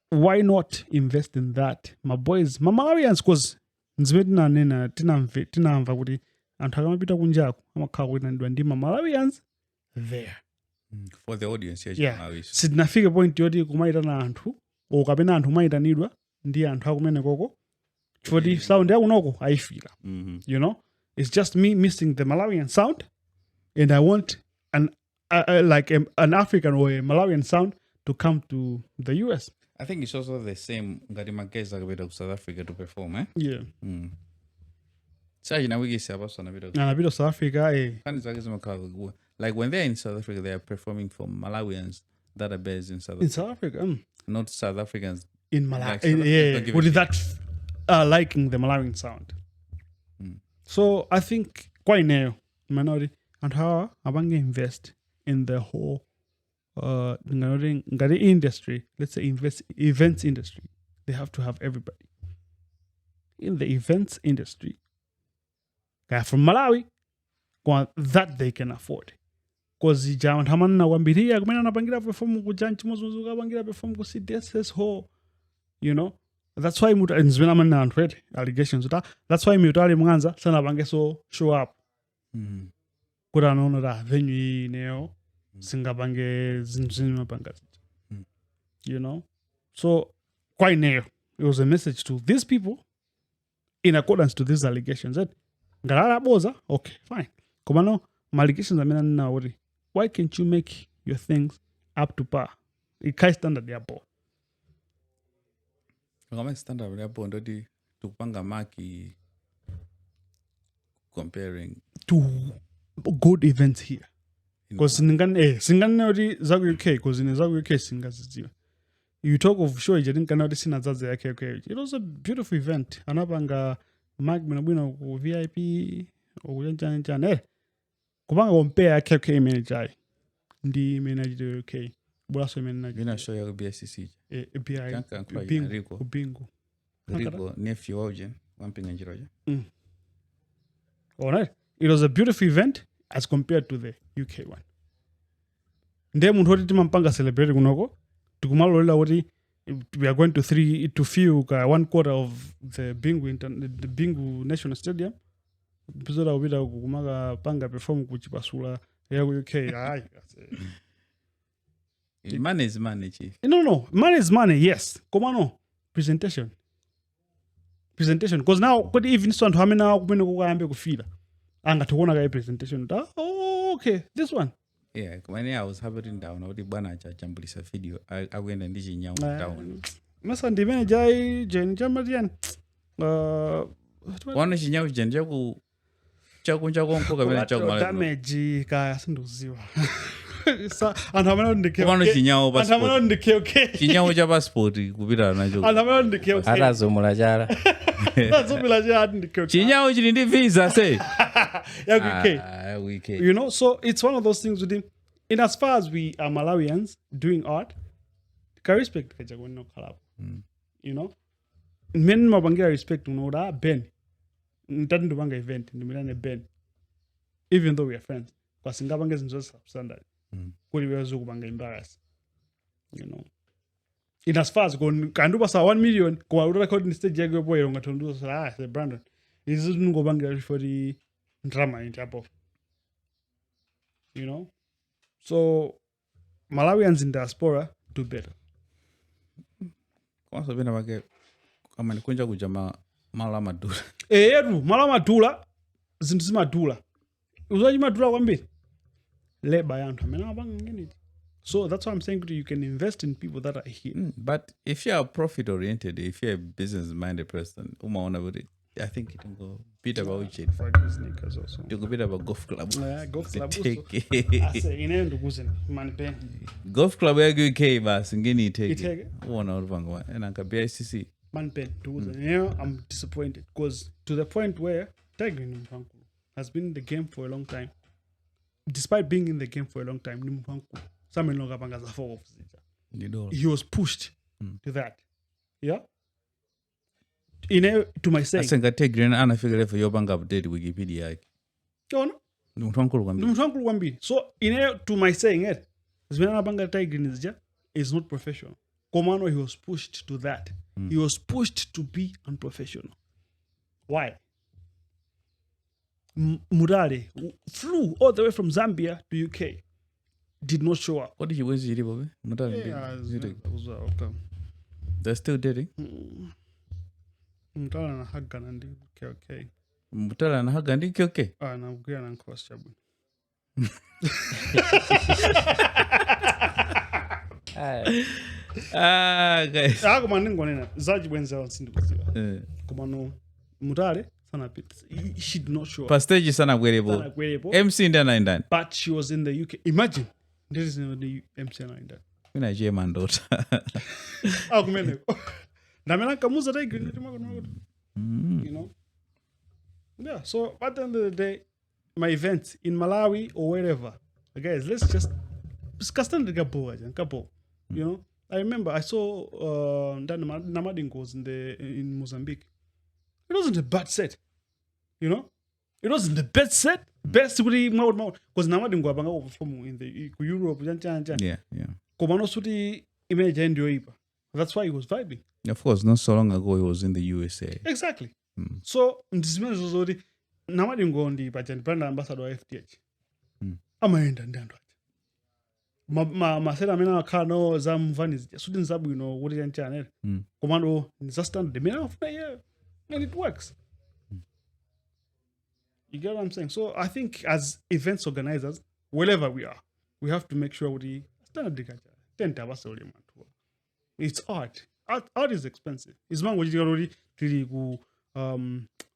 Why not invest in that? My boys, my Malawians, cause nzwedina nena tinamva kuti anthu akamapita kunjaku amakhala kuti ndi ma Malawians there. For the audience here, Yeah. Malawi. Sidnafike point yoti kumaitana anthu okapena anthu maitanidwa ndi anthu akumene koko chifoti sound yakunoko ayifika. You know, it's just me missing the Malawian sound, and I want an African or a Malawian sound to come to the US. I think it's also the same ngati mageza akapita ku South Africa to perform, eh? Yeah. Saji na wiki siyabaso anapita ku. Na napita South Africa, Kani zake zimakhala ku. Like when they're in South Africa, they are performing for Malawians that are based in South Africa. In South Africa, Not South Africans. in Like Malawi, South Africans don't give a with shit. that liking the Malawian sound. So I think quite now, minority and how abange invest in the whole ngari industry. Let's say events industry. They have to have everybody in the events industry. From Malawi, that they can afford. Because jaman hamana wambiria kumena napangira perform kujanchi mozo kapangira perform ku CDS ho, you know. That's why muta nzwena mana antred allegations uta. That's why mutali mwanza sana bange so show up. Kura no da venue neo singa bange zinzini mapanga. You know. So quite near it was a message to these people in accordance to these allegations that ngarara boza okay fine. Komano allegations amena na worry. Why can't you make your things up to par? It can't standard ya bo. Kama standard hapo ndodi tukupanga maki comparing To good events here. Because singana ori zagu UK because in zagu UK singaziziwa. You talk of show jadin kana ori sina zaze yake okay. It was a beautiful event. Anapanga mag minabwino ku VIP oyanjana kubanga compare yake okay manager. Ndi manager okay. Bulaso manager. vina show ya BSCC. API Kanka kwa Bingu Rico. Bingu. Rico nephew oje wampinga njiroje. Alright. It was a beautiful event as compared to the UK one. Nde muntu oti timampanga celebrate kunoko tikumalolela kuti we are going to fill 1/4 of the Bingu National Stadium. Bizoda ubida kumaka panga perform kuchipasula ya UK. Money is money, chief. No. Money is money, yes. Come on, no. Presentation. Because now, could even stand how many now kumene kufila. Anga tuona kai presentation. Oh, okay. This one. Yeah, when I was having down, odi bwana chambulisa video. I went and did nyao down. Masa ndi manager Jen Jamadian. Wana chinyao jenja ku chakunja konko kabena chakuma. Damage ka sinduziwa. Sa anamana ndike. Wana chinyao passport. Anamana ndike okay. Chinyao cha passport kupita nacho. Anamana ndike okay. Hata zomula jara. Zomula jara ndike okay. Chinyao chili ndi visa say. Yeah, okay. You know, so it's one of those things with him. In as far as we are Malawians doing art, can respect no collab. You know, men mabangira respect unoda Ben. Ntandi ndubanga event ndimilane Ben. Even though we are friends, kwa singabanga zinzo substandard. Kuli wezo kubanga embarrass. You know. In as far as kanduba sa 1 million kwa record in stage yagwe boy ngatondu sa the Brandon. Is ngobangira for the drama in Japan. You know. So Malawians in diaspora do better. Kwanza bina wake kama nikunja kuja mala madura. Edu mala madula zinthu zimadula. Uzoji madula kwambiri. Leba yanthu amene amapanga ngene. So that's why I'm saying you can invest in people that are here. But if you're profit oriented, if you're a business minded person, I think you can go bit about it. Sneakers also. You go bit about golf club. Yeah, golf club. Take I say inendo kuzen man pen. golf club ya UK bas ngini take. Iteke. Uona uruvanga and anka BICC. Man pen to kuzen. Yeah, I'm disappointed because to the point where Tiger Nimpanku has been in the game for a long time. Despite being in the game for a long time, Nimpanku he was pushed to that. Yeah. To my saying. Asenga take green ana figure for your bank update Wikipedia. No. So to my saying it, is not professional. Komano, he was pushed to that. He was pushed to be unprofessional. Why? Murare flew all the way from Zambia to UK. Did not show up. What did you wish you Bobby? They're still dating. Mutala na haga nandi okay. Mutala na haga ndi okay. Na mguya na nkosi chabu. Guys. Kuma ningonena zaji bwenza wansindi kuziwa. Kuma no mutale sana pit. She did not show up. Pastage sana gwerebo. MC ndana ndani. But she was in the UK. Imagine. This is the MC in that. Mina je mandota. Kumene. Na mena kamuza tai green you know. Yeah, so at the end of the day, my events in Malawi or wherever, guys, let's just discuss the couple. You know, I remember I saw Namadingos in Mozambique. It wasn't a bad set, you know. It wasn't the best set. Best really mouth because Namadingo abanga perform in the Europe. Yeah. Komano suti image ndio ipa. That's why he was vibing. Of course, not so long ago he was in the USA. Exactly. So ndizimene zozoti Namadingo ndi brand ambassador wa FTH. Amaenda ndando. Masera amene akhala no za mvanizi suti nzabwino kuti chanchane. Komando ndiza stand the mina afuna yeah. And it works. You get what I'm saying? So I think as events organizers, wherever we are, we have to make sure we stand the culture. It's art. Art is expensive. It's man what you already to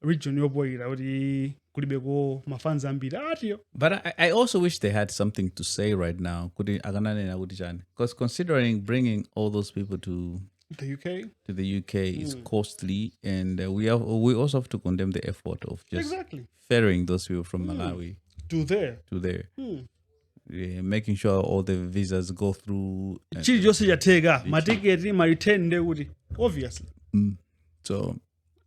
region your boy already could be go my fans and be art here. But I also wish they had something to say right now. Because considering bringing all those people to the UK is costly, and we also have to condemn the effort of just ferrying those people from Malawi to there. Yeah, making sure all the visas go through. Obviously. So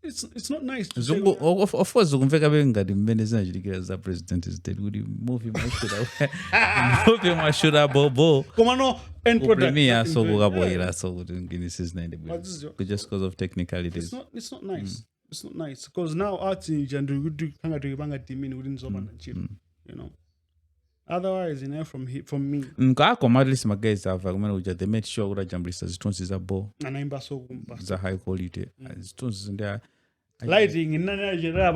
it's not nice. Of course, the president is dead. Would you move him? Move him, should have bobo. End product. Just because of technicalities. It's not nice. It's not nice because now arts in general would do kind of you know. Otherwise, you know, from me. They made sure that Jambrisa stones is a bow. It's a high quality. Stones in there. Lighting in Nigeria,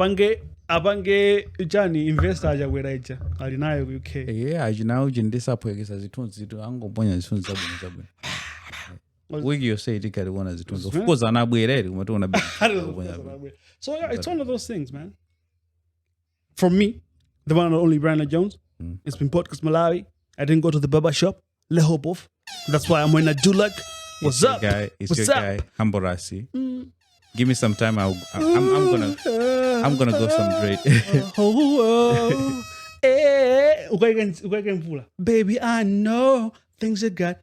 abange Johnny investor Jaweraja. Alinayo UK. Yeah, you know, Jindisa Poegis as it wants to do Ango Bonya soon. You say it can one as it was. Of course, I'm not ready. So yeah, it's one of those things, man. From me, the one and only Brandon Jones. It's been Podcast Malawi. I didn't go to the barber shop. Lehobof. That's why I'm wearing a Dulak. What's up? It's your guy, Hamborasi. Give me some time. I'm gonna go some great. Baby, I know things you got.